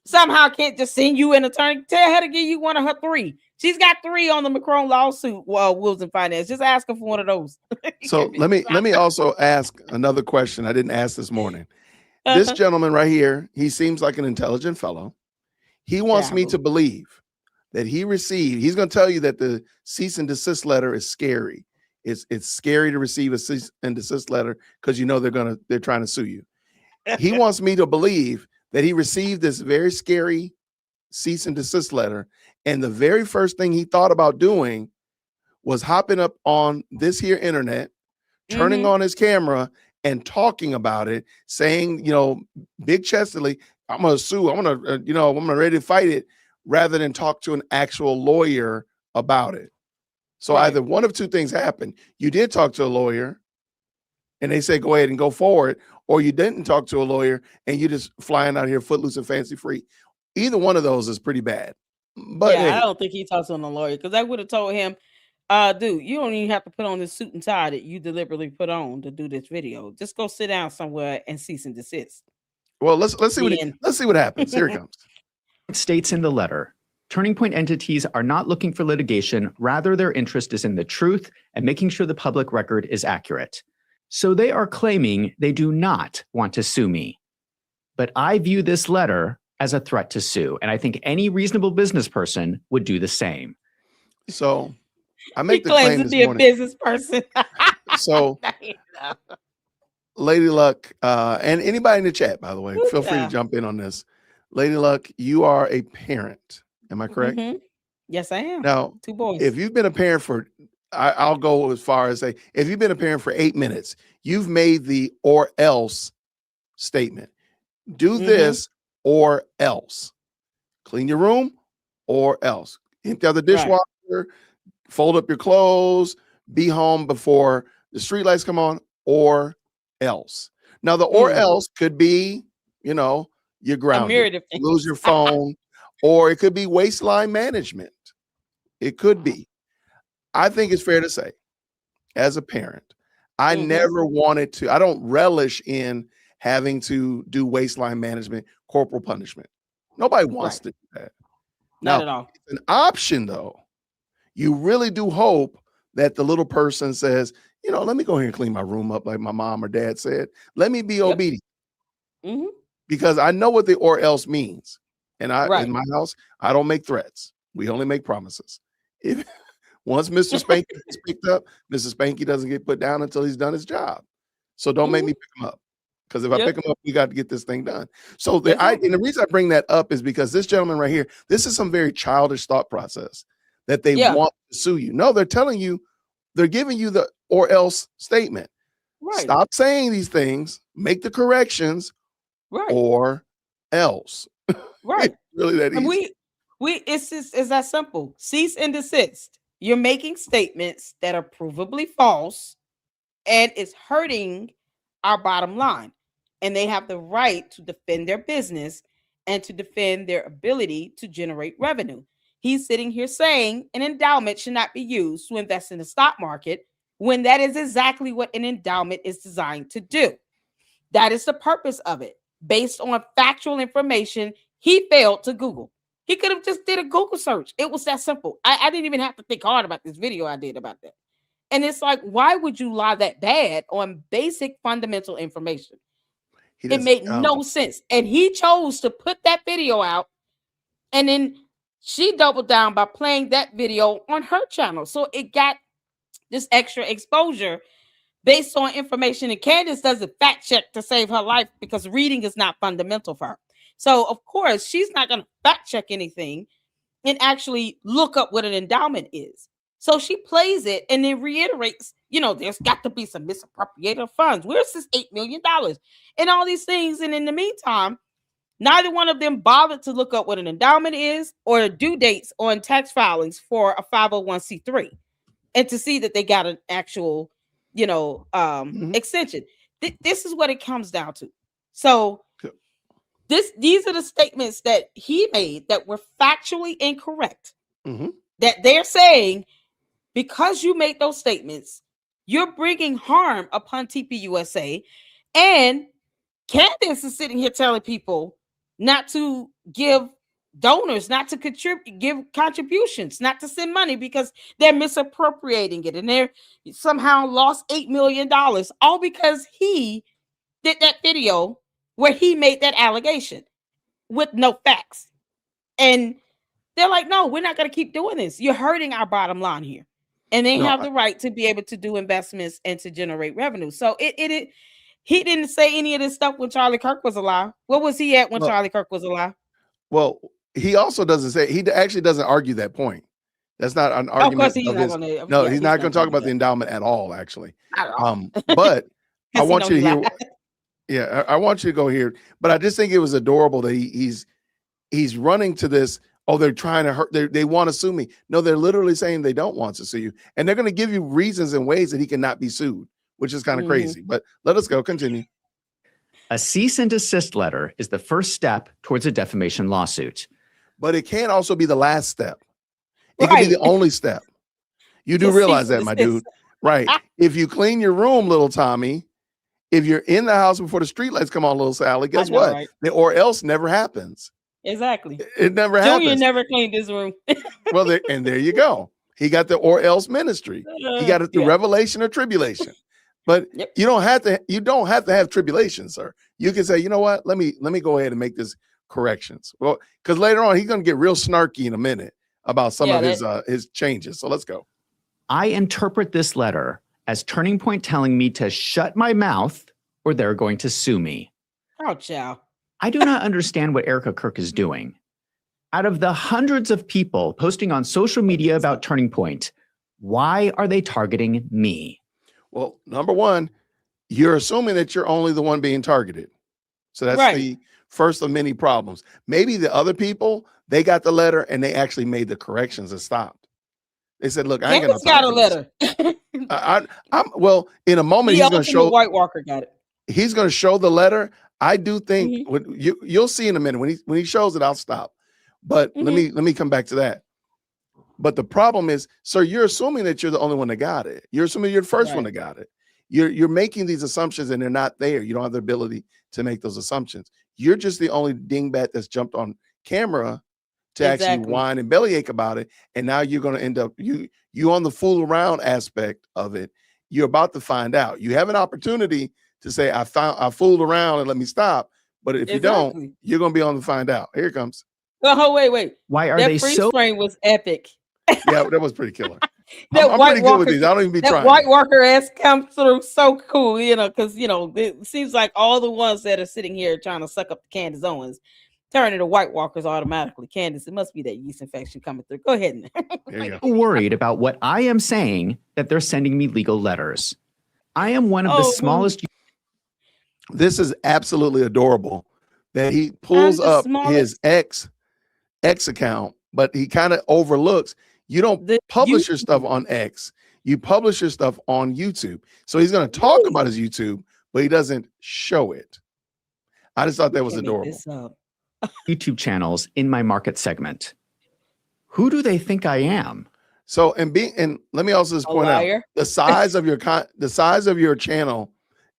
somehow can't just send you an attorney. Tell her to give you one of her 3. She's got 3 on the Macron lawsuit. Wills and Finance. Just ask her for one of those. So let me also ask another question I didn't ask this morning. This gentleman right here, he seems like an intelligent fellow. He wants me to believe that he's going to tell you that the cease and desist letter is scary. It's scary to receive a cease and desist letter because they're trying to sue you. He wants me to believe that he received this very scary cease and desist letter, and the very first thing he thought about doing was hopping up on this here internet, turning on his camera and talking about it, saying, big chestedly, I'm gonna sue, I'm gonna ready to fight it, rather than talk to an actual lawyer about it. So either one of 2 things happened. You did talk to a lawyer and they say go ahead and go forward, or you didn't talk to a lawyer and you just flying out here footloose and fancy free. Either one of those is pretty bad. But I don't think he talks to a lawyer, because I would have told him, dude, you don't even have to put on this suit and tie that you deliberately put on to do this video. Just go sit down somewhere and cease and desist. Well, let's see what happens. Here it comes. It states in the letter, Turning Point entities are not looking for litigation. Rather, their interest is in the truth and making sure the public record is accurate. So they are claiming they do not want to sue me. But I view this letter as a threat to sue, and I think any reasonable business person would do the same. So I make he the claim to be a business person. So Lady Luck, and anybody in the chat, by the way, feel free to jump in on this. Lady Luck, you are a parent. Am I correct? Yes, I am. Now, 2 boys. If you've been a parent for, I'll go as far as say, if you've been a parent for 8 minutes, you've made the or else statement. Do this or else. Clean your room or else. Empty out the dishwasher, fold up your clothes, be home before the streetlights come on, or else. Now, the or else could be, you're grounded, you lose your phone, or it could be waistline management. It could be. I think it's fair to say, as a parent, I never wanted to, I don't relish in having to do waistline management, corporal punishment. Nobody wants to do that. Not at all. It's an option, though. You really do hope that the little person says, let me go here and clean my room up like my mom or dad said. Let me be obedient. Because I know what the or else means. And in my house, I don't make threats. We only make promises. Once Mr. Spanky is picked up, Mr. Spanky doesn't get put down until he's done his job. So don't make me pick him up. Because if I pick him up, we got to get this thing done. So and the reason I bring that up is because this gentleman right here, this is some very childish thought process that they want to sue you. No, they're telling you, they're giving you the or else statement. Stop saying these things, make the corrections, or else. Right. It's really that easy. And it's that simple. Cease and desist. You're making statements that are provably false, and it's hurting our bottom line. And they have the right to defend their business and to defend their ability to generate revenue. He's sitting here saying an endowment should not be used to invest in the stock market when that is exactly what an endowment is designed to do. That is the purpose of it. Based on factual information he failed to Google. He could have just did a Google search. It was that simple. I didn't even have to think hard about this video I did about that. And it's like, why would you lie that bad on basic fundamental information? It made no sense. And he chose to put that video out. And then she doubled down by playing that video on her channel. So it got this extra exposure based on information. And Candace doesn't fact check to save her life because reading is not fundamental for her. So, of course, she's not going to fact check anything and actually look up what an endowment is. So she plays it and then reiterates, there's got to be some misappropriated funds. Where's this $8 million? And all these things. And in the meantime, neither one of them bothered to look up what an endowment is or due dates on tax filings for a 501c3 and to see that they got an actual, extension. This is what it comes down to. So these are the statements that he made that were factually incorrect. That they're saying, because you made those statements, you're bringing harm upon TPUSA. And Candace is sitting here telling people not to give donors, not to give contributions, not to send money because they're misappropriating it. And they're somehow lost $8 million, all because he did that video where he made that allegation with no facts. And they're like, no, we're not going to keep doing this. You're hurting our bottom line here. And they have the right to be able to do investments and to generate revenue. So he didn't say any of this stuff when Charlie Kirk was alive. Where was he at when Charlie Kirk was alive? Well, he also doesn't say, he actually doesn't argue that point. That's not an argument. Of course, he's not going to. He's not going to talk about the endowment at all, actually. But I want you to hear. Yeah, I want you to go here. But I just think it was adorable that he's running to this. Oh, they're trying to hurt. They want to sue me. No, they're literally saying they don't want to sue you. And they're going to give you reasons and ways that he cannot be sued, which is kind of crazy. But let us go. Continue. A cease and desist letter is the first step towards a defamation lawsuit. But it can also be the last step. It can be the only step. You do realize that, my dude. Right. If you clean your room, little Tommy, if you're in the house before the streetlights come on, little Sally, guess what? Right? The or else never happens. Exactly. It never happens. Junior never cleaned his room. Well, there you go. He got the or else ministry. He got it through revelation or tribulation. But you don't have to have tribulation, sir. You can say, you know what? Let me go ahead and make this corrections. Well, because later on he's going to get real snarky in a minute about some of his changes. So let's go. I interpret this letter as Turning Point telling me to shut my mouth or they're going to sue me. Oh, child. I do not understand what Erica Kirk is doing. Out of the hundreds of people posting on social media about Turning Point, why are they targeting me? Well, number one, you're assuming that you're only the one being targeted. So that's the first of many problems. Maybe the other people, they got the letter and they actually made the corrections and stopped. They said, look, I ain't got a letter. Well, in a moment, he's going to show. White Walker got it. He's going to show the letter. I do think you'll see in a minute when he shows it, I'll stop. But let me come back to that. But the problem is, sir, you're assuming that you're the only one that got it. You're assuming you're the first one that got it. You're making these assumptions and they're not there. You don't have the ability to make those assumptions. You're just the only dingbat that's jumped on camera to actually whine and bellyache about it. And now you're going to end up you on the fool around aspect of it. You're about to find out. You have an opportunity to say, I fooled around and let me stop. But if you don't, you're going to be on to find out. Here it comes. Oh, wait. Why are they so? That frame was epic. Yeah, that was pretty killer. I'm pretty good with these. I don't even be trying. That White Walker ass comes through so cool, because it seems like all the ones that are sitting here trying to suck up the Candace Owens turn into White Walkers automatically. Candace, it must be that yeast infection coming through. Go ahead. Worried about what I am saying that they're sending me legal letters. I am one of the smallest. This is absolutely adorable that he pulls up his ex account, but he kind of overlooks. You don't The publish your stuff YouTube. on X. You publish your stuff on YouTube. So he's going to talk Right. about his YouTube, but he doesn't show it. I just thought You that was can't make adorable. this up. YouTube channels in my market segment. Who do they think I am? So and let me also just A point out liar. the size of your channel.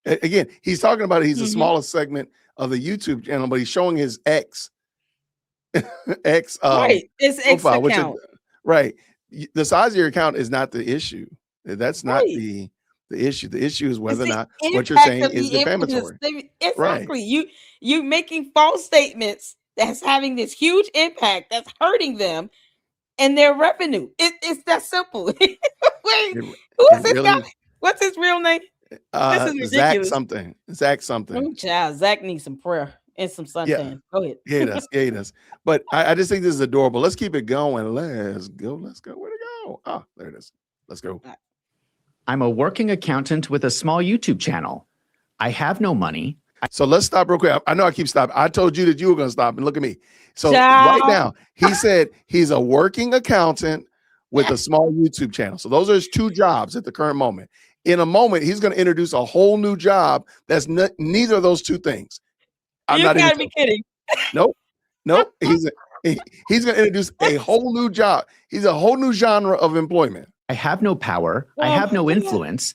Again, he's talking about he's the Mhm. smallest segment of the YouTube channel, but he's showing his X Right. It's X profile, which is account. right. The size of your account is not the issue. That's not Right. the issue. The issue is It's whether or the not what you're impact saying of is the influence. defamatory. Exactly. You making false statements that's having this huge impact that's hurting them and their revenue. It's that simple. Wait, It, who is it this really guy? What's his real name? This is Zach ridiculous. something. Zach something. Oh, child. Zach needs some prayer and some Yeah. suntan. Go ahead. Yeah, he does. Yeah, he does. But I just think this is adorable. Let's keep it going. Let's go. Let's go. Where'd it go? Oh, there it is. Let's go. I'm a working accountant with a small YouTube channel. I have no money. So let's stop real quick. I know I keep stopping. I told you that you were going to stop, and look at me. So Child. right now, he said he's a working accountant with a small YouTube channel. So those are his two jobs at the current moment. In a moment, he's going to introduce a whole new job that's neither of those two things. I'm You not even gotta be kidding. Nope. He's going to introduce a whole new job. He's a whole new genre of employment. I have no power. I Oh have no my God. influence.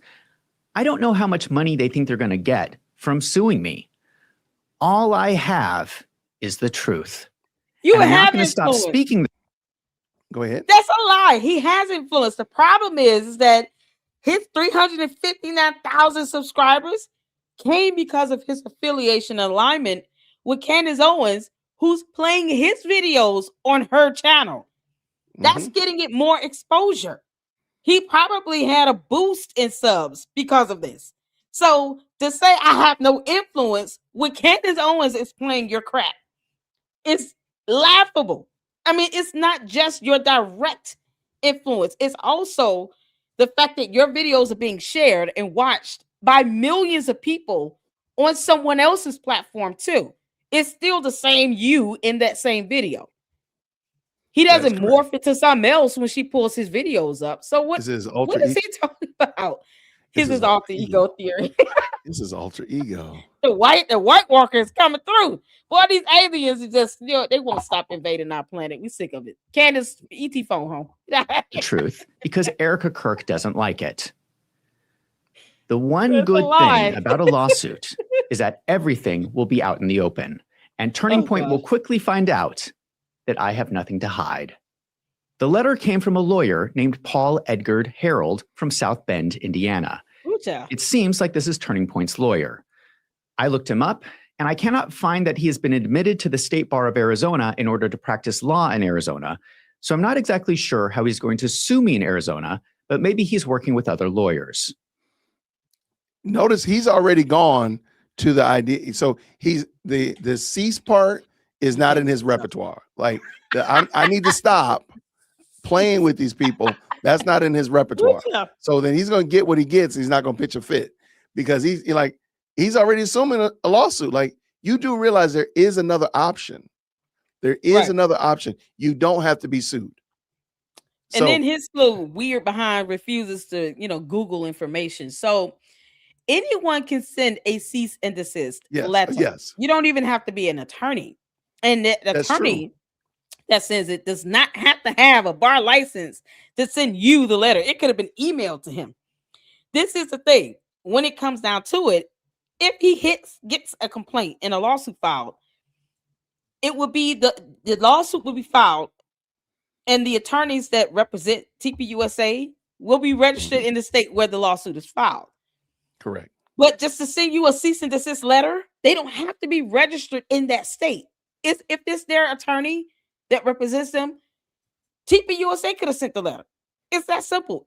I don't know how much money they think they're going to get from suing me. All I have is the truth. You And I'm not have going to stop influence. speaking. Go ahead. That's a lie. He has influence. The problem is that his 359,000 subscribers came because of his affiliation and alignment with Candace Owens, who's playing his videos on her channel. That's getting it more exposure. He probably had a boost in subs because of this. So to say I have no influence when Candace Owens is playing your crap, it's laughable. I mean, it's not just your direct influence. It's also the fact that your videos are being shared and watched by millions of people on someone else's platform too. It's still the same you in that same video. He doesn't morph into something else when she pulls his videos up. So what is he talking about? His is alter ego theory. This is alter ego. The white walker is coming through. Boy, these aliens are just, they won't stop invading our planet. We sick of it. Candace, ET phone home. The truth because Erica Kirk doesn't like it. The one That's a good lie. thing about a lawsuit is that everything will be out in the open, and Turning Point will quickly find out that I have nothing to hide. The letter came from a lawyer named Paul Edgard Harold from South Bend, Indiana. It seems like this is Turning Point's lawyer. I looked him up, and I cannot find that he has been admitted to the State Bar of Arizona in order to practice law in Arizona. So I'm not exactly sure how he's going to sue me in Arizona, but maybe he's working with other lawyers. Notice he's already gone to the idea. So he's the cease part is not in his repertoire. Like I need to stop playing with these people. That's not in his repertoire. So then he's going to get what he gets. He's not going to pitch a fit because he's already assuming a lawsuit. Like you do realize there is another option. There is another option. You don't have to be sued. And then his little weird behind refuses to, Google information. So anyone can send a cease and desist letter. Yes. You don't even have to be an attorney. And the attorney that sends it does not have to have a bar license to send you the letter. It could have been emailed to him. This is the thing. When it comes down to it, if he gets a complaint and a lawsuit filed, it would be the lawsuit will be filed, and the attorneys that represent TPUSA will be registered in the state where the lawsuit is filed. Correct. But just to send you a cease and desist letter, they don't have to be registered in that state. If it's their attorney that represents them, TPUSA could have sent the letter. It's that simple.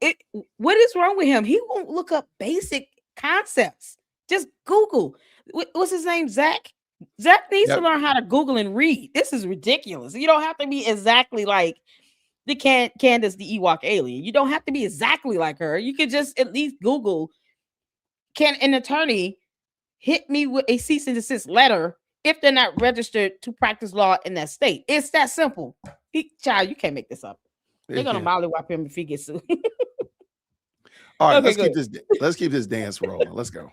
What is wrong with him? He won't look up basic concepts. Just Google. What's his name? Zach? Zach needs to learn how to Google and read. This is ridiculous. You don't have to be exactly like the Candace, the Ewok alien. You don't have to be exactly like her. You could just at least Google, can an attorney hit me with a cease and desist letter if they're not registered to practice law in that state? It's that simple. Child, you can't make this up. They're gonna Yeah. mollywop him if he gets sued. All right, Okay, let's good. keep this dance rolling. Let's go.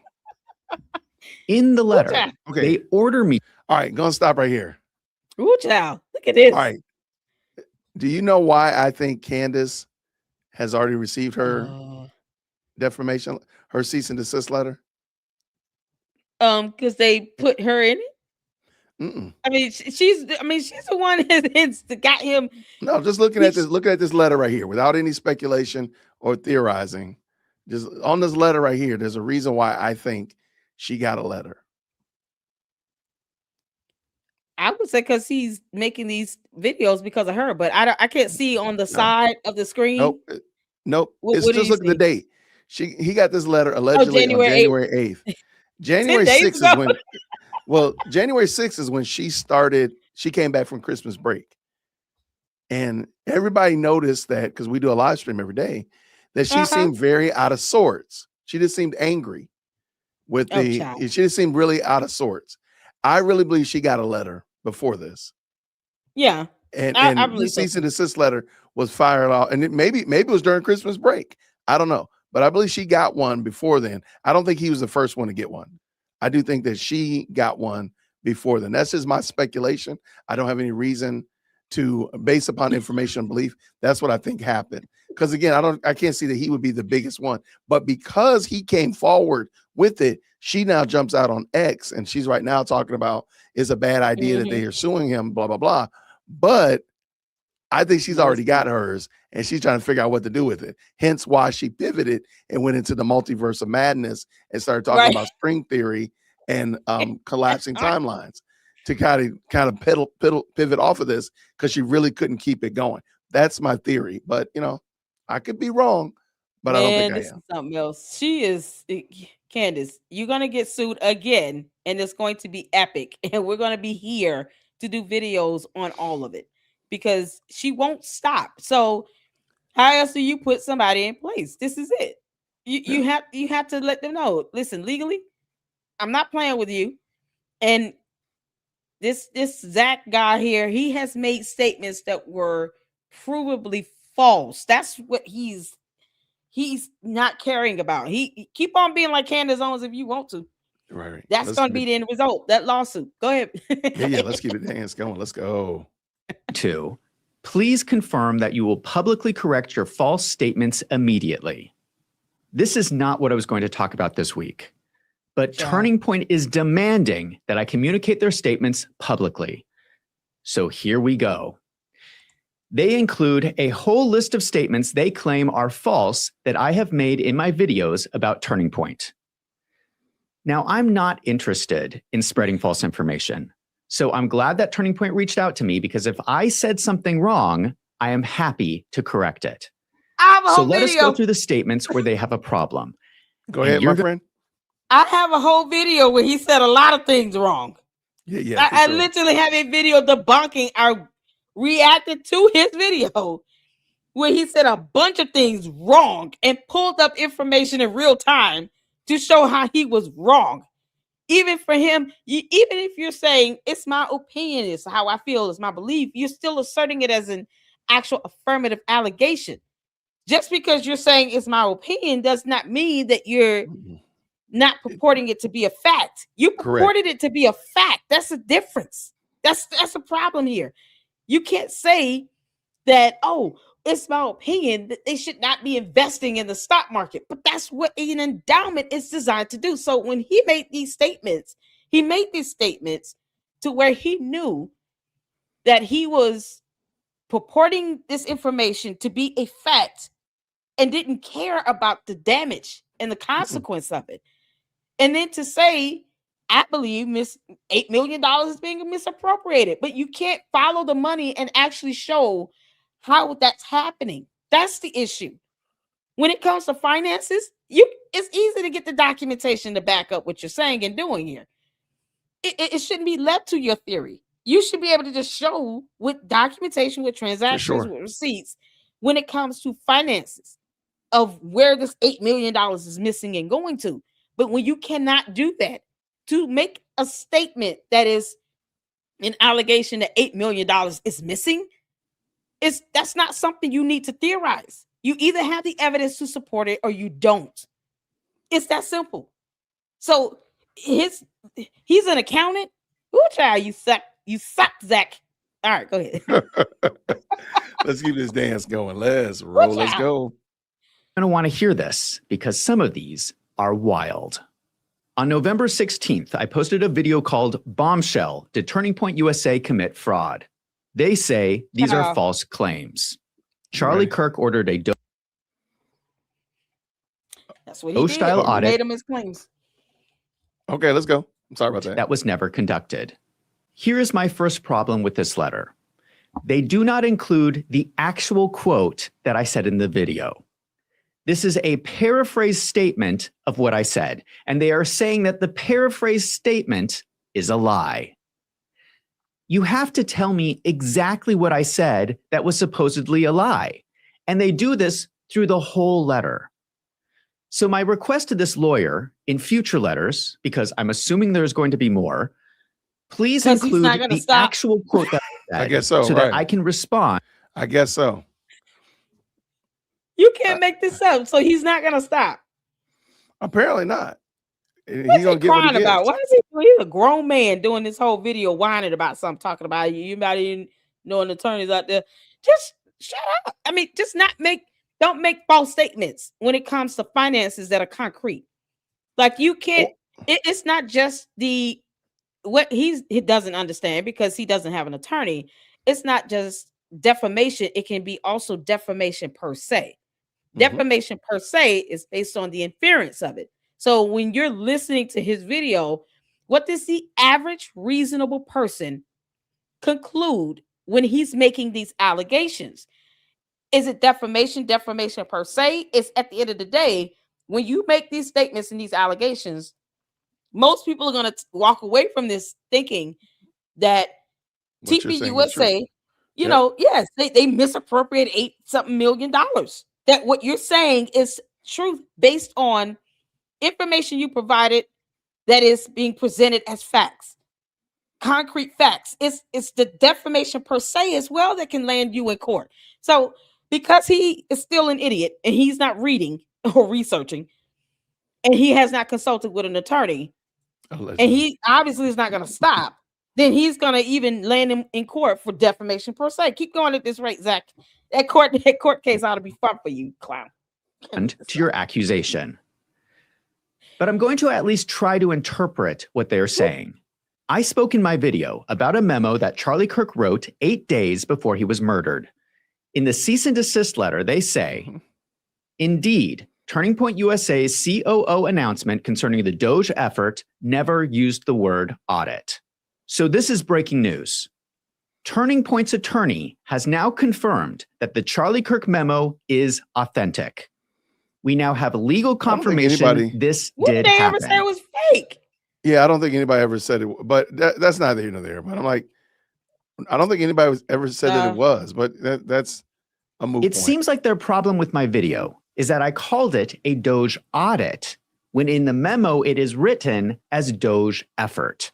In the Ooh, letter, child. Okay. they order me All right, gonna stop right here. Ooh, child. Look at this. All right. Do you know why I think Candace has already received her defamation, her cease and desist letter? Because they put her in it. Mm-mm. I mean, she's the one that got him. No, just looking at this letter right here, without any speculation or theorizing, just on this letter right here, there's a reason why I think she got a letter. I would say because he's making these videos because of her, but I can't see on the side of the screen. Nope. What It's do just you look at the see? date. He got this letter allegedly on January 8th. January 8th. January 10 days 6th ago. is when, well, January 6th is when she came back from Christmas break. And everybody noticed that, because we do a live stream every day, that she seemed very out of sorts. She just seemed angry with she just seemed really out of sorts. I really believe she got a letter before this. Yeah. And I the believe so. cease and desist letter was fired off. And maybe it was during Christmas break. I don't know. But I believe she got one before then. I don't think he was the first one to get one. I do think that she got one before then. That's just my speculation. I don't have any reason to, based upon information and belief, that's what I think happened. Because again, I can't see that he would be the biggest one. But because he came forward with it, she now jumps out on X, and she's right now talking about it's a bad idea that they are suing him, blah, blah, blah. But I think she's already got hers, and she's trying to figure out what to do with it. Hence why she pivoted and went into the multiverse of madness and started talking about string theory and collapsing timelines to kind of pivot off of this, because she really couldn't keep it going. That's my theory. But, I could be wrong, but I don't think I am. This is something else. She is, Candace, you're going to get sued again, and it's going to be epic. And we're going to be here to do videos on all of it, because she won't stop. So how else do you put somebody in place? This is it. You have to let them know, listen, legally, I'm not playing with you. And this Zach guy here, he has made statements that were provably false. That's what he's not caring about. He keep on being like Candace Owens if you want to. Right. That's going to be the end result. That lawsuit. Go ahead. Yeah. Let's keep it dance going. Let's go. 2. Please confirm that you will publicly correct your false statements immediately. This is not what I was going to talk about this week, but Turning Point is demanding that I communicate their statements publicly. So here we go. They include a whole list of statements they claim are false that I have made in my videos about Turning Point. Now, I'm not interested in spreading false information. So I'm glad that Turning Point reached out to me, because if I said something wrong, I am happy to correct it. So let us go through the statements where they have a problem. Go ahead, my friend. I have a whole video where he said a lot of things wrong. Yeah. I literally have a video debunking our reacted to his video where he said a bunch of things wrong and pulled up information in real time to show how he was wrong. Even for him, even if you're saying it's my opinion, it's how I feel, it's my belief, you're still asserting it as an actual affirmative allegation. Just because you're saying it's my opinion does not mean that you're not purporting it to be a fact. You purported it to be a fact. That's a difference. That's a problem here. You can't say that, oh, it's my opinion that they should not be investing in the stock market. But that's what an endowment is designed to do. So when he made these statements to where he knew that he was purporting this information to be a fact and didn't care about the damage and the consequence of it. And then to say, I believe $8 million is being misappropriated, but you can't follow the money and actually show how that's happening. That's the issue. When it comes to finances, it's easy to get the documentation to back up what you're saying and doing here. It shouldn't be left to your theory. You should be able to just show with documentation, with transactions, with receipts, when it comes to finances of where this $8 million is missing and going to. But when you cannot do that, to make a statement that is an allegation that $8 million is missing, That's not something you need to theorize. You either have the evidence to support it or you don't. It's that simple. So he's an accountant. Ooh, child, you suck, Zach. All right, go ahead. Let's keep this dance going. Let's roll. Let's go. You're going to want to hear this because some of these are wild. On November 16th, I posted a video called Bombshell, Did Turning Point USA Commit Fraud? They say these are false claims. Charlie Kirk ordered a That's what he did. style audit. He made him his claims. Okay, let's go. I'm sorry about that. That was never conducted. Here is my first problem with this letter. They do not include the actual quote that I said in the video. This is a paraphrased statement of what I said, and they are saying that the paraphrased statement is a lie. You have to tell me exactly what I said that was supposedly a lie, and they do this through the whole letter. So my request to this lawyer in future letters, because I'm assuming there's going to be more, please include the actual quote that I said, I guess so, that I can respond. I guess so. You can't make this up, so he's not gonna stop. Apparently not. What's he crying about? Why is he? He's a grown man doing this whole video whining about something, talking about you. You might even know an attorneys out there. Just shut up. I mean, don't make false statements when it comes to finances that are concrete. Like you can't. It's not just what he doesn't understand because he doesn't have an attorney. It's not just defamation. It can be also defamation per se. Defamation per se is based on the inference of it. So when you're listening to his video, what does the average reasonable person conclude when he's making these allegations? Is it defamation? Defamation per se is at the end of the day, when you make these statements and these allegations, most people are going to walk away from this thinking that TPUSA, you know, yes, they misappropriate $8-something million. That what you're saying is truth based on information you provided that is being presented as facts, concrete facts. It's the defamation per se as well that can land you in court. So because he is still an idiot and he's not reading or researching, and he has not consulted with an attorney, and he obviously is not going to stop, then he's going to even land him in court for defamation per se. Keep going at this rate, Zach. That court case ought to be fun for you, clown. And to your accusation. But I'm going to at least try to interpret what they are saying. I spoke in my video about a memo that Charlie Kirk wrote 8 days before he was murdered. In the cease and desist letter, they say, indeed, Turning Point USA's COO announcement concerning the Doge effort never used the word audit. So this is breaking news. Turning Point's attorney has now confirmed that the Charlie Kirk memo is authentic. We now have legal confirmation this did happen. Did they ever say it was fake? Yeah, I don't think anybody ever said it, but that's neither here nor there. But I'm like, I don't think anybody ever said that it was, but that's a moot point. It seems like their problem with my video is that I called it a Doge audit, when in the memo it is written as Doge effort.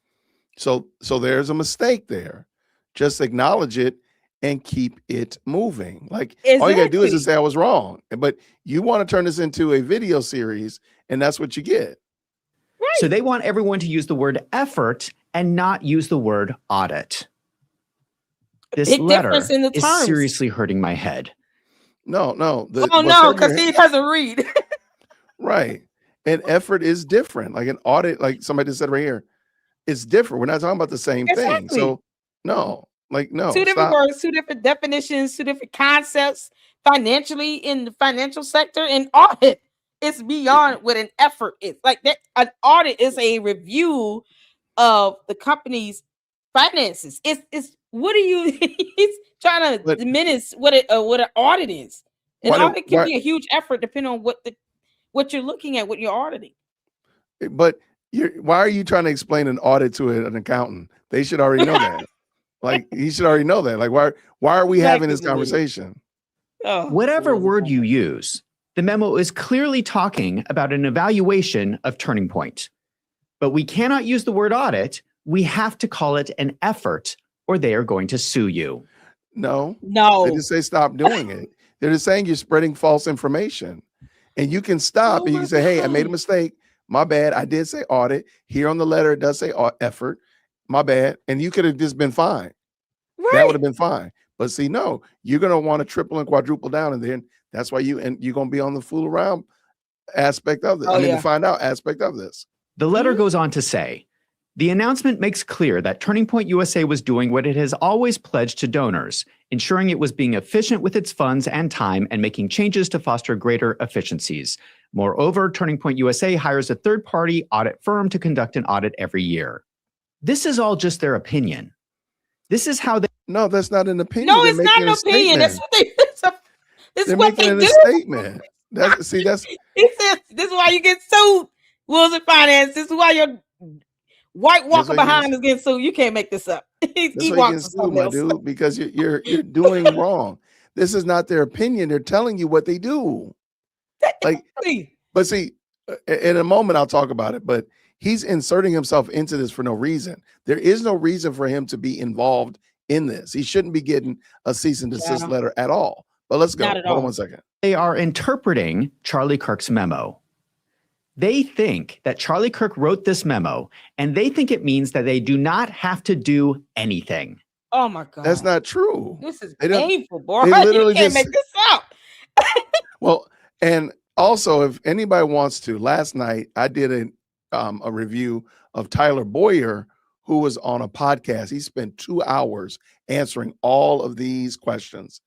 So there's a mistake there. Just acknowledge it and keep it moving. Like all you gotta do is just say I was wrong. But you want to turn this into a video series, and that's what you get. Right. So they want everyone to use the word effort and not use the word audit. This letter is seriously hurting my head. No. Because he doesn't read. Right. And effort is different. Like an audit, like somebody just said right here, it's different. We're not talking about the same thing. So no. Two different words, two different definitions, two different concepts financially in the financial sector. And audit is beyond what an effort is. Like that, an audit is a review of the company's finances. It's what are you? He's trying to diminish what an audit is. An audit can be a huge effort depending on what you're looking at, what you're auditing. But why are you trying to explain an audit to an accountant? They should already know that. Like he should already know that. Like why are we having this conversation? Whatever word you use, the memo is clearly talking about an evaluation of Turning Point. But we cannot use the word audit. We have to call it an effort, or they are going to sue you. No, they No. just say stop doing it. They're just saying you're spreading false information. And you can stop Oh and you my can say, hey, I made a God. mistake. My bad. I did say audit. Here on the letter, it does say effort. My bad. And you could have just been fine. That would Right. have been fine. But see, no, you're going to want to triple and quadruple down. And then that's why you're going to be on the fool around aspect of this. Oh, to yeah. find out aspect of this. The letter goes on to say, the announcement makes clear that Turning Point USA was doing what it has always pledged to donors, ensuring it was being efficient with its funds and time and making changes to foster greater efficiencies. Moreover, Turning Point USA hires a third-party audit firm to conduct an audit every year. This is all just their opinion. This is how they... No, that's not an opinion. No, They're it's not making an a opinion. That's statement. what they. This is They're what making they a do. statement. That's He says this is why you get sued, Wilson Finance. This is why your white walker behind is getting sued. You can't make this up. He That's why you walks get for sued, something my else. dude, because you're doing wrong. This is not their opinion. They're telling you what they do. Like, but see, in a moment I'll talk about it. But he's inserting himself into this for no reason. There is no reason for him to be involved in this. He shouldn't be getting a cease and desist letter at all. But let's go. Not at Hold on all. 1 second. They are interpreting Charlie Kirk's memo. They think that Charlie Kirk wrote this memo, and they think it means that they do not have to do anything. Oh my God. That's not true. This is They don't- painful, boy. they literally You can't just- make this up. Well, and also, if anybody wants to, last night I did a review of Tyler Boyer, who was on a podcast. He spent 2 hours answering all of these questions.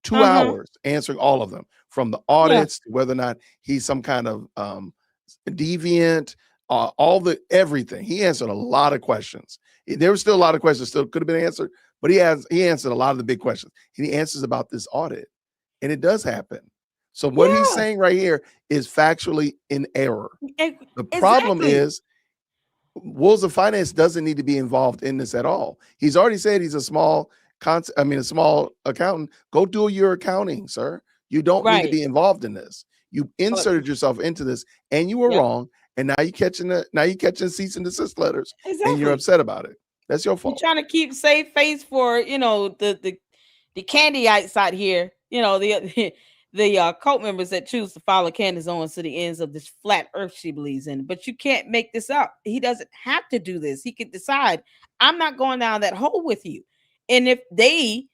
2 hours answering all of them, from the audits to whether or not he's some kind of deviant, everything. He answered a lot of questions. There were still a lot of questions still could have been answered, but he answered a lot of the big questions. And he answers about this audit, and it does happen. So what he's saying right here is factually in error. The problem is Wolves of Finance doesn't need to be involved in this at all. He's already said he's a small accountant. Go do your accounting, sir. You don't need to be involved in this. You inserted yourself into this, and you were wrong. And now you're catching cease and desist letters, and you're upset about it. That's your fault. You're trying to keep safe face for the Candyites out here. The cult members that choose to follow Candace Owens to the ends of this flat earth she believes in. But you can't make this up. He doesn't have to do this. He could decide, I'm not going down that hole with you. And if they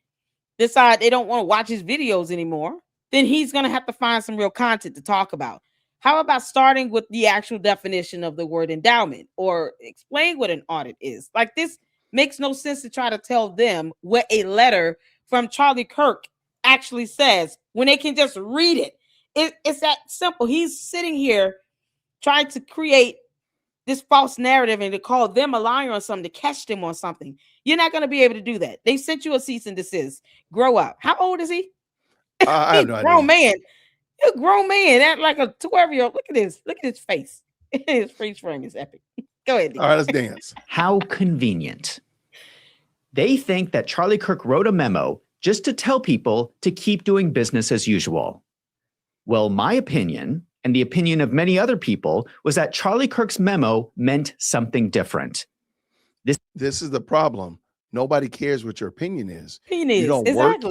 decide they don't want to watch his videos anymore, then he's going to have to find some real content to talk about. How about starting with the actual definition of the word endowment, or explain what an audit is? Like, this makes no sense to try to tell them what a letter from Charlie Kirk actually says when they can just read it. It's that simple. He's sitting here trying to create this false narrative and to call them a liar on something, to catch them on something. You're not going to be able to do that. They sent you a cease and desist. Grow up. How old is he? I have no idea. Grown man. You're a grown man. Act like a 12-year-old. Look at this. Look at his face. His freeze frame is epic. Go ahead, D. All right, let's dance. How convenient. They think that Charlie Kirk wrote a memo just to tell people to keep doing business as usual. Well, my opinion, and the opinion of many other people, was that Charlie Kirk's memo meant something different. This is the problem. Nobody cares what your opinion is. You don't work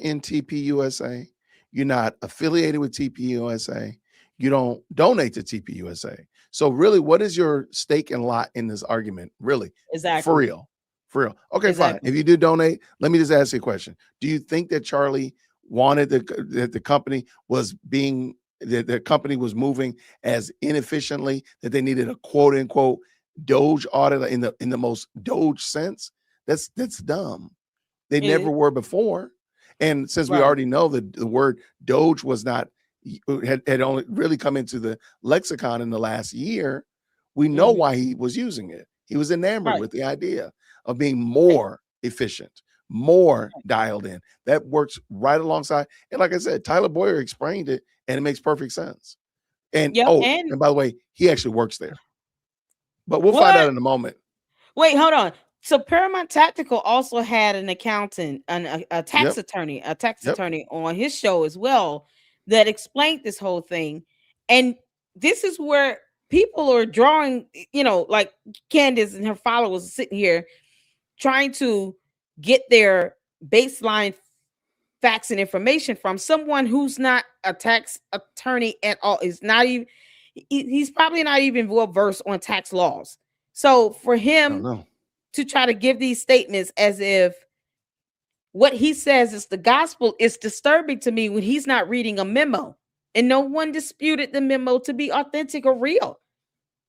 in TPUSA. You're not affiliated with TPUSA. You don't donate to TPUSA. So really, what is your stake and lot in this argument? Really? Exactly. For real. Okay, fine. If you do donate, let me just ask you a question. Do you think that Charlie wanted that the company was the company was moving as inefficiently, that they needed a quote unquote Doge audit in the most Doge sense? That's dumb. They never were before. And since we already know that the word Doge was not had only really come into the lexicon in the last year, we know why he was using it. He was enamored with the idea of being more efficient, more dialed in. That works right alongside. And like I said, Tyler Boyer explained it, and it makes perfect sense. And and by the way, he actually works there. But we'll find out in a moment. Wait, hold on. So Paramount Tactical also had an accountant, a tax attorney on his show as well that explained this whole thing. And this is where people are drawing, like Candace and her followers sitting here trying to get their baseline facts and information from someone who's not a tax attorney at all. Is not even he's probably not even well versed on tax laws. So for him to try to give these statements as if what he says is the gospel is disturbing to me when he's not reading a memo, and no one disputed the memo to be authentic or real.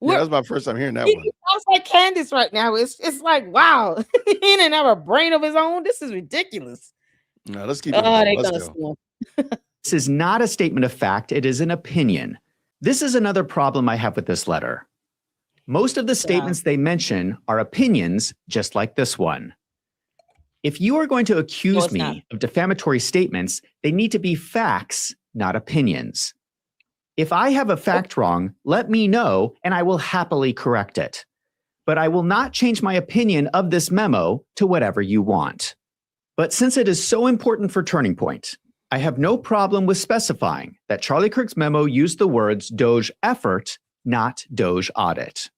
Yeah, that's my first time hearing that He one. sounds like Candace right now. It's like, wow, he didn't have a brain of his own. This is ridiculous. No, let's keep it going. Let's go. This is not a statement of fact. It is an opinion. This is another problem I have with this letter. Most of the statements they mention are opinions, just like this one. If you are going to accuse me of defamatory statements, they need to be facts, not opinions. If I have a fact wrong, let me know and I will happily correct it. But I will not change my opinion of this memo to whatever you want. But since it is so important for Turning Point, I have no problem with specifying that Charlie Kirk's memo used the words Doge effort, not Doge audit.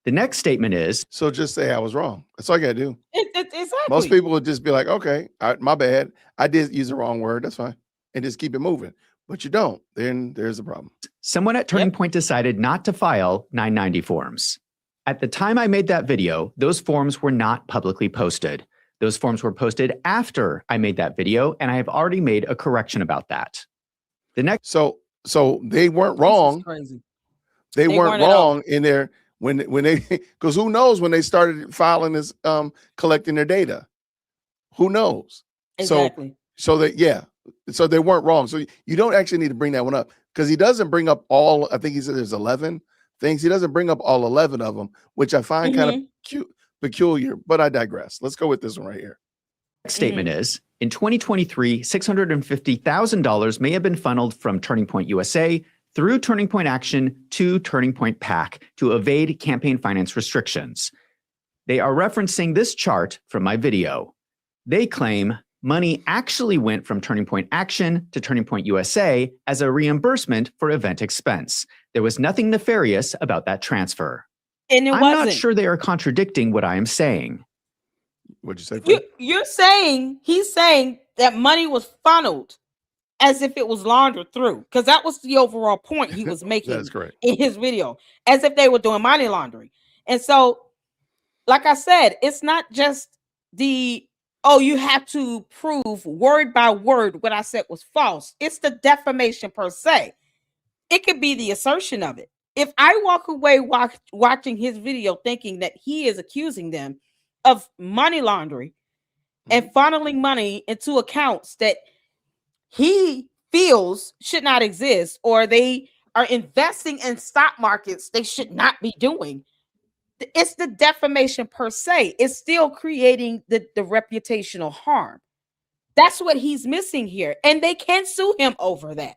The next statement is... So just say I was wrong. That's all you got to do. Exactly. Most people would just be like, okay, my bad. I did use the wrong word. That's fine. And just keep it moving. But you don't. Then there's a problem. Someone at Turning Point decided not to file 990 forms. At the time I made that video, those forms were not publicly posted. Those forms were posted after I made that video, and I have already made a correction about that. The next... So they weren't wrong. Crazy. They weren't wrong in their... When they, because who knows when they started filing this, collecting their data, who knows? Exactly. So they weren't wrong. So you don't actually need to bring that one up because he doesn't bring up all. I think he said there's 11 things. He doesn't bring up all 11 of them, which I find kind of peculiar. But I digress. Let's go with this one right here. Next statement is in 2023, $650,000 may have been funneled from Turning Point USA through Turning Point Action to Turning Point PAC to evade campaign finance restrictions. They are referencing this chart from my video. They claim money actually went from Turning Point Action to Turning Point USA as a reimbursement for event expense. There was nothing nefarious about that transfer. And it I'm wasn't. not sure they are contradicting what I am saying. What'd you say? You're saying, he's saying that money was funneled as if it was laundered through, because that was the overall point he was making. That's correct. In his video, as if they were doing money laundering. And so, like I said, it's not just you have to prove word by word what I said was false. It's the defamation per se. It could be the assertion of it. If I walk away watching his video thinking that he is accusing them of money laundering and funneling money into accounts that he feels should not exist, or they are investing in stock markets they should not be doing, it's the defamation per se. It's still creating the reputational harm. That's what he's missing here. And they can't sue him over that.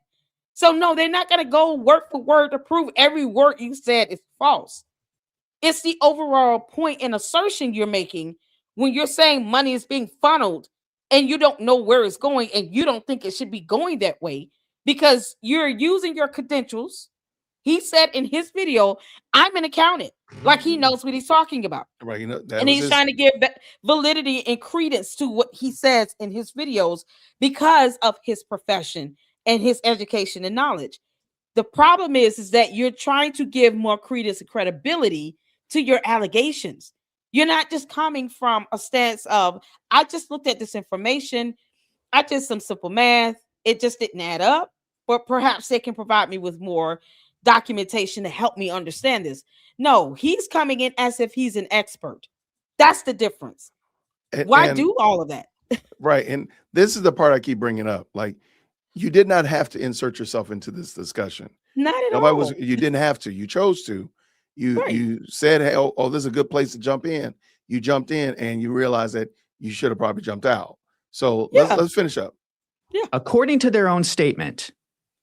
So no, they're not going to go word for word to prove every word you said is false. It's the overall point and assertion you're making when you're saying money is being funneled and you don't know where it's going and you don't think it should be going that way because you're using your credentials. He said in his video, I'm an accountant, like he knows what he's talking about. Right, and he's trying to give validity and credence to what he says in his videos because of his profession and his education and knowledge. The problem is that you're trying to give more credence and credibility to your allegations. You're not just coming from a stance of, I just looked at this information. I did some simple math. It just didn't add up. But perhaps they can provide me with more documentation to help me understand this. No, he's coming in as if he's an expert. That's the difference. Why do all of that? Right. And this is the part I keep bringing up. Like, you did not have to insert yourself into this discussion. Not at all. You didn't have to. You chose to. You said, hey, oh, this is a good place to jump in. You jumped in and you realized that you should have probably jumped out. So let's finish up. Yeah. According to their own statement,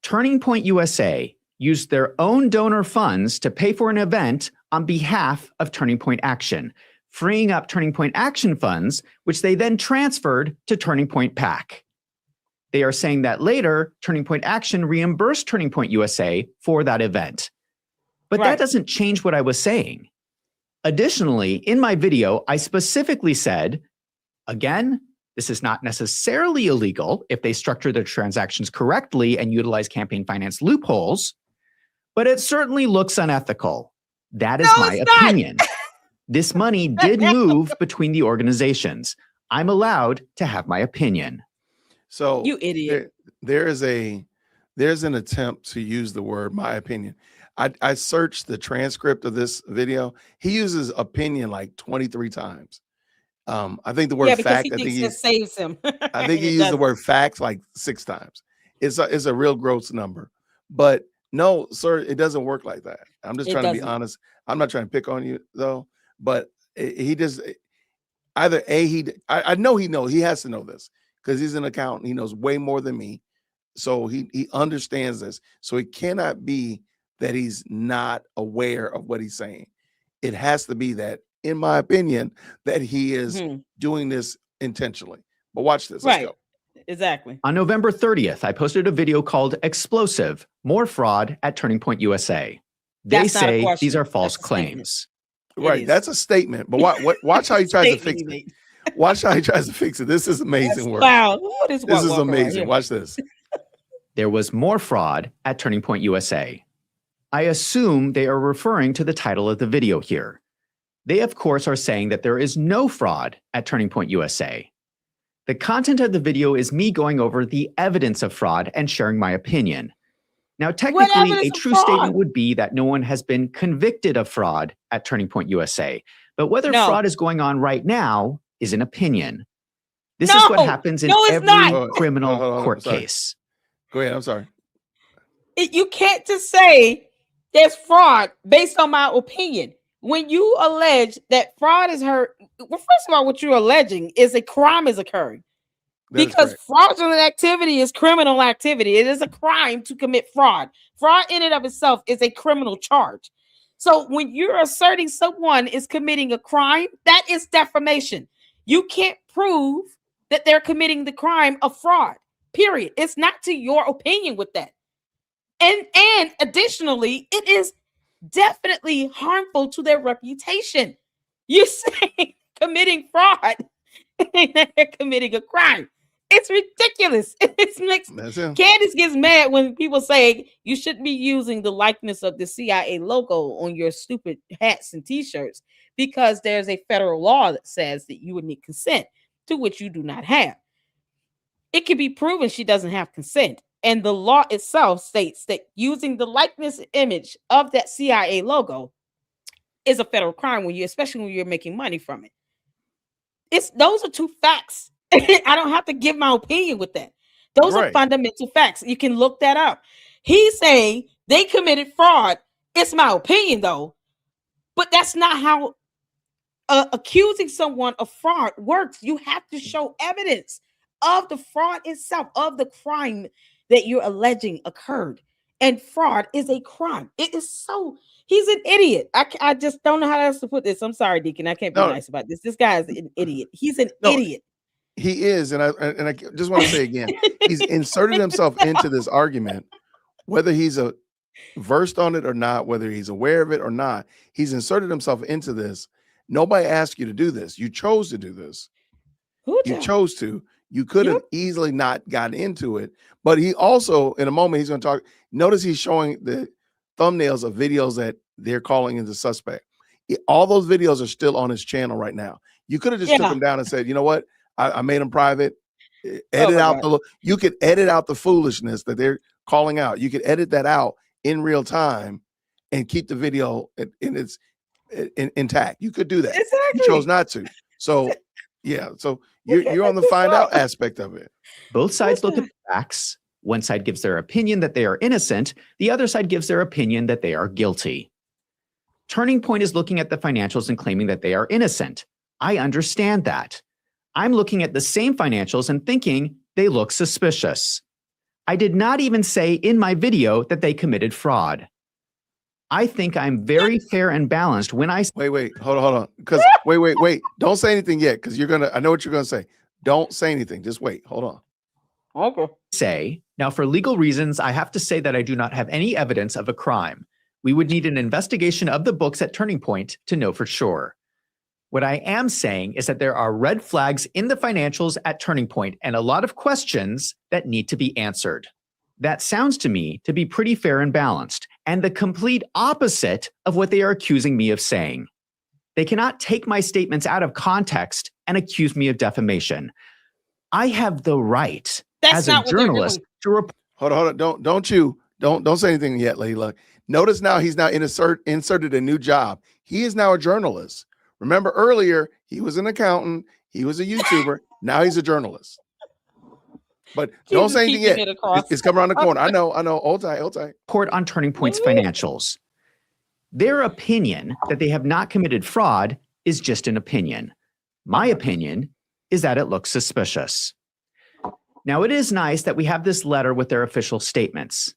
Turning Point USA used their own donor funds to pay for an event on behalf of Turning Point Action, freeing up Turning Point Action funds, which they then transferred to Turning Point PAC. They are saying that later, Turning Point Action reimbursed Turning Point USA for that event. But that doesn't change what I was saying. Additionally, in my video, I specifically said, again, This is not necessarily illegal if they structure their transactions correctly and utilize campaign finance loopholes, but it certainly looks unethical. That is my opinion. This money did move between the organizations. I'm allowed to have my opinion. So You idiot. there's an attempt to use the word "my opinion." I searched the transcript of this video. He uses opinion like 23 times. I think the word because fact. he I think thinks that saves him. I think he used the word facts like 6 times. It's a real gross number. But no, sir, it doesn't work like that. I'm just trying to be honest. I'm not trying to pick on you though. But he just either I know he knows. He has to know this because he's an accountant. He knows way more than me. So he understands this. So it cannot be that he's not aware of what he's saying. It has to be that, in my opinion, that he is doing this intentionally. But watch this. Let's go. Exactly. On November 30th, I posted a video called Explosive, More Fraud at Turning Point USA. They say these are false claims. Right. That's a statement. But watch how he tries to fix it. Watch how he tries to fix it. This is amazing work. Wow. This is amazing. Watch this. There was more fraud at Turning Point USA. I assume they are referring to the title of the video here. They, of course, are saying that there is no fraud at Turning Point USA. The content of the video is me going over the evidence of fraud and sharing my opinion. Now, technically, a true statement would be that no one has been convicted of fraud at Turning Point USA. But whether fraud is going on right now is an opinion. This is what happens in every criminal court case. Go ahead. I'm sorry. You can't just say there's fraud based on my opinion. When you allege that fraud is well, first of all, what you're alleging is a crime is occurring. Because fraudulent activity is criminal activity. It is a crime to commit fraud. Fraud in and of itself is a criminal charge. So when you're asserting someone is committing a crime, that is defamation. You can't prove that they're committing the crime of fraud, period. It's not to your opinion with that. And additionally, it is definitely harmful to their reputation. You say committing fraud and they're committing a crime. It's ridiculous. Candace gets mad when people say you shouldn't be using the likeness of the CIA logo on your stupid hats and t-shirts because there's a federal law that says that you would need consent, to which you do not have. It can be proven she doesn't have consent. And the law itself states that using the likeness image of that CIA logo is a federal crime especially when you're making money from it. Those are two facts. I don't have to give my opinion with that. Those are fundamental facts. You can look that up. He's saying they committed fraud. It's my opinion, though. But that's not how accusing someone of fraud works. You have to show evidence of the fraud itself, of the crime that you're alleging occurred. And fraud is a crime. It is so... He's an idiot. I just don't know how else to put this. I'm sorry, Deacon. I can't be nice about this. This guy is an idiot. He's an idiot. He is, and I just want to say again, he's inserted himself into this argument, whether he's versed on it or not, whether he's aware of it or not. He's inserted himself into this. Nobody asked you to do this. You chose to do this. You chose to. You could have easily not gotten into it, but he also, in a moment, he's going to talk. Notice he's showing the thumbnails of videos that they're calling into suspect. All those videos are still on his channel right now. You could have just took them down and said, you know what? I made them private. Edit out you could edit out the foolishness that they're calling out. You could edit that out in real time and keep the video intact. You could do that. Exactly. You chose not to. So yeah. So you're on the find out aspect of it. Both sides look at the facts. One side gives their opinion that they are innocent. The other side gives their opinion that they are guilty. Turning Point is looking at the financials and claiming that they are innocent. I understand that. I'm looking at the same financials and thinking they look suspicious. I did not even say in my video that they committed fraud. I think I'm very fair and balanced when I wait, hold on. Because wait. Don't say anything yet, because I know what you're gonna say. Don't say anything. Just wait. Hold on. Okay. Now, for legal reasons, I have to say that I do not have any evidence of a crime. We would need an investigation of the books at Turning Point to know for sure. What I am saying is that there are red flags in the financials at Turning Point and a lot of questions that need to be answered. That sounds to me to be pretty fair and balanced, and the complete opposite of what they are accusing me of saying. They cannot take my statements out of context and accuse me of defamation. I have the right as a journalist to report. Hold on. Don't say anything yet, Layla. Notice now he's now inserted a new job. He is now a journalist. Remember earlier, he was an accountant. He was a YouTuber. Now he's a journalist. But don't say anything yet. It's coming around the corner. I know. Hold tight. Report on Turning Point's financials. Their opinion that they have not committed fraud is just an opinion. My opinion is that it looks suspicious. Now, it is nice that we have this letter with their official statements,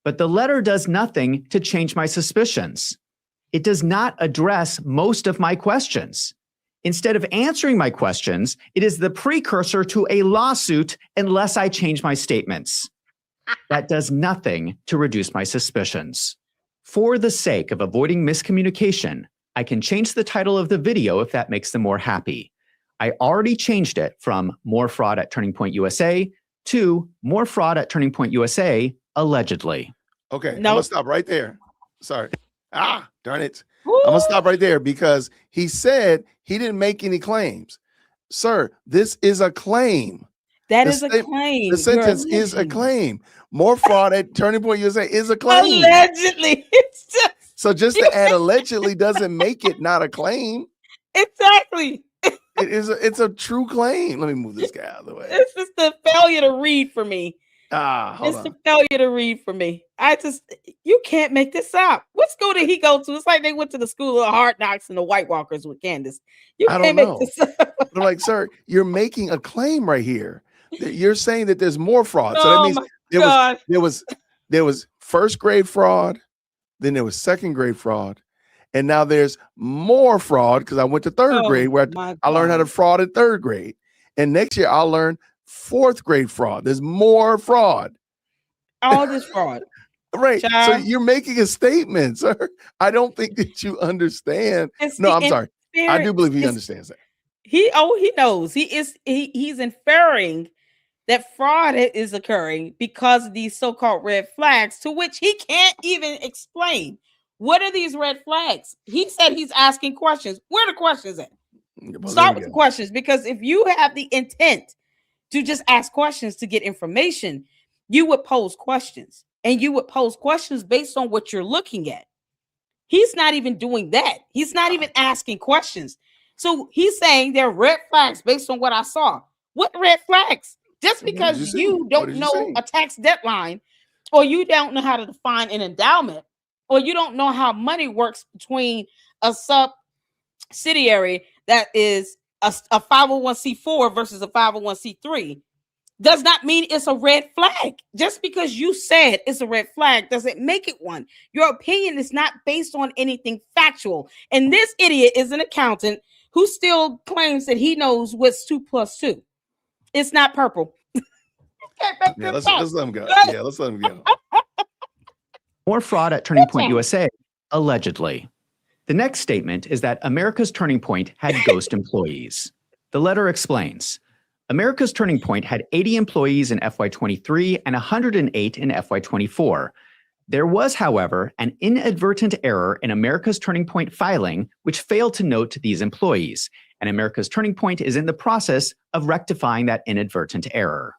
but the letter does nothing to change my suspicions. It does not address most of my questions. Instead of answering my questions, it is the precursor to a lawsuit unless I change my statements. That does nothing to reduce my suspicions. For the sake of avoiding miscommunication, I can change the title of the video if that makes them more happy. I already changed it from More Fraud at Turning Point USA to More Fraud at Turning Point USA, allegedly. Okay, I'm gonna stop right there. Sorry. Darn it. I'm gonna stop right there because he said he didn't make any claims. Sir, this is a claim. That is a claim. The sentence is a claim. More Fraud at Turning Point USA is a claim. Allegedly. It's just so just to add allegedly doesn't make it not a claim. Exactly. It's a true claim. Let me move this guy out of the way. It's just a failure to read for me. Hold on. A failure to read for me. You can't make this up. What school did he go to? It's like they went to the school of Hard Knocks and the White Walkers with Candace. I don't know. Make this up. I'm like, sir, you're making a claim right here. You're saying that there's more fraud. So that means there was first grade fraud, then there was second grade fraud, and now there's more fraud because I went to third grade where I learned how to fraud in third grade. And next year I'll learn fourth grade fraud. There's more fraud. All this fraud. Right. Child. So you're making a statement, sir. I don't think that you understand. I'm sorry. I do believe he understands that. He knows. He's inferring that fraud is occurring because of these so-called red flags, to which he can't even explain. What are these red flags? He said he's asking questions. Where are the questions at? Start with the questions, because if you have the intent to just ask questions to get information, you would pose questions, and you would pose questions based on what you're looking at. He's not even doing that. He's not even asking questions. So he's saying there are red flags based on what I saw. What red flags? Just because you don't know a tax deadline, or you don't know how to define an endowment, or you don't know how money works between a subsidiary that is a 501c4 versus a 501c3, does not mean it's a red flag. Just because you said it's a red flag doesn't make it one. Your opinion is not based on anything factual. And this idiot is an accountant who still claims that he knows what's 2 + 2. It's not purple. Let's let him go. Yeah, let's let him go. More fraud at Turning Point USA, allegedly. The next statement is that America's Turning Point had ghost employees. The letter explains, America's Turning Point had 80 employees in FY23 and 108 in FY24. There was, however, an inadvertent error in America's Turning Point filing, which failed to note these employees, and America's Turning Point is in the process of rectifying that inadvertent error.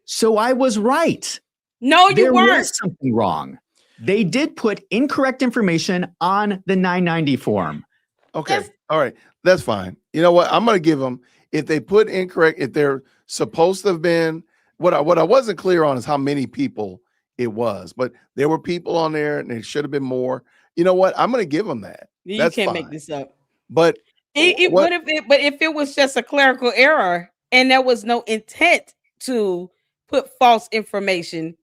So I was right. No, you weren't. There was something wrong. They did put incorrect information on the 990 form. Okay. All right. That's fine. You know what? I'm going to give them, if they put incorrect, if they're supposed to have been, what I wasn't clear on is how many people it was, but there were people on there and there should have been more. You know what? I'm going to give them that. You can't make this up. But if it was just a clerical error and there was no intent to put false information,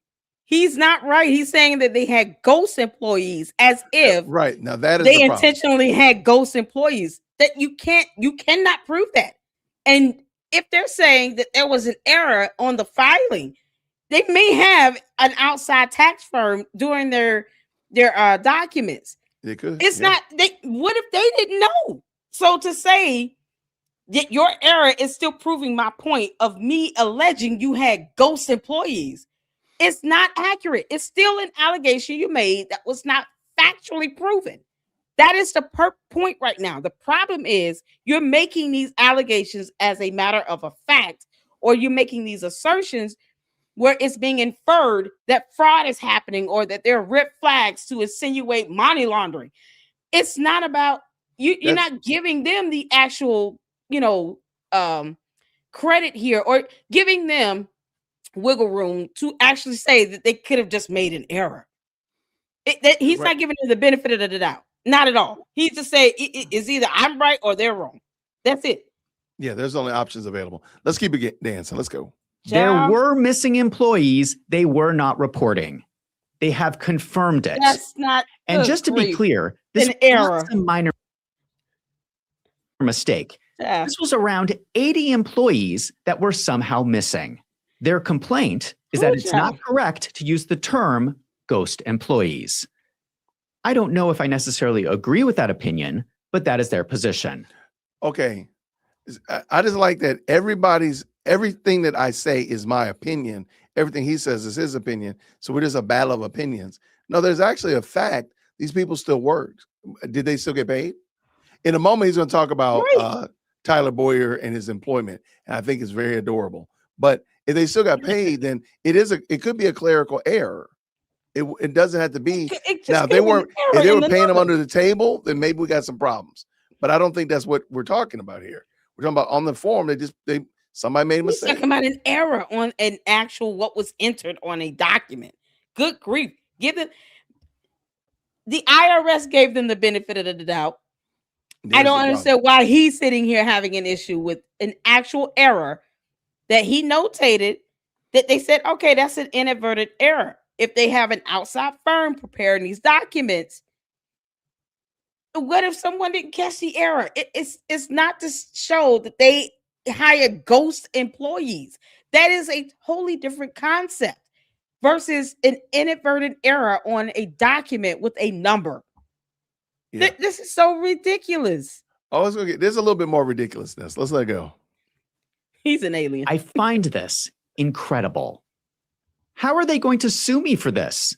he's not right. He's saying that they had ghost employees, as if right now that is they intentionally had ghost employees. That you cannot prove that. And if they're saying that there was an error on the filing, they may have an outside tax firm doing their documents. They could. It's not. What if they didn't know? So to say that your error is still proving my point of me alleging you had ghost employees, it's not accurate. It's still an allegation you made that was not factually proven. That is the point right now. The problem is you're making these allegations as a matter of a fact, or you're making these assertions where it's being inferred that fraud is happening or that there are red flags to insinuate money laundering. It's not about you. You're not giving them the actual, credit here, or giving them wiggle room to actually say that they could have just made an error. He's not giving them the benefit of the doubt. Not at all. He's just saying it's either I'm right or they're wrong. That's it. Yeah, there's only options available. Let's keep it dancing. Let's go. There were missing employees they were not reporting. They have confirmed it. That's not. And just to be clear, this was not a minor mistake. Yeah. This was around 80 employees that were somehow missing. Their complaint is that it's not correct to use the term ghost employees. I don't know if I necessarily agree with that opinion, but that is their position. Okay. I just like that everything that I say is my opinion. Everything he says is his opinion. So we're just a battle of opinions. No, there's actually a fact. These people still work. Did they still get paid? In a moment, he's going to talk about Tyler Boyer and his employment. And I think it's very adorable. But if they still got paid, then it could be a clerical error. It doesn't have to be. Now, if they weren't paying them under the table, then maybe we got some problems. But I don't think that's what we're talking about here. We're talking about on the form. Somebody made a mistake. Talking about an error on an actual what was entered on a document. Good grief! The IRS gave them the benefit of the doubt. I don't understand why he's sitting here having an issue with an actual error that he notated. That they said, okay, that's an inadvertent error. If they have an outside firm preparing these documents, what if someone didn't catch the error? It's not to show that they hire ghost employees. That is a totally different concept versus an inadvertent error on a document with a number. Yeah. This is so ridiculous. Oh, there's a little bit more ridiculousness. Let's let it go. He's an alien. I find this incredible. How are they going to sue me for this?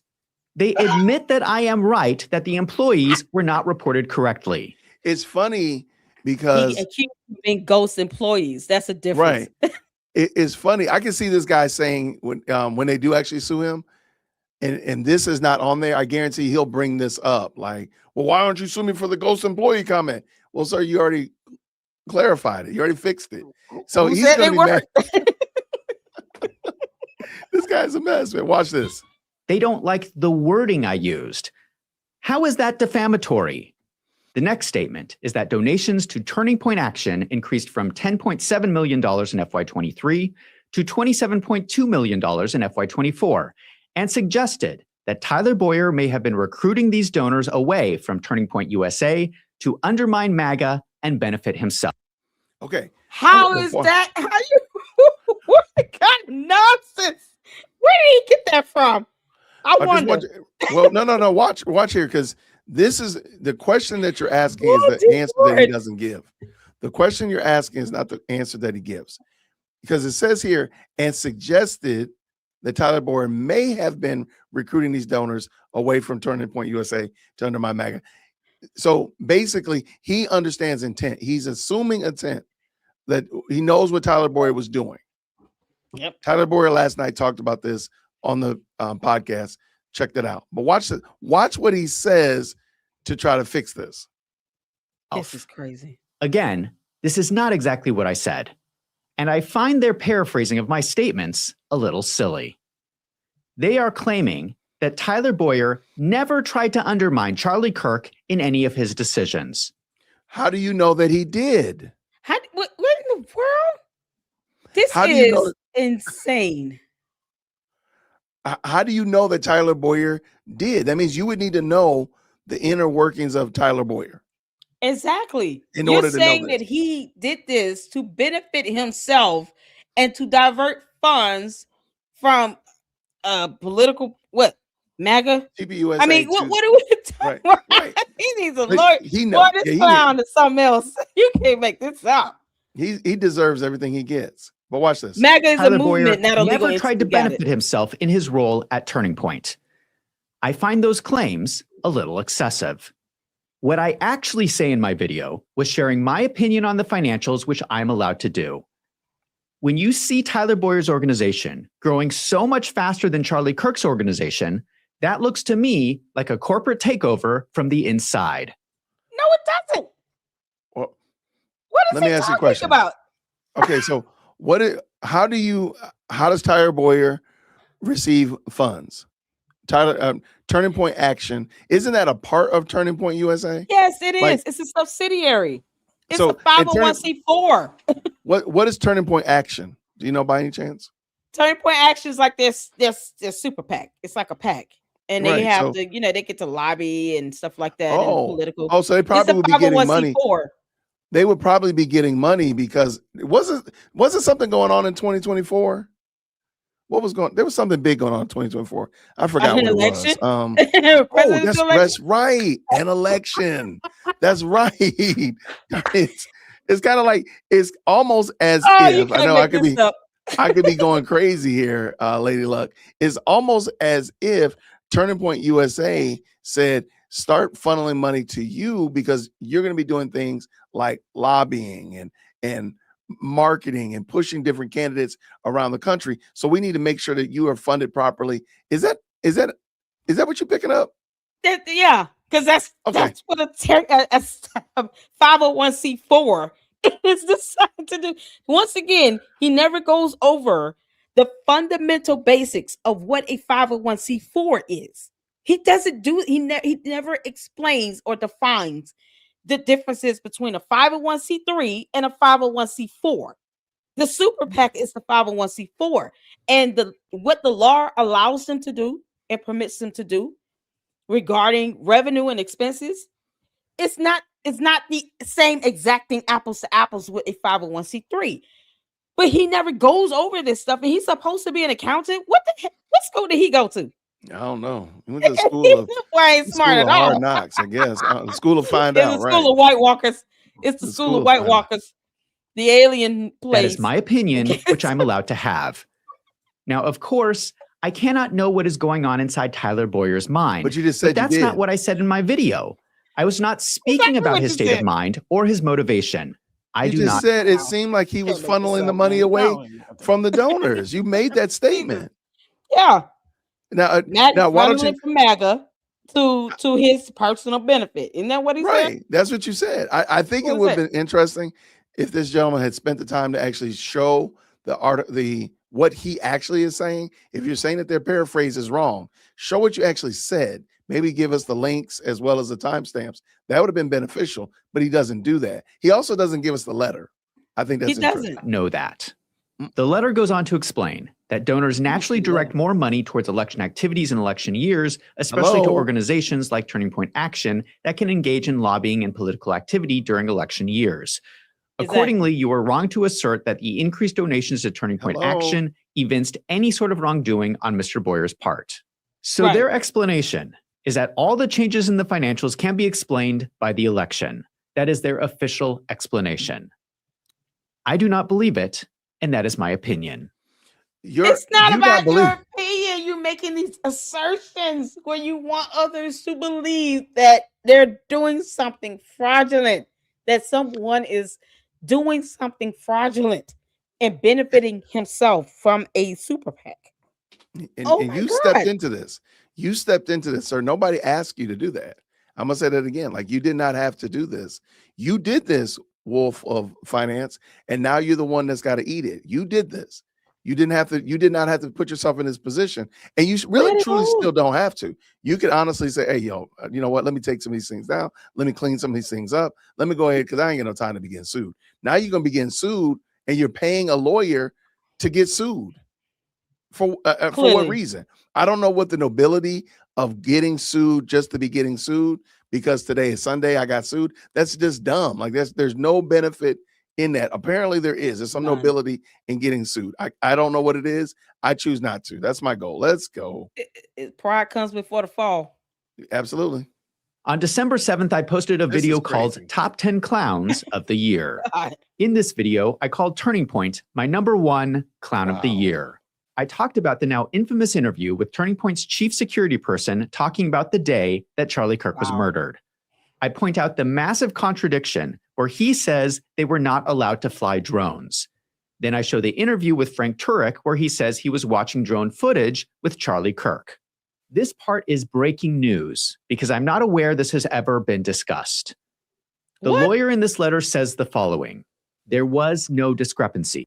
They admit that I am right, that the employees were not reported correctly. It's funny because he accused of being ghost employees. That's a difference. Right. It's funny. I can see this guy saying when they do actually sue him, and this is not on there, I guarantee he'll bring this up. Like, well, why don't you sue me for the ghost employee comment? Well, sir, you already clarified it. You already fixed it. So he's going to be mad. This guy's a mess, man. Watch this. They don't like the wording I used. How is that defamatory? The next statement is that donations to Turning Point Action increased from $10.7 million in FY23 to $27.2 million in FY24, and suggested that Tyler Boyer may have been recruiting these donors away from Turning Point USA to undermine MAGA and benefit himself. Okay. How is that? What kind of nonsense? Where did he get that from? I wonder. Well, no. Watch here, because this is the question that you're asking is the answer that he doesn't give. The question you're asking is not the answer that he gives, because it says here and suggested that Tyler Boyer may have been recruiting these donors away from Turning Point USA to undermine MAGA. So basically, he understands intent. He's assuming intent, that he knows what Tyler Boyer was doing. Yep. Tyler Boyer last night talked about this on the podcast. Check that out. But watch what he says to try to fix this. This is crazy. Again, this is not exactly what I said. And I find their paraphrasing of my statements a little silly. They are claiming that Tyler Boyer never tried to undermine Charlie Kirk in any of his decisions. How do you know that he did? What in the world? This is insane. How do you know that Tyler Boyer did? That means you would need to know the inner workings of Tyler Boyer. Exactly. You're saying that he did this to benefit himself and to divert funds from political MAGA. TPUSA. I mean, what are we talking Right, about? right. He needs a But lawyer. he Boy, know. this Yeah, clown is something else. You can't make this up. he deserves everything he gets. But watch this. MAGA is a Tyler Boyer movement, not a legal never tried to entity. Got benefit it. himself in his role at Turning Point. I find those claims a little excessive. What I actually say in my video was sharing my opinion on the financials, which I'm allowed to do. When you see Tyler Boyer's organization growing so much faster than Charlie Kirk's organization, that looks to me like a corporate takeover from the inside. No, it doesn't. Well, What is let me he ask you a talking question. about? Okay, so how does Tyler Boyer receive funds? Turning Point Action, isn't that a part of Turning Point USA? Yes, it is. Like- It's a subsidiary. It's So, a 501c4. What is Turning Point Action? Do you know by any chance? Turning Point Action is like this super PAC. It's like a PAC. And they Right, have so- to, they get to lobby and stuff like that. And political. So they probably would be getting money. 501c4. They would probably be getting money because wasn't something going on in 2024? What was going? There was something big going on in 2024. I forgot An what election? it was. Presidential election? That's right. An election. That's right. It's kind of like it's almost as You if I can't know make this up. I could be going crazy here, Lady Luck. It's almost as if Turning Point USA said, start funneling money to you because you're going to be doing things like lobbying and marketing and pushing different candidates around the country. So we need to make sure that you are funded properly. Is that what you're picking up? Yeah, because that's Okay. what a 501c4 is designed to do. Once again, he never goes over the fundamental basics of what a 501c4 is. He doesn't do. He never explains or defines the differences between a 501c3 and a 501c4. The super PAC is the 501c4, and what the law allows them to do and permits them to do regarding revenue and expenses, it's not the same exacting apples to apples with a 501c3. But he never goes over this stuff, and he's supposed to be an accountant. What school did he go to? I don't know. He went to the school of Why ain't smart at all? Hard Knocks, I guess. The school of Find It's Out, the right? school of White Walkers. It's the The school school of of White Find Out. Walkers. The alien place. That is my opinion, which I'm allowed to have. Now, of course, I cannot know what is going on inside Tyler Boyer's mind. But you just said that's you did. not what I said in my video. I was not speaking Exactly about what his you state said. of mind or his motivation. You just said it seemed like he was funneling the money away from the donors. You made that statement. Yeah. Now, Now why don't you? from MAGA to his personal benefit? Isn't that what he said? Right, that's what you said. I think it What would was have been interesting if this gentleman had spent the time to actually show what he actually is saying. If you're saying that their paraphrase is wrong, show what you actually said. Maybe give us the links as well as the timestamps. That would have been beneficial, but he doesn't do that. He also doesn't give us the letter. I think that's He interesting. doesn't. Know that. The letter goes on to explain that donors naturally direct more money towards election activities in election years, especially to Hello? organizations like Turning Point Action that can engage in lobbying and political activity during election years. Accordingly, you are wrong to assert that the increased donations to Turning Point Hello? Action evinced any sort of wrongdoing on Mr. Boyer's part. So Right. their explanation is that all the changes in the financials can be explained by the election. That is their official explanation. I do not believe it, and that is my opinion. It's not you about believe- your opinion. You're making these assertions where you want others to believe that they're doing something fraudulent, that someone is doing something fraudulent and benefiting himself from a super PAC. And you stepped into this. You stepped into this, sir. Nobody asked you to do that. I'm gonna say that again. Like, you did not have to do this. You did this, Wolf of Finance, and now you're the one that's got to eat it. You did this. You did not have to put yourself in this position. And you really truly still don't have to. You could honestly say, hey, yo, you know what? Let me take some of these things down. Let me clean some of these things up. Let me go ahead, because I ain't got no time to be getting sued. Now you're gonna be getting sued, and you're paying a lawyer to get sued. For what reason? I don't know what the nobility of getting sued just to be getting sued because today is Sunday, I got sued. That's just dumb. Like, there's no benefit in that. Apparently there is. There's some None. nobility in getting sued. I don't know what it is. I choose not to. That's my goal. Let's go. Pride comes before the fall. Absolutely. On December 7th, I posted a This video is called crazy. Top 10 Clowns of the Year. God. In this video, I called Turning Point my #1 clown of the Wow. year. I talked about the now infamous interview with Turning Point's chief security person talking about the day that Charlie Kirk was Wow. murdered. I point out the massive contradiction where he says they were not allowed to fly drones. Then I show the interview with Frank Turek where he says he was watching drone footage with Charlie Kirk. This part is breaking news because I'm not aware this has ever been discussed. The What? lawyer in this letter says the following: there was no discrepancy.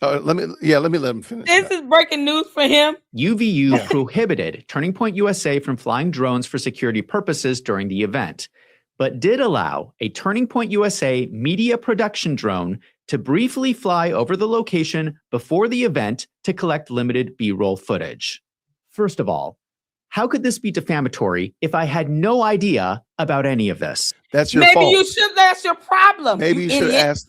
Let me let him finish. This is breaking news for him. UVU prohibited Turning Point USA from flying drones for security purposes during the event, but did allow a Turning Point USA media production drone to briefly fly over the location before the event to collect limited B-roll footage. First of all, how could this be defamatory if I had no idea about any of this? That's your Maybe fault. you should. That's your problem. Maybe you should idiot. ask.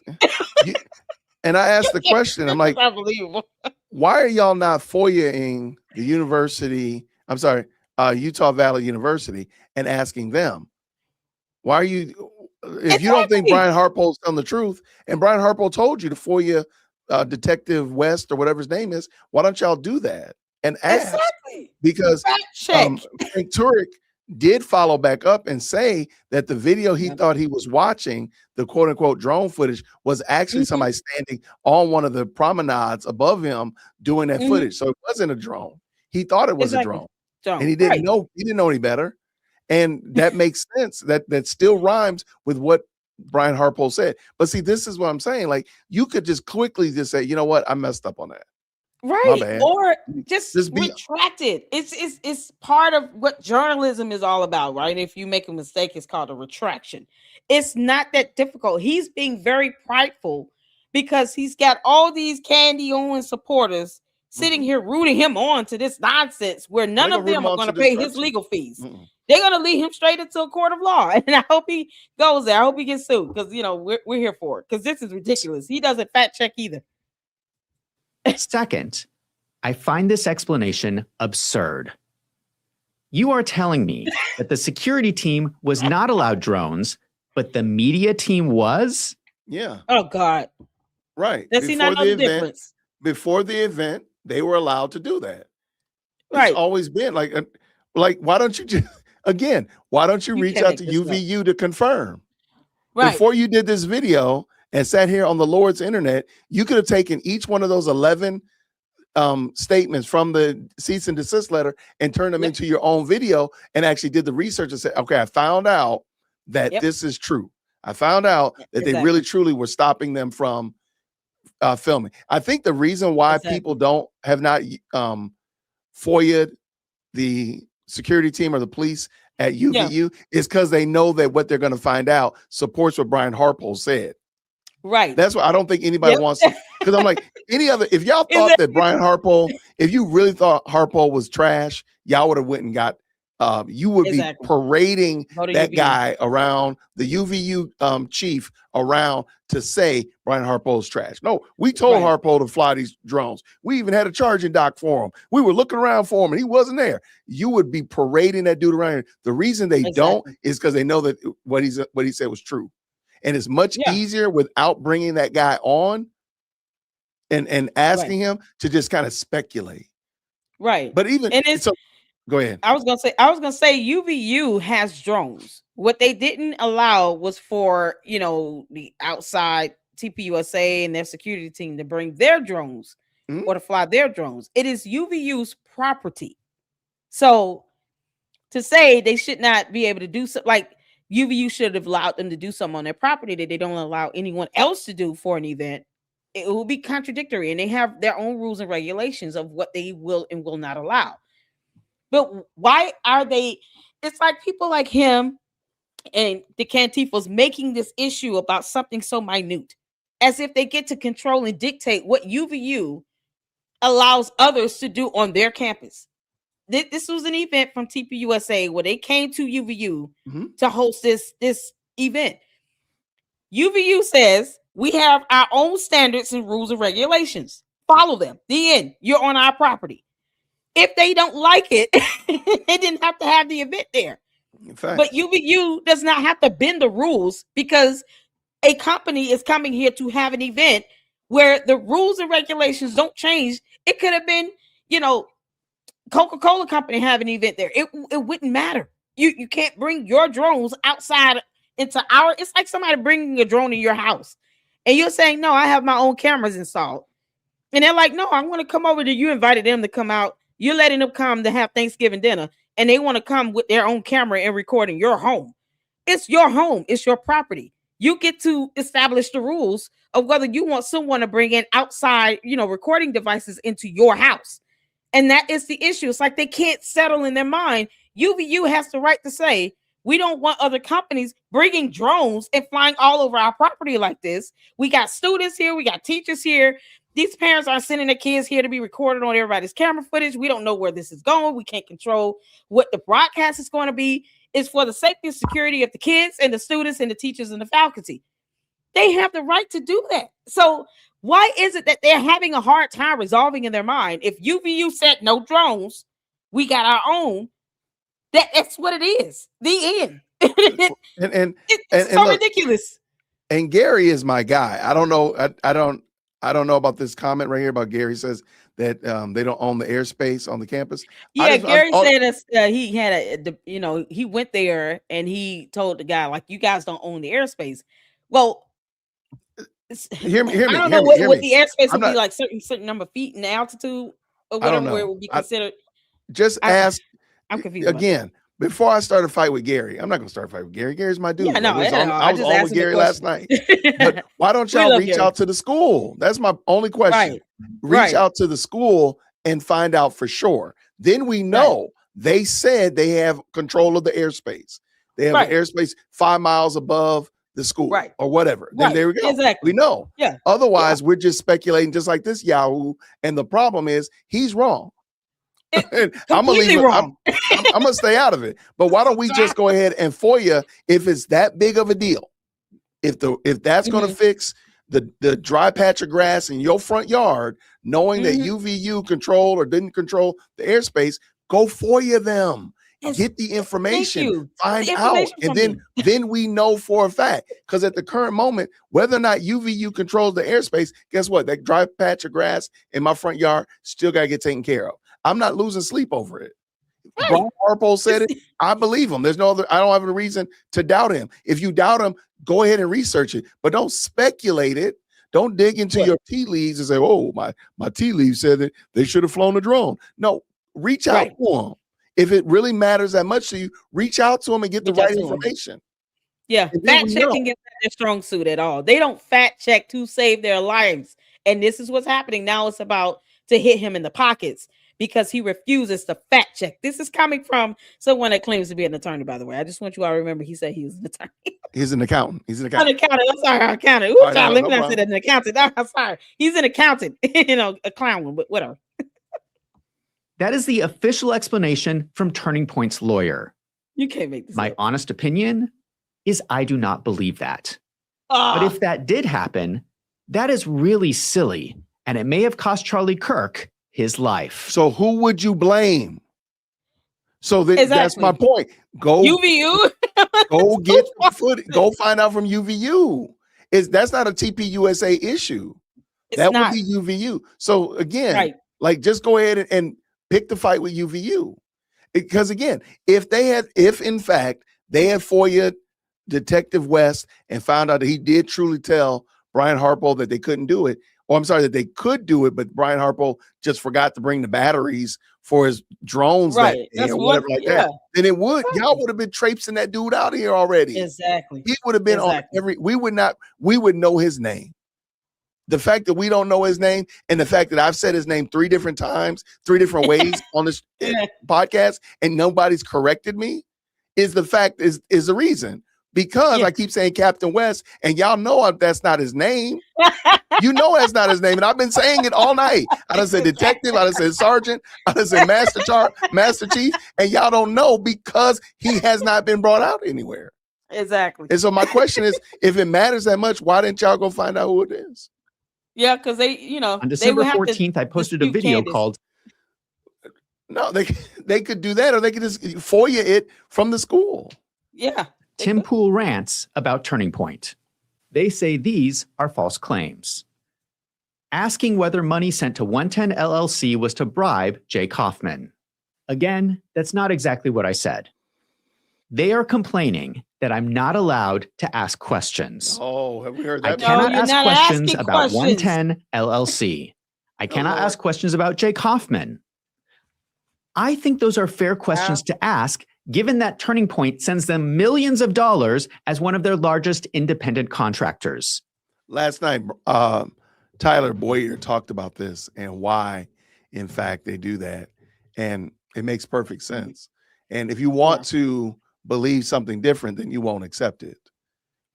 And I asked the question. I'm like, That's unbelievable. why are y'all not FOIA-ing the university? I'm sorry, Utah Valley University, and asking them? Why are you? If you don't think Exactly. Brian Harpole's telling the truth, and Brian Harpole told you to FOIA Detective West or whatever his name is, why don't y'all do that and ask? Exactly. Because Fact check. Frank Turek did follow back up and say that the video he Yeah. thought he was watching, the quote unquote drone footage, was actually Mhm. somebody standing on one of the promenades above him doing that Mhm. footage. So it wasn't a drone. He thought it was Exactly. a drone, Don't. and he didn't Right. know. He didn't know any better, and that makes sense. That still rhymes with what Brian Harpole said. But see, this is what I'm saying. Like, you could just quickly just say, you know what, I messed up on that. Right. bad. Or just be- retract it. It's part of what journalism is all about, right? If you make a mistake, it's called a retraction. It's not that difficult. He's being very prideful because he's got all these Candy Owens supporters sitting here rooting him on to this nonsense where none gonna of root them him are on going to to pay his destruction. legal fees. Mm-mm. They're going to lead him straight into a court of law. And I hope he goes there. I hope he gets sued because, we're here for it because this is ridiculous. He doesn't fact check either. Second, I find this explanation absurd. You are telling me that the security team was not allowed drones, but the media team was? Yeah, Oh, God. right. Does he not know the difference? Before the event, they were allowed to do that. Right. It's always been like why don't you just why don't you You reach can't out make to this up. UVU to confirm? Right. Before you did this video and sat here on the Lord's internet, you could have taken each one of those 11 statements from the cease and desist letter and turned them Yep. into your own video and actually did the research and said, okay, I found out that Yep. this is true. I found out that they really truly were stopping them from filming. I think the reason why people have not FOIA'd the security team or the police at UVU is because they know that what they're going to find out supports what Brian Harpole said. Right. That's why I don't think anybody wants to, because I'm like, if y'all thought that Brian Harpole, if you really thought Harpole was trash, y'all would have went and got, you would be parading that guy around, the UVU chief around to say Brian Harpole's trash. No, we told Harpole to fly these drones. We even had a charging dock for him. We were looking around for him and he wasn't there. You would be parading that dude around. The reason they don't is because they know that what he said was true. And it's much easier without bringing that guy on and asking him to just kind of speculate. Right. But even so, go ahead. I was gonna say UVU has drones. What they didn't allow was for the outside TPUSA and their security team to bring their drones or to fly their drones. It is UVU's property. So to say they should not be able to do so, like UVU should have allowed them to do something on their property that they don't allow anyone else to do for an event, it will be contradictory. And they have their own rules and regulations of what they will and will not allow. But why are they? It's like people like him and the Cantifos making this issue about something so minute, as if they get to control and dictate what UVU allows others to do on their campus. This was an event from TPUSA where they came to UVU to host this event. UVU says We have our own standards and rules and regulations. Follow them. The end. You're on our property. If they don't like it, they didn't have to have the event there. But UVU does not have to bend the rules because a company is coming here to have an event where the rules and regulations don't change. It could have been, Coca-Cola company have an event there. It wouldn't matter. You can't bring your drones outside into it's like somebody bringing a drone in your house. And you're saying, no, I have my own cameras installed. And they're like, no, I want to come over to you. Invited them to come out. You're letting them come to have Thanksgiving dinner. And they want to come with their own camera and recording your home. It's your home. It's your property. You get to establish the rules of whether you want someone to bring in outside, recording devices into your house. And that is the issue. It's like they can't settle in their mind. UVU has the right to say, we don't want other companies bringing drones and flying all over our property like this. We got students here. We got teachers here. These parents are sending their kids here to be recorded on everybody's camera footage. We don't know where this is going. We can't control what the broadcast is going to be. It's for the safety and security of the kids and the students and the teachers and the faculty. They have the right to do that. So why is it that they're having a hard time resolving in their mind? If UVU said no drones, we got our own. That's what it is. The end. It's so ridiculous. And Gary is my guy. I don't know. I don't know about this comment right here about Gary says that they don't own the airspace on the campus. Yeah, Gary said he had he went there and he told the guy, like, you guys don't own the airspace. Well, hear me. I don't know what the airspace would be like, certain number of feet in altitude or whatever, where it would be considered. Ask. I'm confused again. Before I start a fight with Gary, I'm not going to start a fight with Gary. Gary's my dude. Yeah, no, I was on with Gary last night. But why don't y'all reach out to the school? That's my only question. Right. Reach out to the school and find out for sure. Then we know they said they have control of the airspace. They have an airspace 5 miles above the school or whatever. Then there we go. Exactly. We know. Yeah. Otherwise, we're just speculating just like this Yahoo. And the problem is he's wrong. I'm gonna leave wrong. I'm gonna stay out of it. But why don't we just go ahead and FOIA if it's that big of a deal? If that's gonna fix the dry patch of grass in your front yard, knowing that UVU controlled or didn't control the airspace, go FOIA them. Get the information, find out, and then we know for a fact. Because at the current moment, whether or not UVU controls the airspace, guess what? That dry patch of grass in my front yard still got to get taken care of. I'm not losing sleep over it. Brian Harpo said it. I believe him. I don't have a reason to doubt him. If you doubt him, go ahead and research it, but don't speculate it. Don't dig into your tea leaves and say, "Oh, my tea leaves said that they should have flown a drone." No, reach out to them. If it really matters that much to you, reach out to them and get the right information. Yeah, fact checking is not their strong suit at all. They don't fact check to save their lives, and this is what's happening now. It's about to hit him in the pockets, because he refuses to fact check. This is coming from someone that claims to be an attorney, by the way. I just want you all to remember he said he was an attorney. He's an accountant. He's an accountant. I'm sorry, an accountant. Ooh, I said an accountant. I'm sorry. He's an accountant, a clown, but whatever. That is the official explanation from Turning Point's lawyer. You can't make this My up. honest opinion is I do not believe that. But if that did happen, that is really silly, and it may have cost Charlie Kirk his life. So who would you blame? So that's my point. Go UVU. Go get the footage. Go find out from UVU. That's not a TPUSA issue. That would be UVU. So again, like just go ahead and pick the fight with UVU. Because again, if in fact they had FOIA'd Detective West and found out that he did truly tell Brian Harpo that they couldn't do it, or I'm sorry, that they could do it, but Brian Harpo just forgot to bring the batteries for his drones that day or whatever that, then y'all would have been traipsing that dude out of here already. Exactly. He would have been on we would know his name. The fact that we don't know his name and the fact that I've said his name 3 different times, 3 different ways on this podcast and nobody's corrected me is the reason. Because I keep saying Captain West, and y'all know that's not his name. You know that's not his name, and I've been saying it all night. I done said detective, I done said sergeant, I done said master chief, and y'all don't know because he has not been brought out anywhere. Exactly. And so my question is, if it matters that much, why didn't y'all go find out who it is? Yeah, because they, On they December would have to 14th, I posted a dispute video Candace. called No, they could do that, or they could just FOIA it from the school. Yeah. Tim Pool Rants about Turning Point. They say these are false claims. Asking whether money sent to 110 LLC was to bribe Jay Kaufman. Again, that's not exactly what I said. They are complaining that I'm not allowed to ask questions. Oh, have we heard I that? cannot you're ask not questions asking about questions. 110 LLC. I cannot Lord. ask questions about Jay Kaufman. I think those are fair questions to ask, given that Turning Point sends them millions of dollars as one of their largest independent contractors. Last night, Tyler Boyer talked about this and why, in fact, they do that. And it makes perfect sense. And if you want to believe something different, then you won't accept it.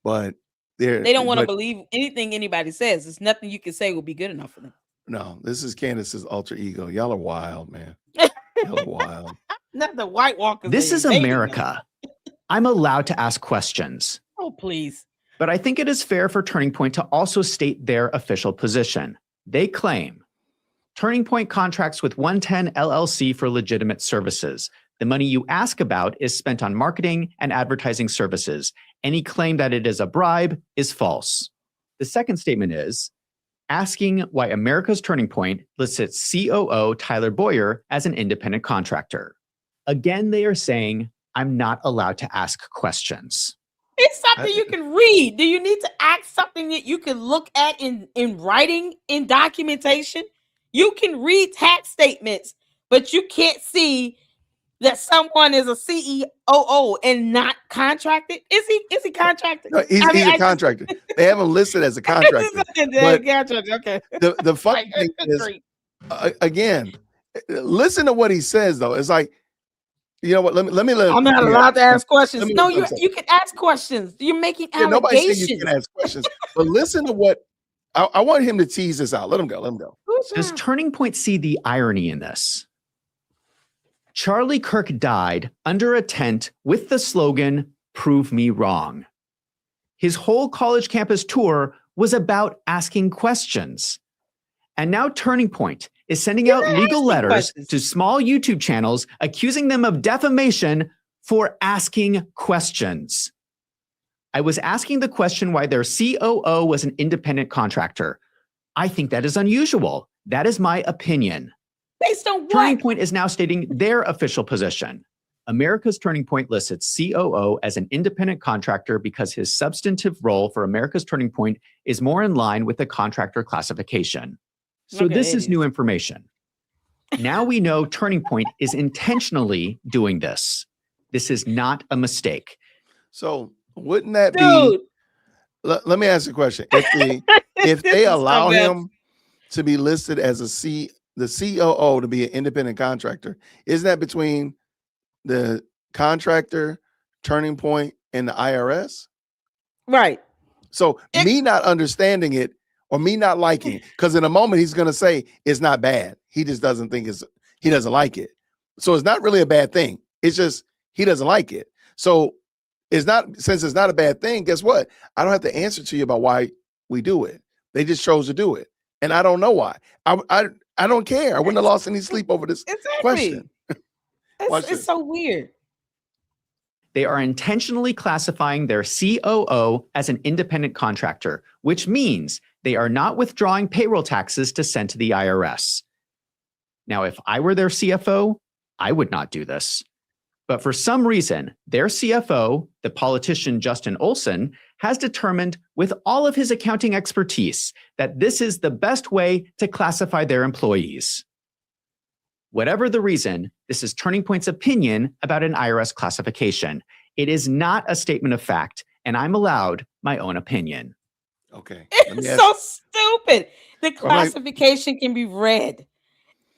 But They don't want to believe anything anybody says. There's nothing you can say will be good enough for them. No, this is Candace's alter ego. Y'all are wild, man. Y'all are wild. Not the White Walkers. This is America. I'm allowed to ask questions. Oh, please. But I think it is fair for Turning Point to also state their official position. They claim Turning Point contracts with 110 LLC for legitimate services. The money you ask about is spent on marketing and advertising services. Any claim that it is a bribe is false. The second statement is asking why America's Turning Point lists its COO, Tyler Boyer, as an independent contractor. Again, they are saying, I'm not allowed to ask questions. It's something you can read. Do you need to ask something that you can look at in writing, in documentation? You can read tax statements, but you can't see that someone is a CEO and not contracted. Is he contracted? No, he's a contractor. They have him listed as a contractor. But okay. The funny thing is, again, listen to what he says, though. It's like, you know what? Let me. I'm not allowed to ask questions. No, you can ask questions. You're making allegations. Nobody said you can ask questions. But listen to what I want him to tease this out. Let him go. Let him go. Does Turning Point see the irony in this? Charlie Kirk died under a tent with the slogan, "Prove me wrong." His whole college campus tour was about asking questions. And now Turning Point is sending out legal letters to small YouTube channels accusing them of defamation for asking questions. I was asking the question why their COO was an independent contractor. I think that is unusual. That is my opinion. Based on what? Turning Point is now stating their official position. America's Turning Point lists its COO as an independent contractor because his substantive role for America's Turning Point is more in line with the contractor classification. So this is new information. Now we know Turning Point is intentionally doing this. This is not a mistake. So wouldn't that be? Let me ask you a question. If they allow him to be listed as the COO to be an independent contractor, isn't that between the contractor, Turning Point, and the IRS? Right. So me not understanding it or me not liking it, because in a moment he's going to say it's not bad. He just doesn't think he doesn't like it. So it's not really a bad thing. It's just he doesn't like it. So since it's not a bad thing, guess what? I don't have to answer to you about why we do it. They just chose to do it. And I don't know why. I don't care. I wouldn't have lost any sleep over this question. It's so weird. They are intentionally classifying their COO as an independent contractor, which means they are not withdrawing payroll taxes to send to the IRS. Now, if I were their CFO, I would not do this. But for some reason, their CFO, the politician Justin Olson, has determined with all of his accounting expertise that this is the best way to classify their employees. Whatever the reason, this is Turning Point's opinion about an IRS classification. It is not a statement of fact, and I'm allowed my own opinion. Okay. It's so stupid. The classification can be read.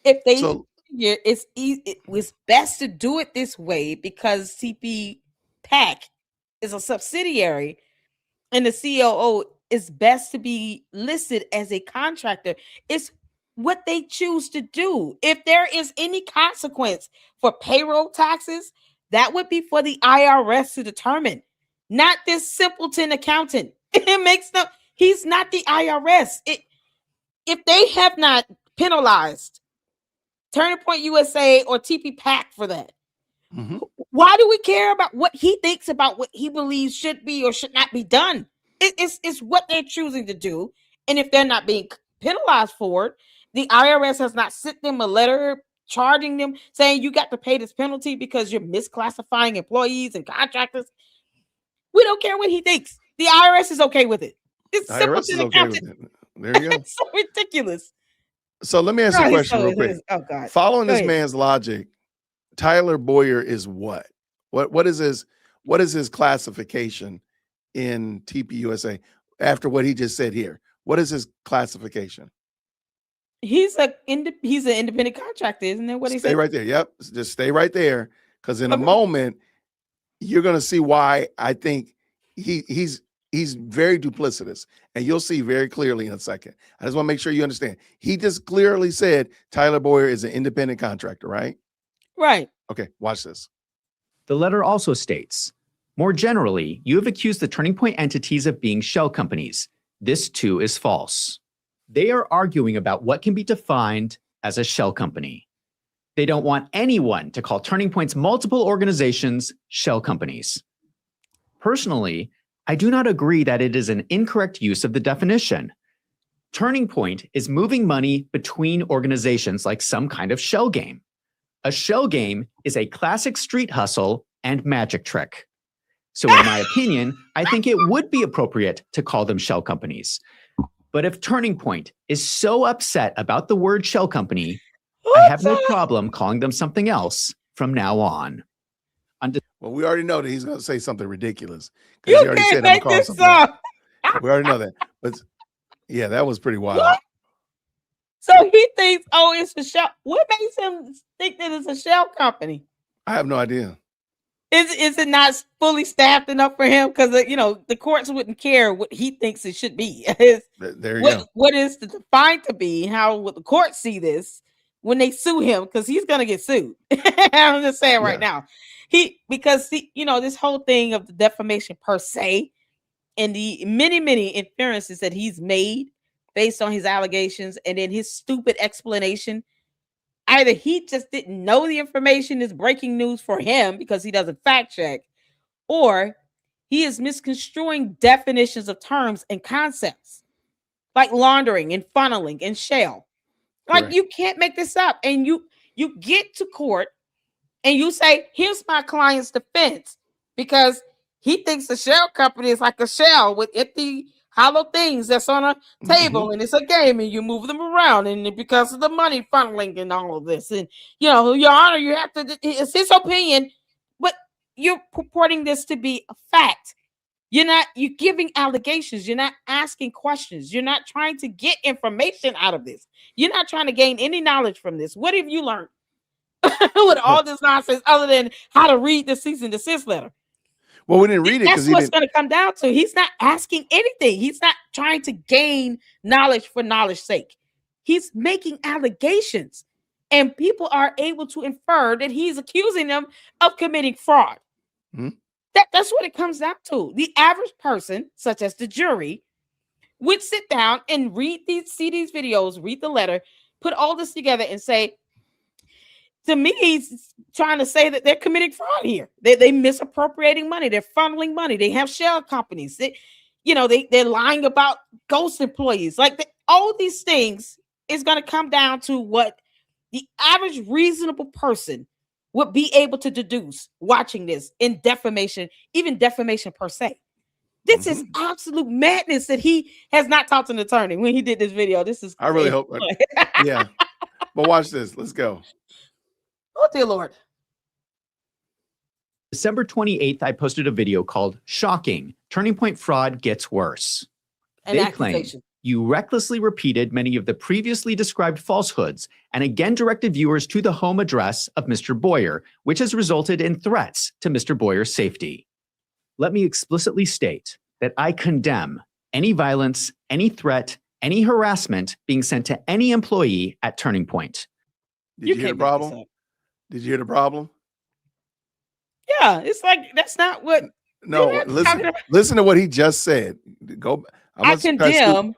If they figure it was best to do it this way because CP PAC is a subsidiary and the COO is best to be listed as a contractor. It's what they choose to do. If there is any consequence for payroll taxes, that would be for the IRS to determine. not this simpleton accountant. It makes no. He's not the IRS. If they have not penalized Turning Point USA or TP PAC for that, why do we care about what he thinks about what he believes should be or should not be done? It's what they're choosing to do, and if they're not being penalized for it, the IRS has not sent them a letter charging them saying you got to pay this penalty because you're misclassifying employees and contractors. We don't care what he thinks. The IRS is okay with it. It's IRS is okay with it. There you go. It's so ridiculous. So let me ask you a question real quick. Oh God. Following this man's logic, Tyler Boyer is what? What is his classification in TPUSA after what he just said here? What is his classification? He's an independent contractor, isn't that what he said? Stay right there. Yep. Just stay right there. Because in a moment, you're gonna see why I think he's very duplicitous, and you'll see very clearly in a second. I just want to make sure you understand. He just clearly said Tyler Boyer is an independent contractor, right? Right. Okay, watch this. The letter also states, more generally, you have accused the Turning Point entities of being shell companies. This too is false. They are arguing about what can be defined as a shell company. They don't want anyone to call Turning Point's multiple organizations shell companies. Personally, I do not agree that it is an incorrect use of the definition. Turning Point is moving money between organizations like some kind of shell game. A shell game is a classic street hustle and magic trick. So in my opinion, I think it would be appropriate to call them shell companies. But if Turning Point is so upset about the word shell company, I have no problem calling them something else from now on. Well, we already know that he's going to say something ridiculous. You He already can't said make this up. We already know that. But yeah, that was pretty wild. What? So he thinks, oh, it's a shell. What makes him think that it's a shell company? I have no idea. Is it not fully staffed enough for him? Because the courts wouldn't care what he thinks it should be. There you go. What is defined to be? How would the courts see this when they sue him? Because he's gonna get sued. I'm just saying right now. Because this whole thing of the defamation per se, and the many inferences that he's made based on his allegations, and then his stupid explanation. Either he just didn't know the information is breaking news for him because he doesn't fact check, or he is misconstruing definitions of terms and concepts like laundering and funneling and shell. Like Correct. You can't make this up. And you get to court and you say, here's my client's defense, because he thinks the shell company is like a shell with empty hollow things that's on a table, and it's a game, and you move them around, and because of the money funneling and all of this, and Your Honor, you have to. It's his opinion, but you're purporting this to be a fact. You're giving allegations. You're not asking questions. You're not trying to get information out of this. You're not trying to gain any knowledge from this. What have you learned with all this nonsense other than how to read the cease and desist letter? Well, we didn't read it. That's what's going to come down to. He's not asking anything. He's not trying to gain knowledge for knowledge's sake. He's making allegations, and people are able to infer that he's accusing them of committing fraud. That's what it comes down to. The average person, such as the jury, would sit down and see these videos, read the letter, put all this together, and say, to me, he's trying to say that they're committing fraud here. They misappropriating money. They're funneling money. They have shell companies. They're lying about ghost employees. All these things is going to come down to what the average reasonable person would be able to deduce watching this in defamation, even defamation per se. This is absolute madness that he has not talked to an attorney when he did this video. I really hope. Yeah. But watch this. Let's go. Oh, dear Lord. December 28th, I posted a video called Shocking, Turning Point Fraud Gets Worse. They claim you recklessly repeated many of the previously described falsehoods and again directed viewers to the home address of Mr. Boyer, which has resulted in threats to Mr. Boyer's safety. Let me explicitly state that I condemn any violence, any threat, any harassment being sent to any employee at Turning Point. Did you hear the problem? Did you hear the problem? Yeah, it's like that's not what No, We're not listen, talking about- listen to what he just said. Go. I gonna try to scoot- condemn. Hold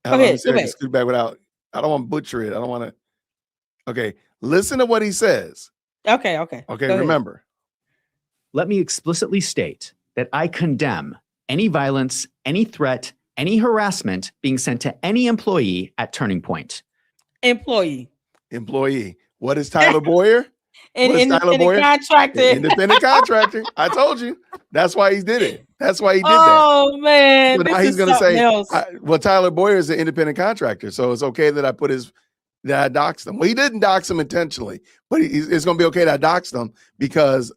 on, let me ahead, see if go I can ahead. scoot back without. I don't want to butcher it. I don't want to. Okay, listen to what he says. Okay. Okay, Go ahead. remember. Let me explicitly state that I condemn any violence, any threat, any harassment being sent to any employee at Turning Point. Employee. What is Tyler Boyer? An What is Tyler independent Boyer? contractor. Independent contractor. I told you. That's why he did it. That's why he did that. Oh man, So now this he's is going to something say, else. well, Tyler Boyer is an independent contractor, so it's okay that I put that I doxed him. Well, he didn't dox him intentionally, but it's going to be okay that I doxed him because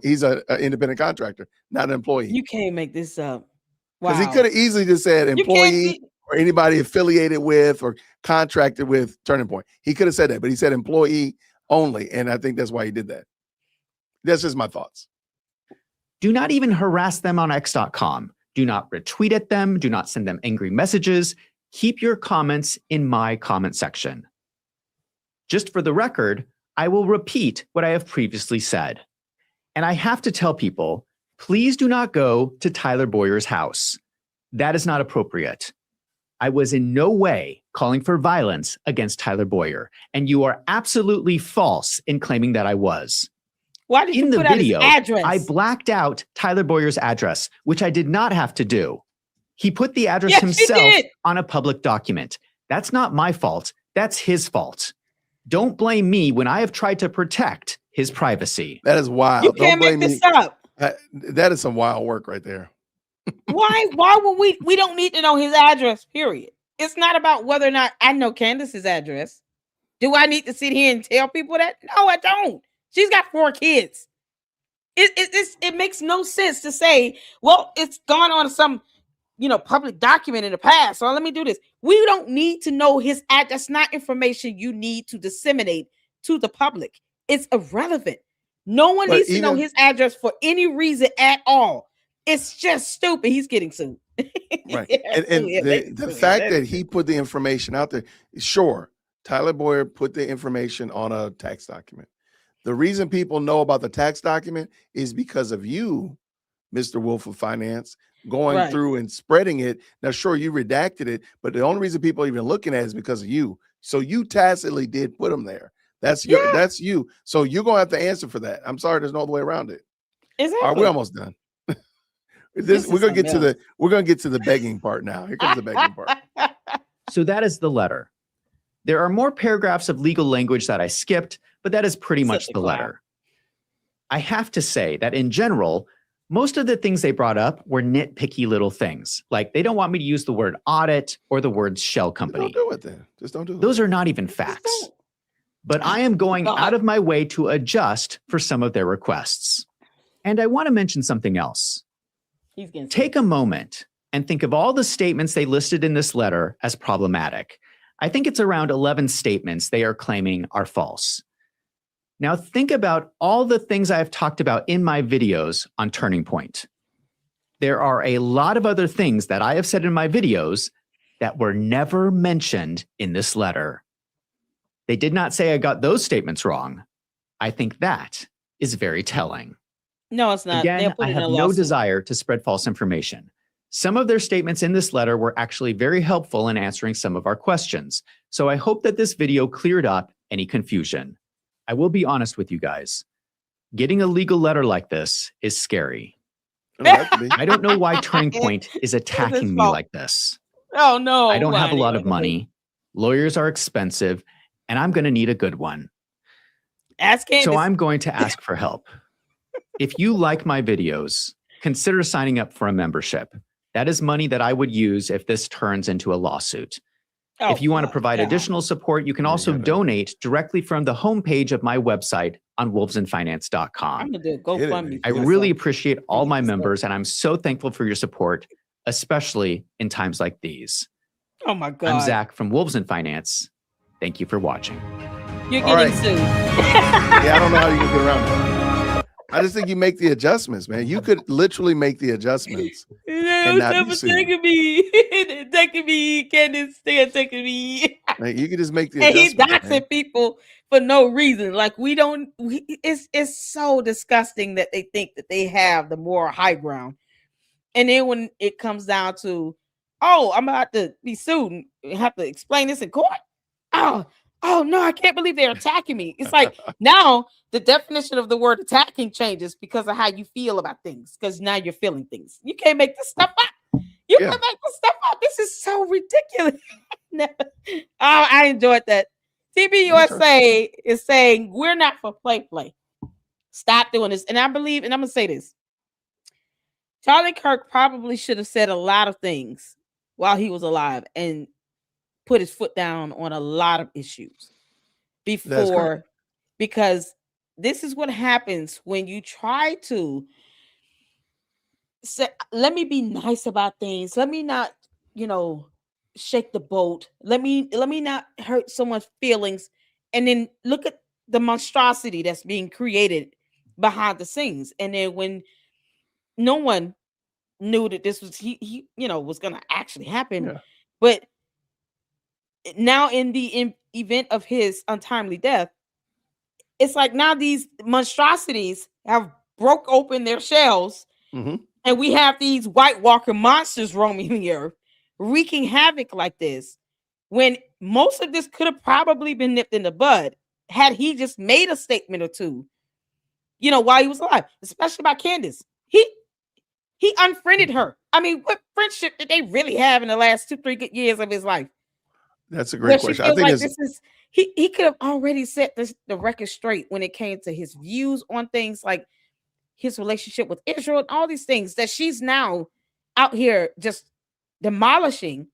he's an independent contractor, not an employee. You can't make this up. Because Wow. he could have easily just said You can't employee or anybody affiliated with or contracted with Turning Point. He could have said that, but he said employee only, and I think that's why he did that. That's just my thoughts. Do not even harass them on X.com. Do not retweet at them. Do not send them angry messages. Keep your comments in my comment section. Just for the record, I will repeat what I have previously said. And I have to tell people, please do not go to Tyler Boyer's house. That is not appropriate. I was in no way calling for violence against Tyler Boyer, and you are absolutely false in claiming that I was. Why did you In the put out his video, address? I blacked out Tyler Boyer's address, which I did not have to do. He put the address Yes, you himself did. on a public document. That's not my fault. That's his fault. Don't blame me when I have tried to protect his privacy. That is wild. You Don't can't make blame this me. up. That is some wild work right there. Why would we don't need to know his address, period. It's not about whether or not I know Candace's address. Do I need to sit here and tell people that? No, I don't. She's got 4 kids. It makes no sense to say, well, it's gone on some, public document in the past. So let me do this. We don't need to know his address. That's not information you need to disseminate to the public. It's irrelevant. No one needs to know his address for any reason at all. It's just stupid. He's getting sued. Right. And the fact that he put the information out there, sure, Tyler Boyer put the information on a tax document. The reason people know about the tax document is because of you, Mr. Wolf of Finance, going through and spreading it. Now, sure, you redacted it, but the only reason people are even looking at it is because of you. So you tacitly did put them there. That's you. So you're gonna have to answer for that. I'm sorry, there's no other way around it. Exactly. All right, we're almost done. We're gonna get to the begging part now. Here comes the begging part. So that is the letter. There are more paragraphs of legal language that I skipped, but that is pretty much the letter. I have to say that in general, most of the things they brought up were nitpicky little things. Like they don't want me to use the word audit or the word shell company. Don't do it then. Just don't do it. Those are not even facts. But I am going out of my way to adjust for some of their requests. And I want to mention something else. Take a moment and think of all the statements they listed in this letter as problematic. I think it's around 11 statements they are claiming are false. Now think about all the things I've talked about in my videos on Turning Point. There are a lot of other things that I have said in my videos that were never mentioned in this letter. They did not say I got those statements wrong. I think that is very telling. No, it's not. Again, I have no desire to spread false information. Some of their statements in this letter were actually very helpful in answering some of our questions. So I hope that this video cleared up any confusion. I will be honest with you guys. Getting a legal letter like this is scary. I don't know why Turning Point is attacking me like this. Oh, no. I don't have a lot of money. Lawyers are expensive, and I'm going to need a good one. Ask Candace. So I'm going to ask for help. If you like my videos, consider signing up for a membership. That is money that I would use if this turns into a lawsuit. If you want to provide additional support, you can also donate directly from the homepage of my website on wolvesandfinance.com. I'm going to do a GoFundMe. I really appreciate all my members, and I'm so thankful for your support, especially in times like these. Oh my God. I'm Zach from Wolves and Finance. Thank you for watching. You're getting sued. Yeah, I don't know how you can get around that. I just think you make the adjustments, man. You could literally make the adjustments. Taking me. Taking me. Candace, they are taking me. Like, you can just make the And he adjustment, man. doxing people for no reason. Like it's so disgusting that they think that they have the moral high ground. And then when it comes down to, oh, I'm about to be sued and have to explain this in court. Oh no, I can't believe they're attacking me. It's like now the definition of the word attacking changes because of how you feel about things. Because now you're feeling things. You can't make this stuff up. You Yeah. can't make this stuff up. This is so ridiculous. Oh, I enjoyed that. TBUSA is saying we're not for play. Stop doing this. And I believe, and I'm gonna say this. Charlie Kirk probably should have said a lot of things while he was alive and put his foot down on a lot of issues before, because this is what happens when you try to say, let me be nice about things. Let me not, shake the boat. Let me not hurt someone's feelings. And then look at the monstrosity that's being created behind the scenes. And then when no one knew that this was he was going to actually happen, Yeah. but now in the event of his untimely death, it's like now these monstrosities have broke open their shells, Mhm. and we have these White Walker monsters roaming the earth, wreaking havoc like this, when most of this could have probably been nipped in the bud had he just made a statement or two, while he was alive, especially about Candace. He unfriended her. I mean, what friendship did they really have in the last 2-3 good years of his life? That's a Where great she question. I feels think like it's this is he could have already set the record straight when it came to his views on things like his relationship with Israel and all these things that she's now out here just demolishing.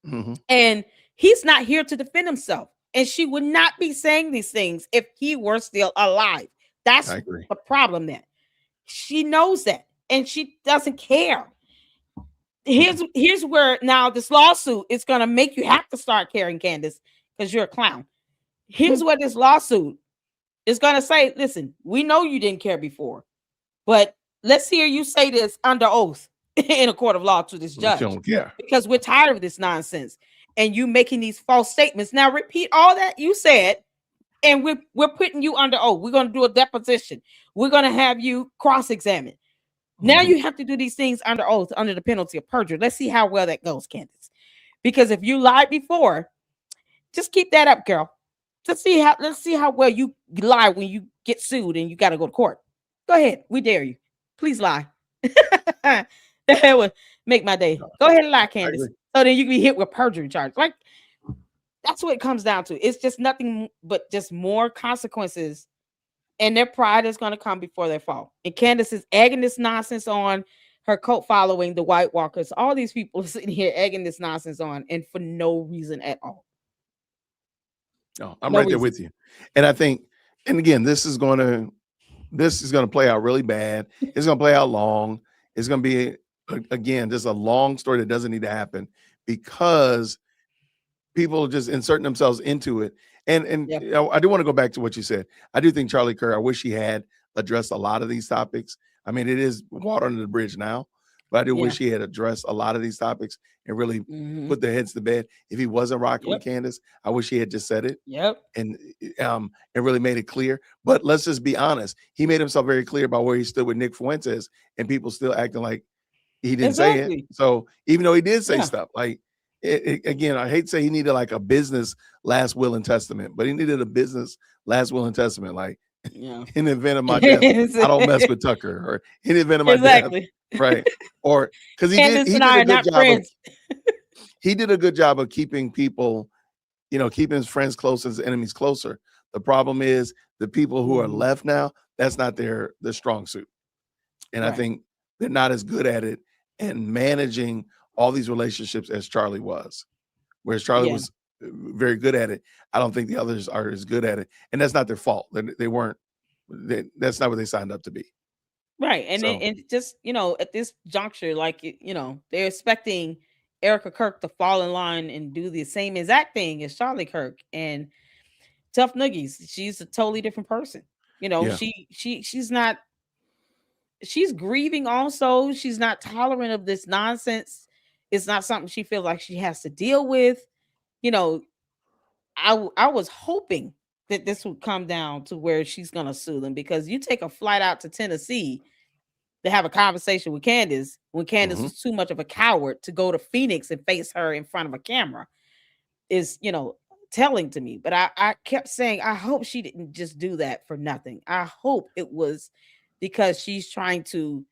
Mhm. And he's not here to defend himself. And she would not be saying these things if he were still alive. That's I agree. the problem there. She knows that, and she doesn't care. Here's where now this lawsuit is going to make you have to start caring, Candace, because you're a clown. Here's what this lawsuit is going to say. Listen, we know you didn't care before, but let's hear you say this under oath in a court of law to this But judge, you don't care. because we're tired of this nonsense and you making these false statements. Now repeat all that you said, and we're putting you under oath. We're going to do a deposition. We're going to have you cross-examined. Now Mhm. you have to do these things under oath, under the penalty of perjury. Let's see how well that goes, Candace. Because if you lied before, just keep that up, girl. Let's see how well you lie when you get sued and you got to go to court. Go ahead. We dare you. Please lie. That would make my day. Go ahead and lie, Candace. agree. So then you can be hit with perjury charge. Like, that's what it comes down to. It's just nothing but just more consequences, and their pride is going to come before their fall. And Candace is egging this nonsense on her cult following, the White Walkers. All these people are sitting here egging this nonsense on, and for no reason at all. No, I'm No right there reason. with you. And I think, and again, this is going to play out really bad. It's going to play out long. It's going to be again just a long story that doesn't need to happen because people just inserting themselves into it. And Yeah. I do want to go back to what you said. I do think Charlie Kirk, I wish he had addressed a lot of these topics. I mean, it is water under the bridge now, but I do wish he had addressed a lot of these topics and really put their heads to bed. If he wasn't rocking with Candace, I wish he had just said it. Yep. And really made it clear. But let's just be honest. He made himself very clear about where he stood with Nick Fuentes, and people still acting like he didn't say it. So even though he did say stuff, like again, I hate to say he needed like a business last will and testament, but he needed a business last will and testament. Like in the event of my death, I don't mess with Tucker, or in the event of my death, right? Or because he Candace did and a I are good not job. friends. He did a good job of keeping people, keeping his friends close and his enemies closer. The problem is the people who are left now, that's not their strong suit. And I think they're not as good at it and managing all these relationships as Charlie was. Whereas Charlie was very good at it. I don't think the others are as good at it. And that's not their fault. They weren't, that's not what they signed up to be. Right. And and just, at this juncture, like, they're expecting Erica Kirk to fall in line and do the same exact thing as Charlie Kirk. And tough noogies, she's a totally different person. She's not, she's grieving also. She's not tolerant of this nonsense. It's not something she feels like she has to deal with. I was hoping that this would come down to where she's gonna sue them, because you take a flight out to Tennessee to have a conversation with Candace when Candace was too much of a coward to go to Phoenix and face her in front of a camera is, telling to me. But I kept saying, I hope she didn't just do that for nothing. I hope it was because she's trying to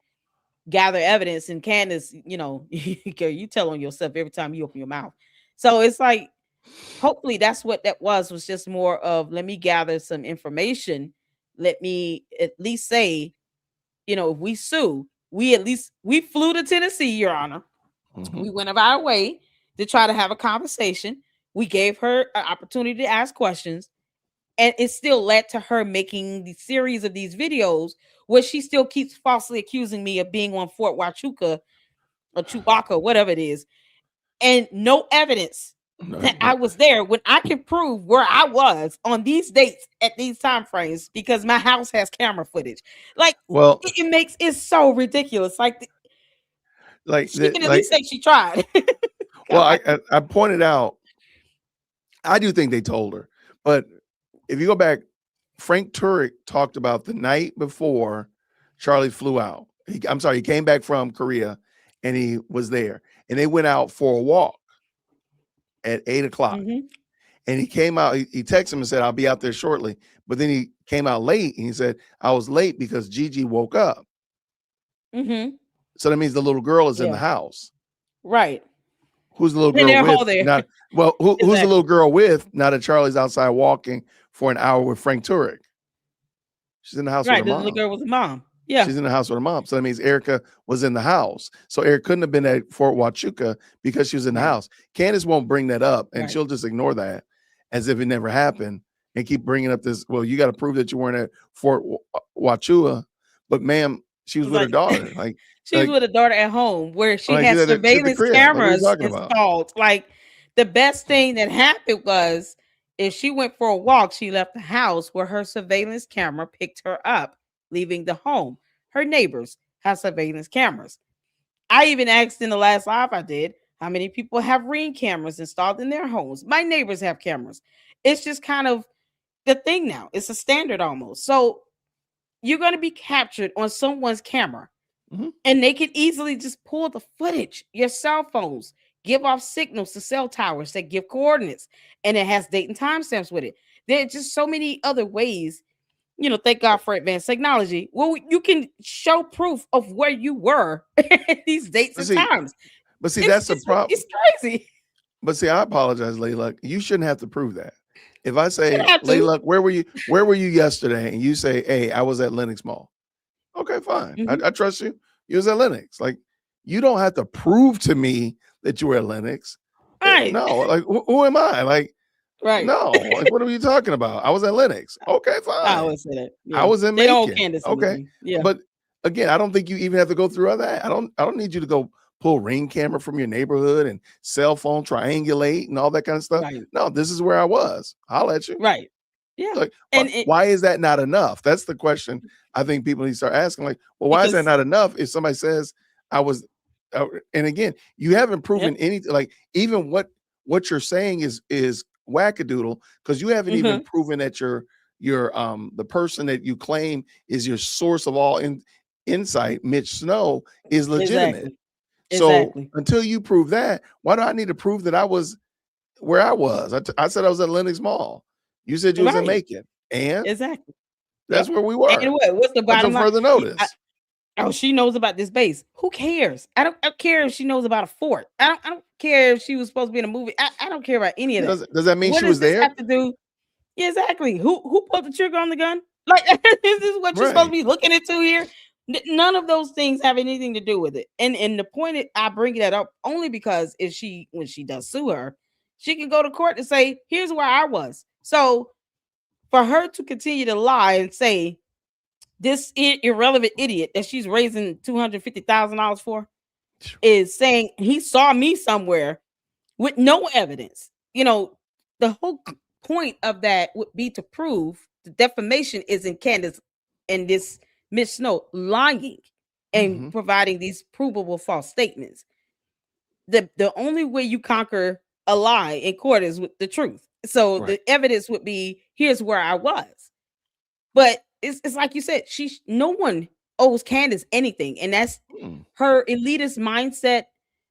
gather evidence. And Candace, you tell on yourself every time you open your mouth. So it's like, hopefully that's what that was just more of, let me gather some information. Let me at least say, if we sue, we flew to Tennessee, Your Honor. We went of our way to try to have a conversation. We gave her an opportunity to ask questions, and it still led to her making the series of these videos where she still keeps falsely accusing me of being on Fort Huachuca or Chewbacca, whatever it is, and no evidence that I was there, when I can prove where I was on these dates at these time frames because my house has camera footage. Like, Well, it's so ridiculous. Like she can at least say she tried. Well, I pointed out, I do think they told her, but if you go back, Frank Turek talked about the night before Charlie flew out. He came back from Korea and he was there, and they went out for a walk at 8:00. And he came out, he texted him and said, I'll be out there shortly. But then he came out late and he said, I was late because Gigi woke up. So that means the little girl is in the house. Right. Who's the little girl with? Not, well, who's the little girl with now that Charlie's outside walking for an hour with Frank Turek? She's in the house with her mom. The little girl with the mom. Yeah. She's in the house with her mom. So that means Erica was in the house. So Erica couldn't have been at Fort Huachuca because she was in the house. Candace won't bring that up, and she'll just ignore that as if it never happened and keep bringing up this, well, you got to prove that you weren't at Fort Huachuca. But ma'am, she was with her daughter. Like, she was with a daughter at home where she has surveillance cameras installed. Like, the best thing that happened was, if she went for a walk, she left the house where her surveillance camera picked her up, leaving the home. Her neighbors have surveillance cameras. I even asked in the last live I did, how many people have Ring cameras installed in their homes? My neighbors have cameras. It's just kind of the thing now. It's a standard almost. So you're going to be captured on someone's camera, and they can easily just pull the footage. Your cell phones give off signals to cell towers that give coordinates, and it has date and timestamps with it. There are just so many other ways. Thank God for advanced technology. Well, you can show proof of where you were at these dates and times. But see, that's the problem. It's crazy. But see, I apologize, Layla. You shouldn't have to prove that. If I say, Layla, where were you? Where were you yesterday? And you say, hey, I was at Lenox Mall. Okay, fine. I trust you. You was at Lenox. Like, you don't have to prove to me that you were at Lenox. Right. No, like, who am I? Like, right. No, like, what are you talking about? I was at Lenox. Okay, fine. I was at it. Yeah. I was in Macon. Candace. Okay. Yeah. But again, I don't think you even have to go through all that. I don't need you to go pull Ring camera from your neighborhood and cell phone triangulate and all that kind of stuff. Right. No, this is where I was. I'll let you. Right. Yeah. Like, why is that not enough? That's the question I think people need to start asking. Like, well, why is that not enough? If somebody says I was, and again, you haven't proven anything. Like, even what you're saying is wackadoodle, because you haven't even proven that you're the person that you claim is your source of all insight, Mitch Snow, is legitimate. So until you prove that, why do I need to prove that I was where I was? I said I was at Lenox Mall. You said you was in Macon, and that's where we were. And what's the bottom line? Further notice. She knows about this base. Who cares? I don't care if she knows about a fort. I don't care if she was supposed to be in a movie. I don't care about any of that. Does that mean she was there? Have to do? Yeah, exactly. Who pulled the trigger on the gun? Like, this is what you're supposed to be looking into here. None of those things have anything to do with it. And the point I bring that up only because when she does sue her, she can go to court and say, here's where I was. So for her to continue to lie and say this irrelevant idiot that she's raising $250,000 for is saying he saw me somewhere with no evidence. The whole point of that would be to prove the defamation is in Candace and this Miss Snow lying and providing these provable false statements. The only way you conquer a lie in court is with the truth. So Right. the evidence would be, here's where I was. But it's like you said, no one owes Candace anything. And that's Mm. her elitist mindset,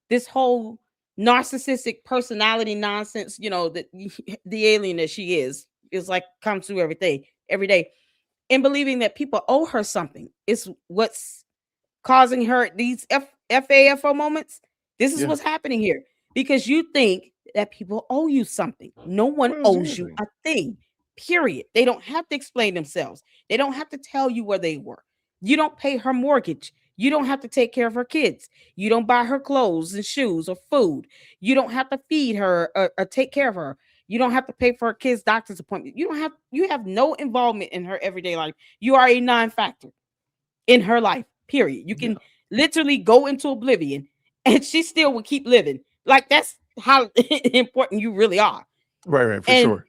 this whole narcissistic personality nonsense, the alien that she is like comes through every day. And believing that people owe her something is what's causing her these FAFO moments. This is Yeah. what's happening here because you think that people owe you something. No one Well, owes you anything. a thing, period. They don't have to explain themselves. They don't have to tell you where they were. You don't pay her mortgage. You don't have to take care of her kids. You don't buy her clothes and shoes or food. You don't have to feed her or take care of her. You don't have to pay for her kids' doctor's appointment. You have no involvement in her everyday life. You are a non-factor in her life, period. You can literally go into oblivion and she still will keep living. Like that's how important you really are. Right, for And sure.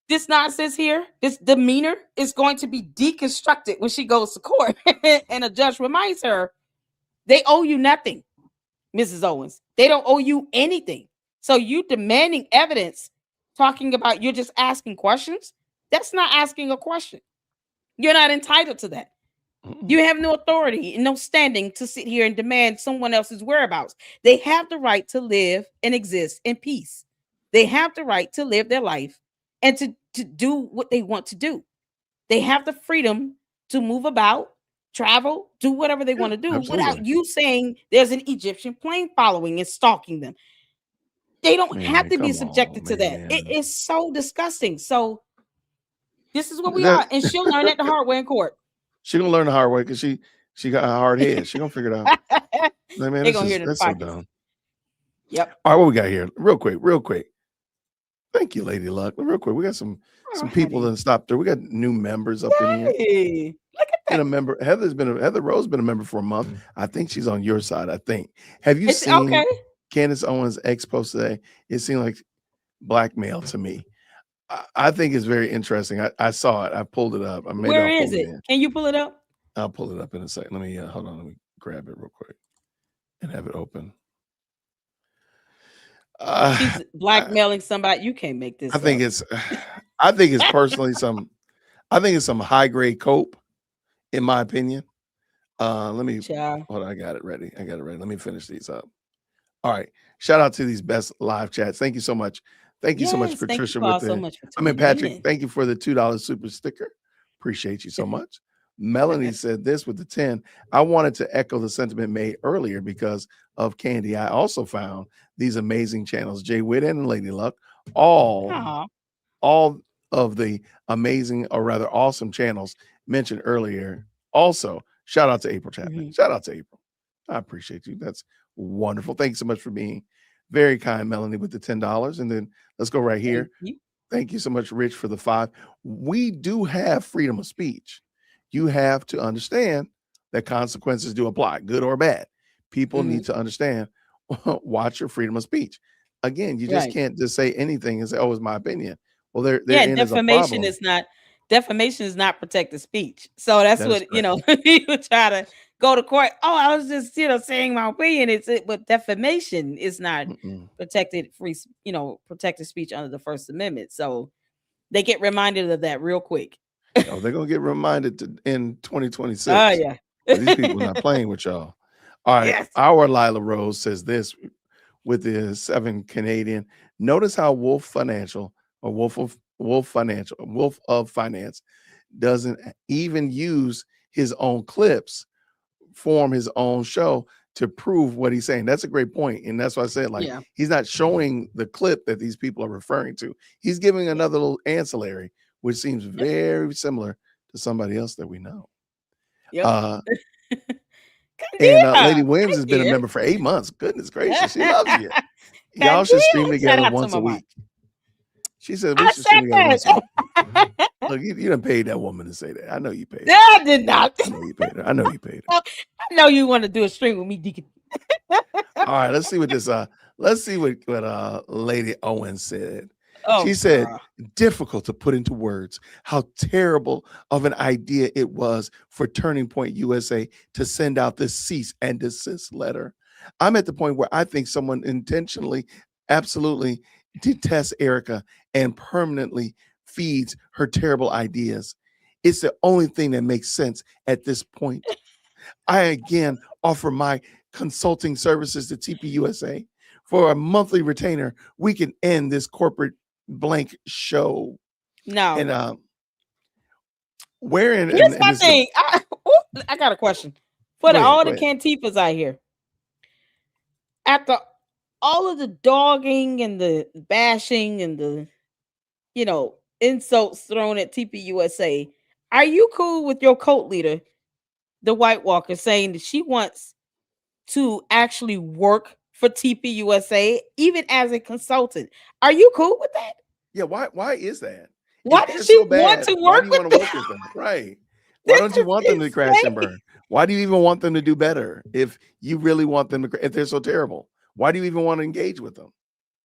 this nonsense here, this demeanor is going to be deconstructed when she goes to court. And a judge reminds her, they owe you nothing, Mrs. Owens. They don't owe you anything. So you demanding evidence, talking about you're just asking questions, that's not asking a question. You're not entitled to that. You have no authority and no standing to sit here and demand someone else's whereabouts. They have the right to live and exist in peace. They have the right to live their life and to do what they want to do. They have the freedom to move about, travel, do whatever they want to do without you saying there's an Egyptian plane following and stalking them. They don't have to be subjected to that. It is so disgusting. So this is what we are. And she'll learn that the hard way in court. She gonna learn the hard way because she got a hard head. She gonna figure it out. Man, They're gonna hear it in the that's so podcast. dumb. Yep. All right, what we got here? Real quick. Thank you, Lady Luck. Real quick, we got some people that stopped through. We got new members up in here. Hey, look at that. And a member, Heather Rose been a member for a month. I think she's on your side. I think. Have you seen Candace Owens' ex post today? It seemed like blackmail to me. I think it's very interesting. I saw it. I pulled it up. Where is it? Can you pull it up? I'll pull it up in a second. Let me hold on. Let me grab it real quick and have it open. She's blackmailing somebody. You can't make this. I think it's personally some high grade cope, in my opinion. Let me hold on. I got it ready. Let me finish these up. All right. Shout out to these best live chats. Thank you so much. Thank you so much, Patricia. Patrick, thank you for the $2 super sticker. Appreciate you so much. Melanie said this with the 10. I wanted to echo the sentiment made earlier because of Candy. I also found these amazing channels, Jay Whitten and Lady Luck, all of the amazing, or rather awesome channels mentioned earlier. Also, shout out to April Chapman. Shout out to April. I appreciate you. That's wonderful. Thank you so much for being very kind, Melanie, with the $10. And then let's go right here. Thank you so much, Rich, for the 5. We do have freedom of speech. You have to understand that consequences do apply, good or bad. People need to understand, watch your freedom of speech. Again, you just can't just say anything and say, oh, it's my opinion. Well, defamation is not protected speech. So that's what, people try to go to court. Oh, I was just, saying my opinion. But defamation is not protected speech under the First Amendment. So they get reminded of that real quick. Oh, they're gonna get reminded in 2026. Oh yeah. These people are not playing with y'all. All right. Yes. Our Lila Rose says this with the 7 Canadian. Notice how Wolf of Finance doesn't even use his own clips, form his own show to prove what he's saying. That's a great point. And that's why I said, he's not showing the clip that these people are referring to. He's giving another little ancillary, which seems very similar to somebody else that we know. And Lady Williams has been a member for 8 months. Goodness gracious, she loves you. Y'all should stream together once a week. She said we should stream together once a week. Look, you done paid that woman to say that. I know you paid her. I did not. I know you paid her. I know you paid her. I know you want to do a stream with me, Deacon. All right, let's see what this Lady Owens said. She said, difficult to put into words how terrible of an idea it was for Turning Point USA to send out this cease and desist letter. I'm at the point where I think someone intentionally, absolutely detests Erica and permanently feeds her terrible ideas. It's the only thing that makes sense at this point. I again offer my consulting services to TPUSA. For a monthly retainer, we can end this corporate blank show. No. And where in here's my thing. I got a question for all the Cantifas out here. After all of the dogging and the bashing and the, insults thrown at TPUSA, are you cool with your cult leader, the White Walker, saying that she wants to actually work for TPUSA, even as a consultant? Are you cool with that? Yeah, why is that? Why does she want to work with them? Right. Why don't you want them to crash and burn? Why do you even want them to do better if you really want them to, if they're so terrible? Why do you even want to engage with them?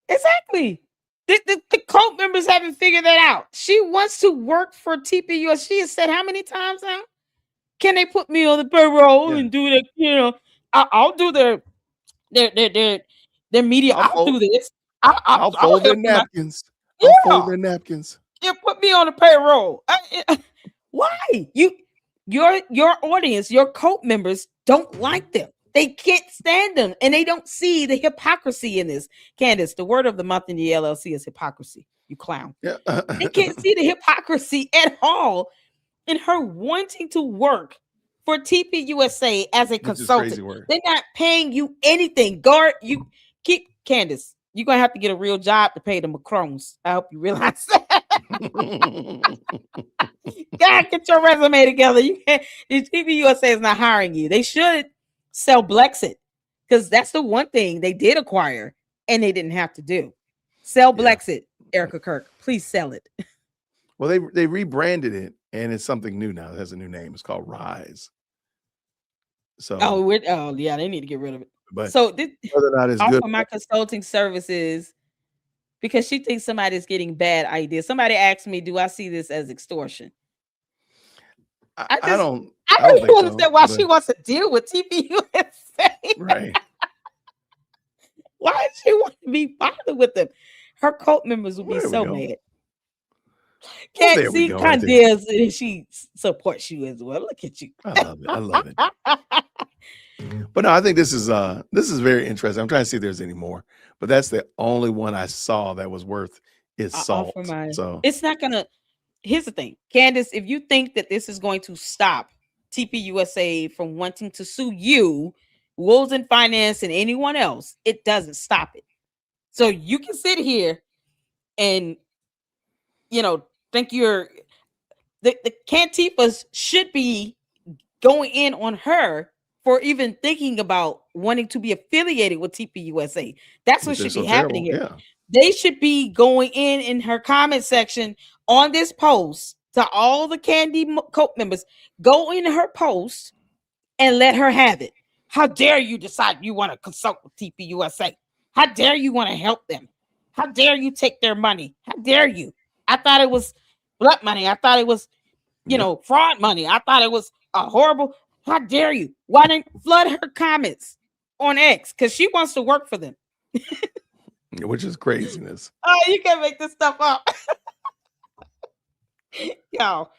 Exactly. The cult members haven't figured that out. She wants to work for TPUSA. She has said how many times now? Can they put me on the payroll and do that? I'll do their media. I'll do this. I'll fold their napkins. I'll fold their napkins. Yeah, put me on the payroll. Why? Your audience, your cult members don't like them. They can't stand them, and they don't see the hypocrisy in this. Candace, the word of the month in the LLC is hypocrisy. You clown. Yeah. They can't see the hypocrisy at all in her wanting to work for TPUSA as a consultant. They're not paying you anything. You keep Candace. You're gonna have to get a real job to pay the Macrons. I hope you realize that. God, get your resume together. You can't. TPUSA is not hiring you. They should sell Blexit, because that's the one thing they did acquire and they didn't have to do. Sell Blexit, Erica Kirk. Please sell it. Well, they rebranded it, and it's something new now. It has a new name. It's called Rise. So yeah, they need to get rid of it. But so whether or not it's good, for my consulting services, because she thinks somebody's getting bad ideas. Somebody asked me, do I see this as extortion? I don't understand why she wants to deal with TPUSA. Right. Why does she want to be bothered with them? Her cult members will be so mad. Can't see Candace, and she supports you as well. Look at you. I love it. But no, I think this is very interesting. I'm trying to see if there's any more, but that's the only one I saw that was worth its salt. So it's not gonna. Here's the thing, Candace, if you think that this is going to stop TPUSA from wanting to sue you, Wolves in Finance, and anyone else, it doesn't stop it. So you can sit here and, think the Cantifas should be going in on her for even thinking about wanting to be affiliated with TPUSA. That's what should be happening here. Yeah. They should be going in her comment section on this post to all the Candy cult members. Go in her post and let her have it. How dare you decide you want to consult with TPUSA? How dare you want to help them? How dare you take their money? How dare you? I thought it was blood money. I thought it was, fraud money. I thought it was a horrible. How dare you? Why didn't flood her comments on X? Because she wants to work for them. Which is craziness. Oh, you can't make this stuff up. Yo.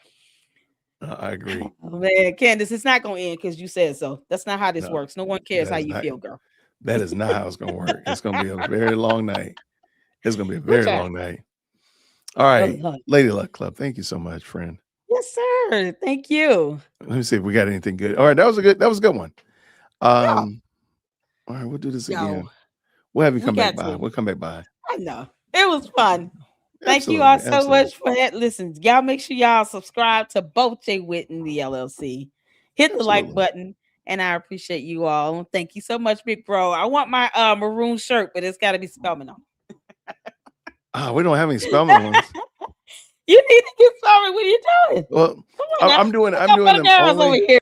I agree. Oh, man, Candace, it's not going to end because you said so. That's not how this works. No one cares how you feel, girl. That is not how it's going to work. It's going to be a very long night. It's going to be a very long night. All right. Lady Luck Club. Thank you so much, friend. Yes, sir. Thank you. Let me see if we got anything good. All right. That was a good one. All right. We'll do this again. We'll have you come back by. We'll come back by. I know. It was fun. Thank you all so much for that. Listen, y'all make sure y'all subscribe to both Jay Witt and the LLC. Hit the like button, and I appreciate you all. Thank you so much, big bro. I want my maroon shirt, but it's got to be Spellman on. We don't have any Spellman ones. You need to get Spellman. What are you doing? Well, I'm doing them only. Over here.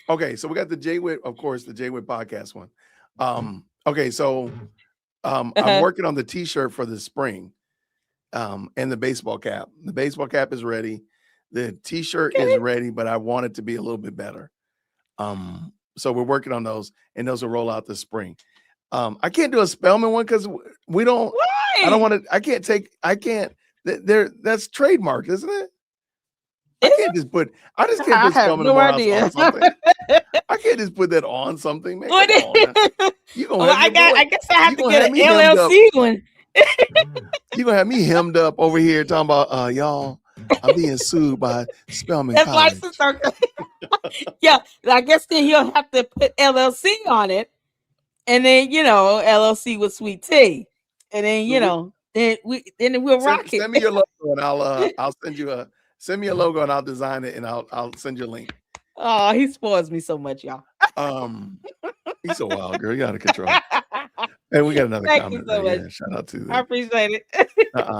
Okay, so we got the Jay Witt, of course, the Jay Witt podcast one. Okay, so I'm working on the T-shirt for the spring. And the baseball cap. The baseball cap is ready. The T-shirt is ready, but I want it to be a little bit better. So we're working on those, and those will roll out this spring. I can't do a Spellman one because we don't. I don't want to. I can't. That's trademark, isn't it? I can't just put. I just can't I put have Scum in no the Morehouse idea. on something. I can't just put that on something, man. What Come on now. You gonna well, have your boy. I guess I have You to gonna get have an me hemmed up. LLC one. You gonna have me hemmed up over here talking about y'all. I'm being sued by Spelman That's College. license. Yeah, I guess then he'll have to put LLC on it, and then LLC with Sweet Tea, and then then we'll rock it. Send me your logo and I'll send me a logo and I'll design it and I'll send you a link. Oh, he spoils me so much, y'all. He's so wild, girl. You out of control. And we got another Thank comment you so right much. here. Shout out to I them. appreciate it.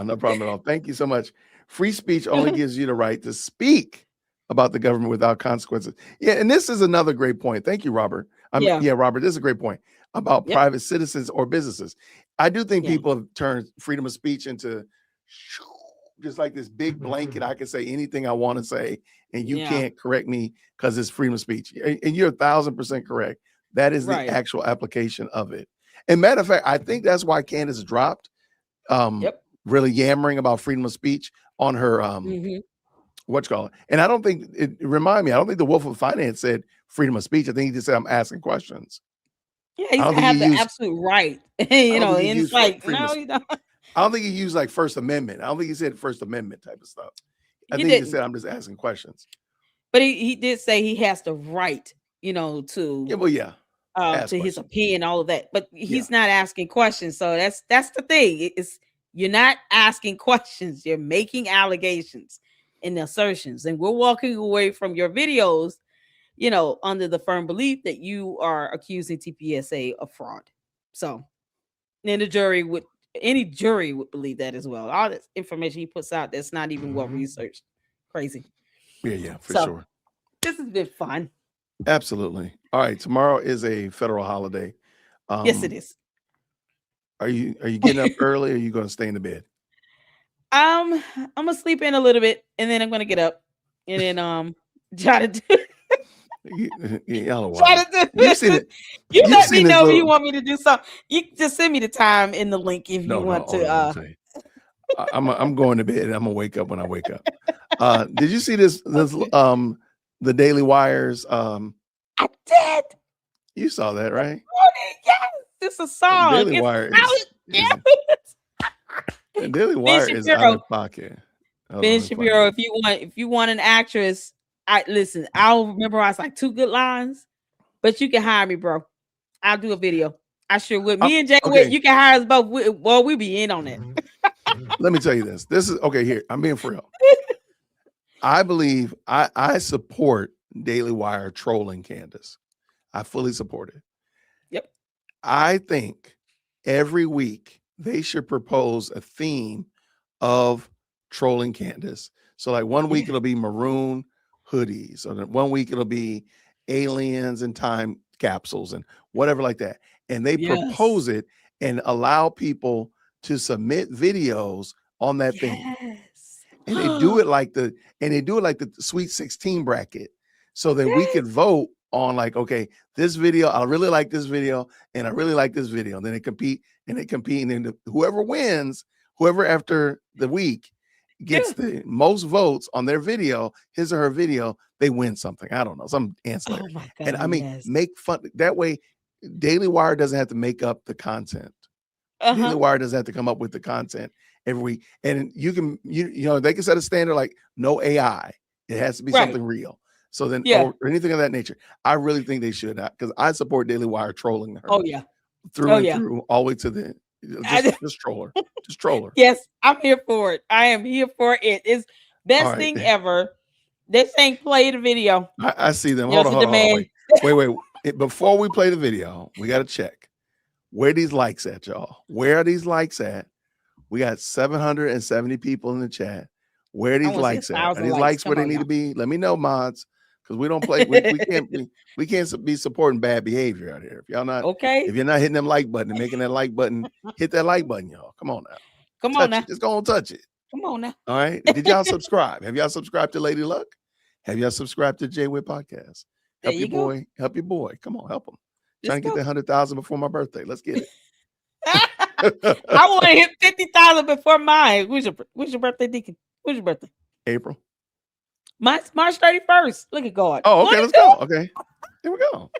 No problem at all. Thank you so much. Free speech only gives you the right to speak about the government without consequences. Yeah, and this is another great point. Thank you, Robert. Robert, this is a great point about private citizens or businesses. I do think people have turned freedom of speech into just like this big blanket. I can say anything I want to say, and you can't correct me because it's freedom of speech. And you're 1,000% correct. That is the actual application of it. And matter of fact, I think that's why Candace dropped really yammering about freedom of speech on her and I don't think I don't think the Wolf of Finance said freedom of speech. I think he just said I'm asking questions. Yeah, he's gonna have the absolute right. And it's like, no, you don't. I don't think he used like First Amendment. I don't think he said First Amendment type of stuff. I think he just said I'm just asking questions. But he did say he has the right, to to his opinion, all of that. But he's not asking questions. So that's the thing. You're not asking questions. You're making allegations and assertions. And we're walking away from your videos, under the firm belief that you are accusing TPSA of fraud. So then any jury would believe that as well. All this information he puts out that's not even well researched. Crazy. Yeah, for sure. This has been fun. Absolutely. All right. Tomorrow is a federal holiday. Yes, it is. Are you getting up early or are you going to stay in the bed? I'm gonna sleep in a little bit and then I'm gonna get up and then try to do Y'all are wild. try to do You've seen it. You let me know if you want me to do something. You just send me the time in the link if you want to. I'm going to bed and I'm gonna wake up when I wake up. Did you see this the Daily Wire's I did. You saw that, right? Yes, it's a song. Daily Wire the Daily Wire is out of pocket. Ben Shapiro, if you want an actress, I'll memorize like 2 good lines, but you can hire me, bro. I'll do a video. I sure would. Me and Jay, you can hire us both. We be in on it. Let me tell you this. This is okay. Here, I'm being for real. I believe I support Daily Wire trolling Candace. I fully support it. Yep. I think every week they should propose a theme of trolling Candace. So like one week it'll be maroon hoodies, or then one week it'll be aliens and time capsules and whatever like that. And they propose it and allow people to submit videos on that thing. And they do it like the Sweet 16 bracket. So that we could vote on like, okay, this video, I really like this video, and I really like this video. And then they compete, and then whoever wins, whoever after the week gets the most votes on their video, his or her video, they win something. I don't know, some ancillary. Oh my God, and I mean, make fun that way. Daily Wire doesn't have to make up the content. Daily Wire doesn't have to come up with the content every week. And you can, they can set a standard like no AI. It has to be something real. So then, or anything of that nature. I really think they should, because I support Daily Wire trolling her. Oh yeah, through and through, all the way to the just troll her, just troll her. Yes, I'm here for it. I am here for it. It's best thing ever. They're saying play the video. I see them. Hold on, wait. Before we play the video, we got to check where these likes at, y'all. Where are these likes at? We got 770 people in the chat. Where are these likes at? Are these likes where they need to be? Let me know, mods, because we don't play. We can't be supporting bad behavior out here. If y'all not if you're not hitting them like button and making that like button, hit that like button, y'all. Come on now. Come on now. Just go and touch it. Come on now. All right. Did y'all subscribe? Have y'all subscribed to Lady Luck? Have y'all subscribed to Jay Witt Podcast? Help your boy. Help your boy. Come on, help him. Trying to get that 100,000 before my birthday. Let's get it. I want to hit 50,000 before mine. When's your birthday, Deacon? When's your birthday? April. Mine's March 31st. Look at God. Oh, okay, let's go. Okay, here we go.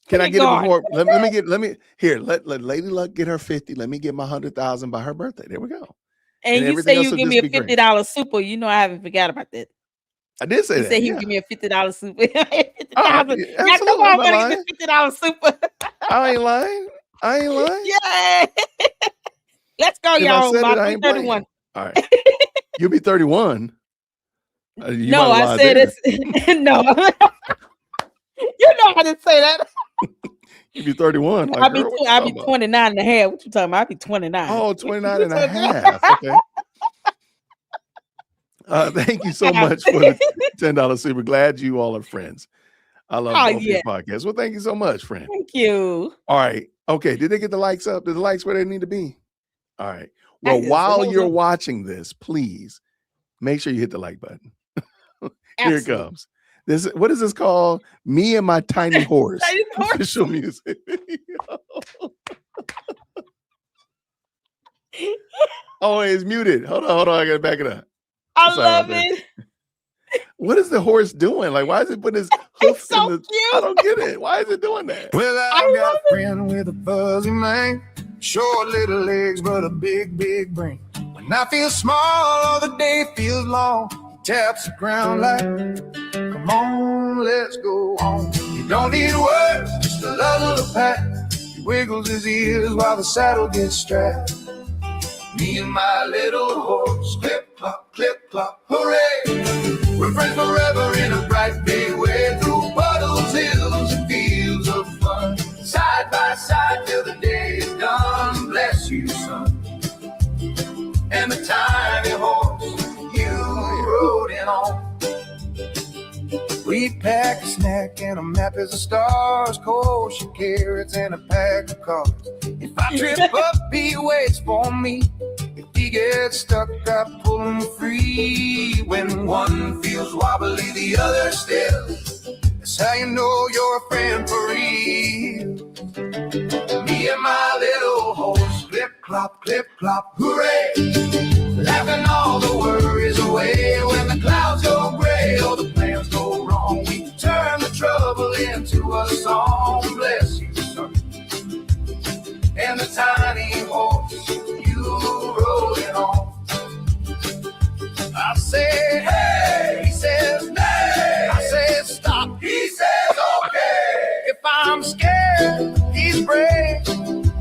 Can I get it before? Let Lady Luck get her 50. Let me get my 100,000 by her birthday. There we go. And you say you give me a $50 super. You know I haven't forgot about that. I did say that. You said he would give me a $50 super. $50,000. Absolutely. Now come on, I'm gonna get the $50 super. I ain't lying. Yeah. Let's go, If y'all. I said About it, I ain't 31. All right. You'll be 31. No, I said it's no. You know I didn't say that. You'll be 31. Like, I'll be 29 and a half. What you talking about? I'll be 29. Oh, 29 and a half. Okay. Thank you so much for the $10 super. Glad you all are friends. I love both your podcasts. Well, thank you so much, friend. Thank you. All right. Okay. Did they get the likes up? Did the likes where they need to be? All right. Well, while you're watching this, please make sure you hit the like button. Here it comes. What is this called? Me and My Tiny Horse. Official music video. Oh, it's muted. Hold on. I gotta back it up. I love it. What is the horse doing? Like, why is it putting his hoof in the cute. I don't get it. Why is it doing that? Well, I got a friend with a fuzzy mane, short little legs, but a big, big brain. When I feel small, or the day feels long, he taps the ground like, come on, let's go on. You don't need words, just a little pat. He wiggles his ears while the saddle gets strapped. Me and my little horse, clip clop, hooray! We're friends forever in a bright big way, through puddles, hills, and fields of fun, side by side till the day is done. Bless you, son. And the tiny horse you rode in on. We pack a snack and a map as the stars, kosher carrots and a pack of cards. If I trip up, he waits for me. If he gets stuck, I pull him free. When one feels wobbly, the other still. That's how you know you're a friend for real. Me and my little horse, clip clop, hooray! Laughing all the worries away. When the clouds go gray or the plans go wrong, we turn the trouble into a song. Bless you, son. And the tiny horse you rolling on. I say, hey, he says, nay. I say, stop. He says, okay. If I'm scared, he's brave.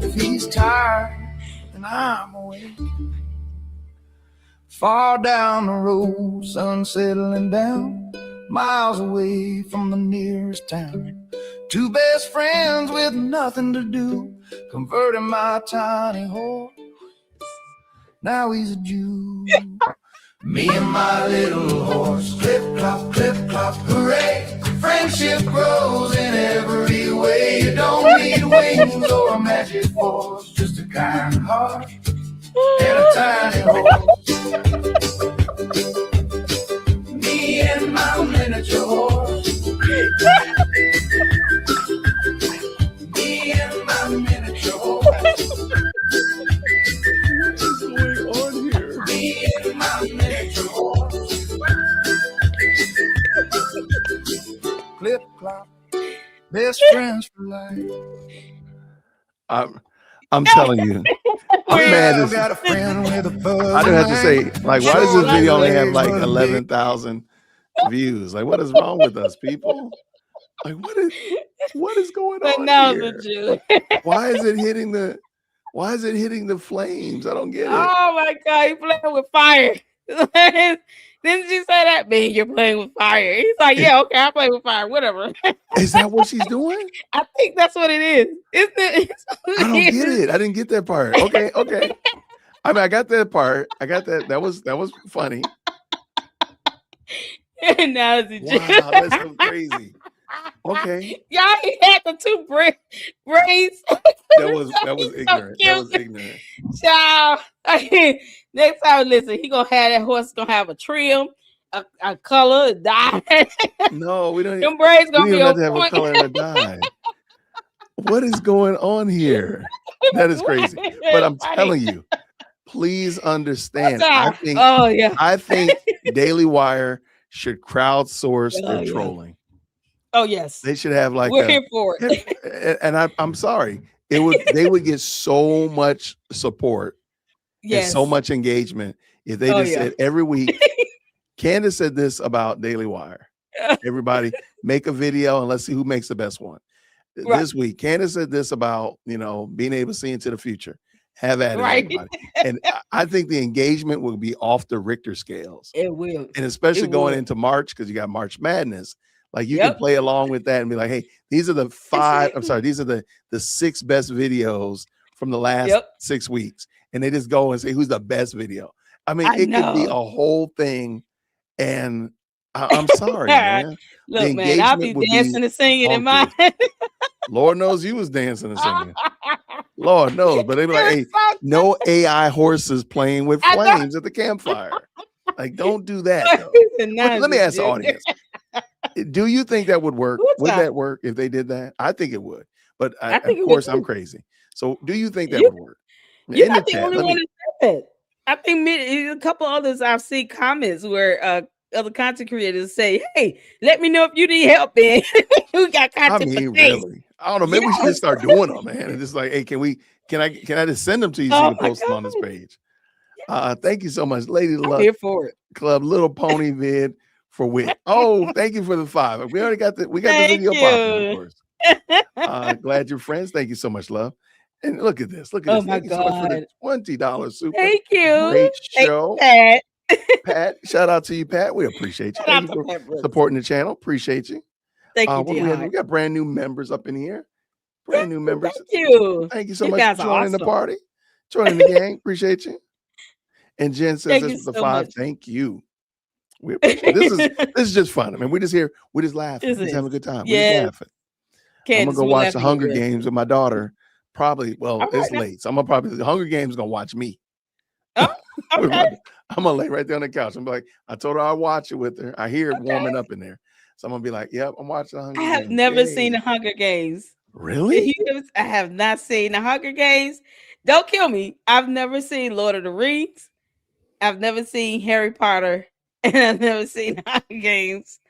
If he's tired, then I'm awake. Far down the road, sun settling down, miles away from the nearest town. Two best friends with nothing to do, converting my tiny horse. Now he's a Jew. Me and my little horse, clip clop, hooray! Friendship grows in every way. You don't need wings or a magic force, just a kind heart and a tiny horse. Me and my miniature horse. Me and my miniature horse. What is going on here? Me and my miniature horse. Clip clop, best friends for life. I'm telling you, I'm mad as got a friend with a buzz. I don't have to say, like, why does this video only have like 11,000 views? Like, what is wrong with us, people? Like, what is going on here? Why is it hitting the flames? I don't get it. Oh my God, you playing with fire. Didn't you say that? Man, you're playing with fire. He's like, yeah, okay, I play with fire, whatever. Is that what she's doing? I think that's what it is. Isn't it? I don't get it. I didn't get that part. Okay. I mean, I got that part. I got that. That was funny. And now it's wow, that's so crazy. Okay. Y'all, he had the two braids. That was ignorant. That was ignorant. Child. Next time, listen, he gonna have that horse gonna have a trim, a color, a dye. No, we don't. Them braids gonna be have to have a color and a dye. What is going on here? That is crazy. But I'm telling you, please understand. I think Daily Wire should crowdsource their trolling. Oh yes, They should have like we're here for it. And I'm sorry, they would get so much support and so much engagement if they just said every week. Candace said this about Daily Wire. Everybody make a video and let's see who makes the best one. Right. This week, Candace said this about, being able to see into the future. Have at it, everybody. And I think the engagement will be off the Richter scales. It will. And especially going into March, because you got March Madness. Like you can play along with that and be like, hey, these are the these are the 6 best videos from the last 6 weeks. And they just go and say, who's the best video? I mean, it could be a whole thing. And I'm sorry, man. Look, man, I'll be dancing and singing in my Lord knows you was dancing and singing. Lord knows. But they be like, hey, no AI horses playing with flames at the campfire. Like, don't do that. Let me ask the audience. Do you think that would work? Would that work if they did that? I think it would. But of course, I'm crazy. So do you think that would work? You're not the only one that said that. I think a couple others I've seen comments where other content creators say, hey, let me know if you need help, man. We got content. I mean, really. I don't know. Maybe we should just start doing them, man. And just like, hey, can I just send them to you so you can post them on this page? Thank you so much, Lady Luck. Here for it. Club Little Pony vid for wit. Oh, thank you for the 5. We already got the video popping, of course. Glad you're friends. Thank you so much, love. And look at this. Look at this. My Thank you so much for the $20 super. Thank you. Great show. Pat. Pat, shout out to you, Pat. We appreciate you. Thank you for supporting the channel. Appreciate you. Thank you. We got brand new members up in here. Brand new members. Thank you. Thank you so much for joining the party. Joining the gang. Appreciate you. And Jen says this is the 5. Thank you. We appreciate it. This is just fun. I mean, we're just here. We're just laughing. We're just having a good time. We're just laughing. I'm gonna go watch the Hunger Games with my daughter. Probably, it's late. So I'm gonna the Hunger Games gonna watch me. Oh, okay. I'm gonna lay right there on the couch. I'm like, I told her I'd watch it with her. I hear it warming up in there. So I'm gonna be like, yep, I'm watching the Hunger Games. I have never seen the Hunger Games. Really? I have not seen the Hunger Games. Don't kill me. I've never seen Lord of the Rings. I've never seen Harry Potter. And I've never seen the Hunger Games.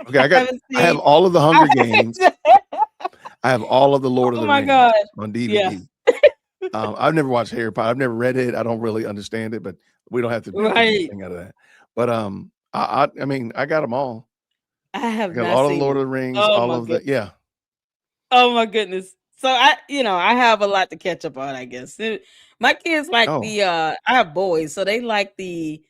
Okay, I have all of the Hunger Games. I have all of the Lord of the Rings on DVD. Yeah. I've never watched Harry Potter. I've never read it. I don't really understand it, but we don't have to make anything out of that. But I mean, I got them all. I have got all of the Lord of the Rings, all of the Oh my goodness. So I have a lot to catch up on, I guess. My kids like I have boys, so they like the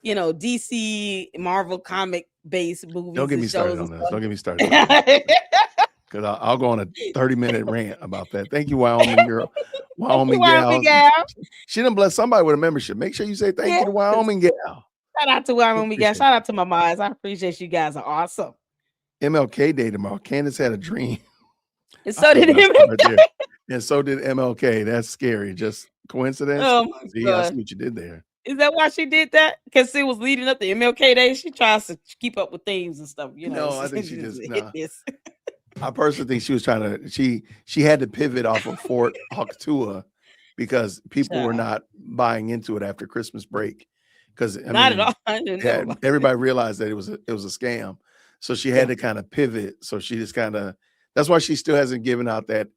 DC Marvel comic based movies. Don't get me started on this. Don't get me started. Because I'll go on a 30-minute rant about that. Thank you, Wyoming girl. Wyoming gal. She done bless somebody with a membership. Make sure you say thank you to Wyoming gal. Shout out to Wyoming gal. Shout out to my moms. I appreciate you guys. Are awesome. MLK Day tomorrow. Candace had a dream. And so did MLK. And so did MLK. That's scary. Just coincidence. Oh my God. I see what you did there. Is that why she did that? Because it was leading up to MLK Day. She tries to keep up with themes and stuff. No, I think she just. I personally think she was trying to. She had to pivot off of Fort Octua because people were not buying into it after Christmas break. Because at all. Everybody realized that it was a scam, so she had to kind of pivot. So she just kind of. That's why she still hasn't given out that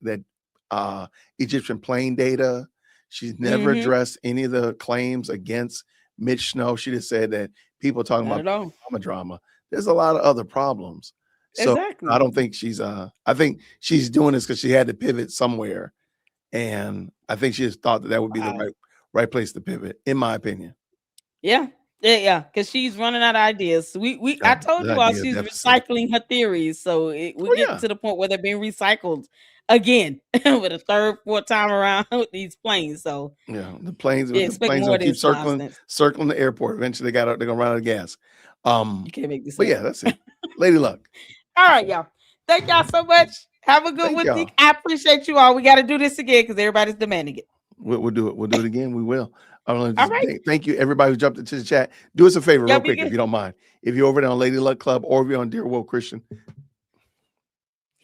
Egyptian plane data. She's never addressed any of the claims against Mitch Snow. She just said that people talking about drama. There's a lot of other problems. So I don't think she's I think she's doing this because she had to pivot somewhere. And I think she just thought that would be the right place to pivot, in my opinion. Yeah. Because she's running out of ideas. I told you all she's recycling her theories. So we're getting to the point where they're being recycled again with a third, fourth time around with these planes. So the planes will keep circling the airport. Eventually they're gonna run out of gas. You can't make this. But that's it. Lady Luck. All right, y'all. Thank y'all so much. Have a good week. I appreciate you all. We got to do this again because everybody's demanding it. We'll do it. We'll do it again. We will. All right. Thank you, everybody who jumped into the chat. Do us a favor real quick, if you don't mind. If you're over there on Lady Luck Club or if you're on Dear Will Christian,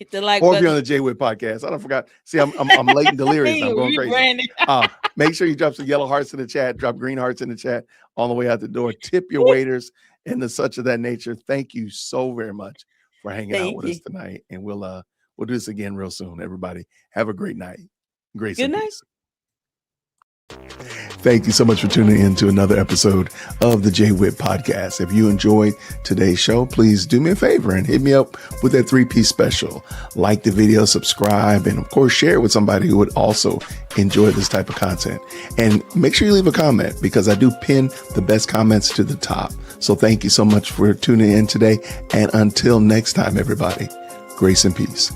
Hit the like Or if you're on button. the Jay Wood podcast. I forgot. See, I'm late and delirious. I'm going crazy. Rebranding. Make sure you drop some yellow hearts in the chat, drop green hearts in the chat on the way out the door. Tip your waiters and the such of that nature. Thank you so very much for hanging out with us tonight. And we'll do this again real soon. Everybody, have a great night. Grace and peace. Thank you so much for tuning in to another episode of the Jay Witt Podcast. If you enjoyed today's show, please do me a favor and hit me up with that 3-piece special. Like the video, subscribe, and of course, share it with somebody who would also enjoy this type of content. And make sure you leave a comment because I do pin the best comments to the top. So thank you so much for tuning in today. And until next time, everybody, grace and peace.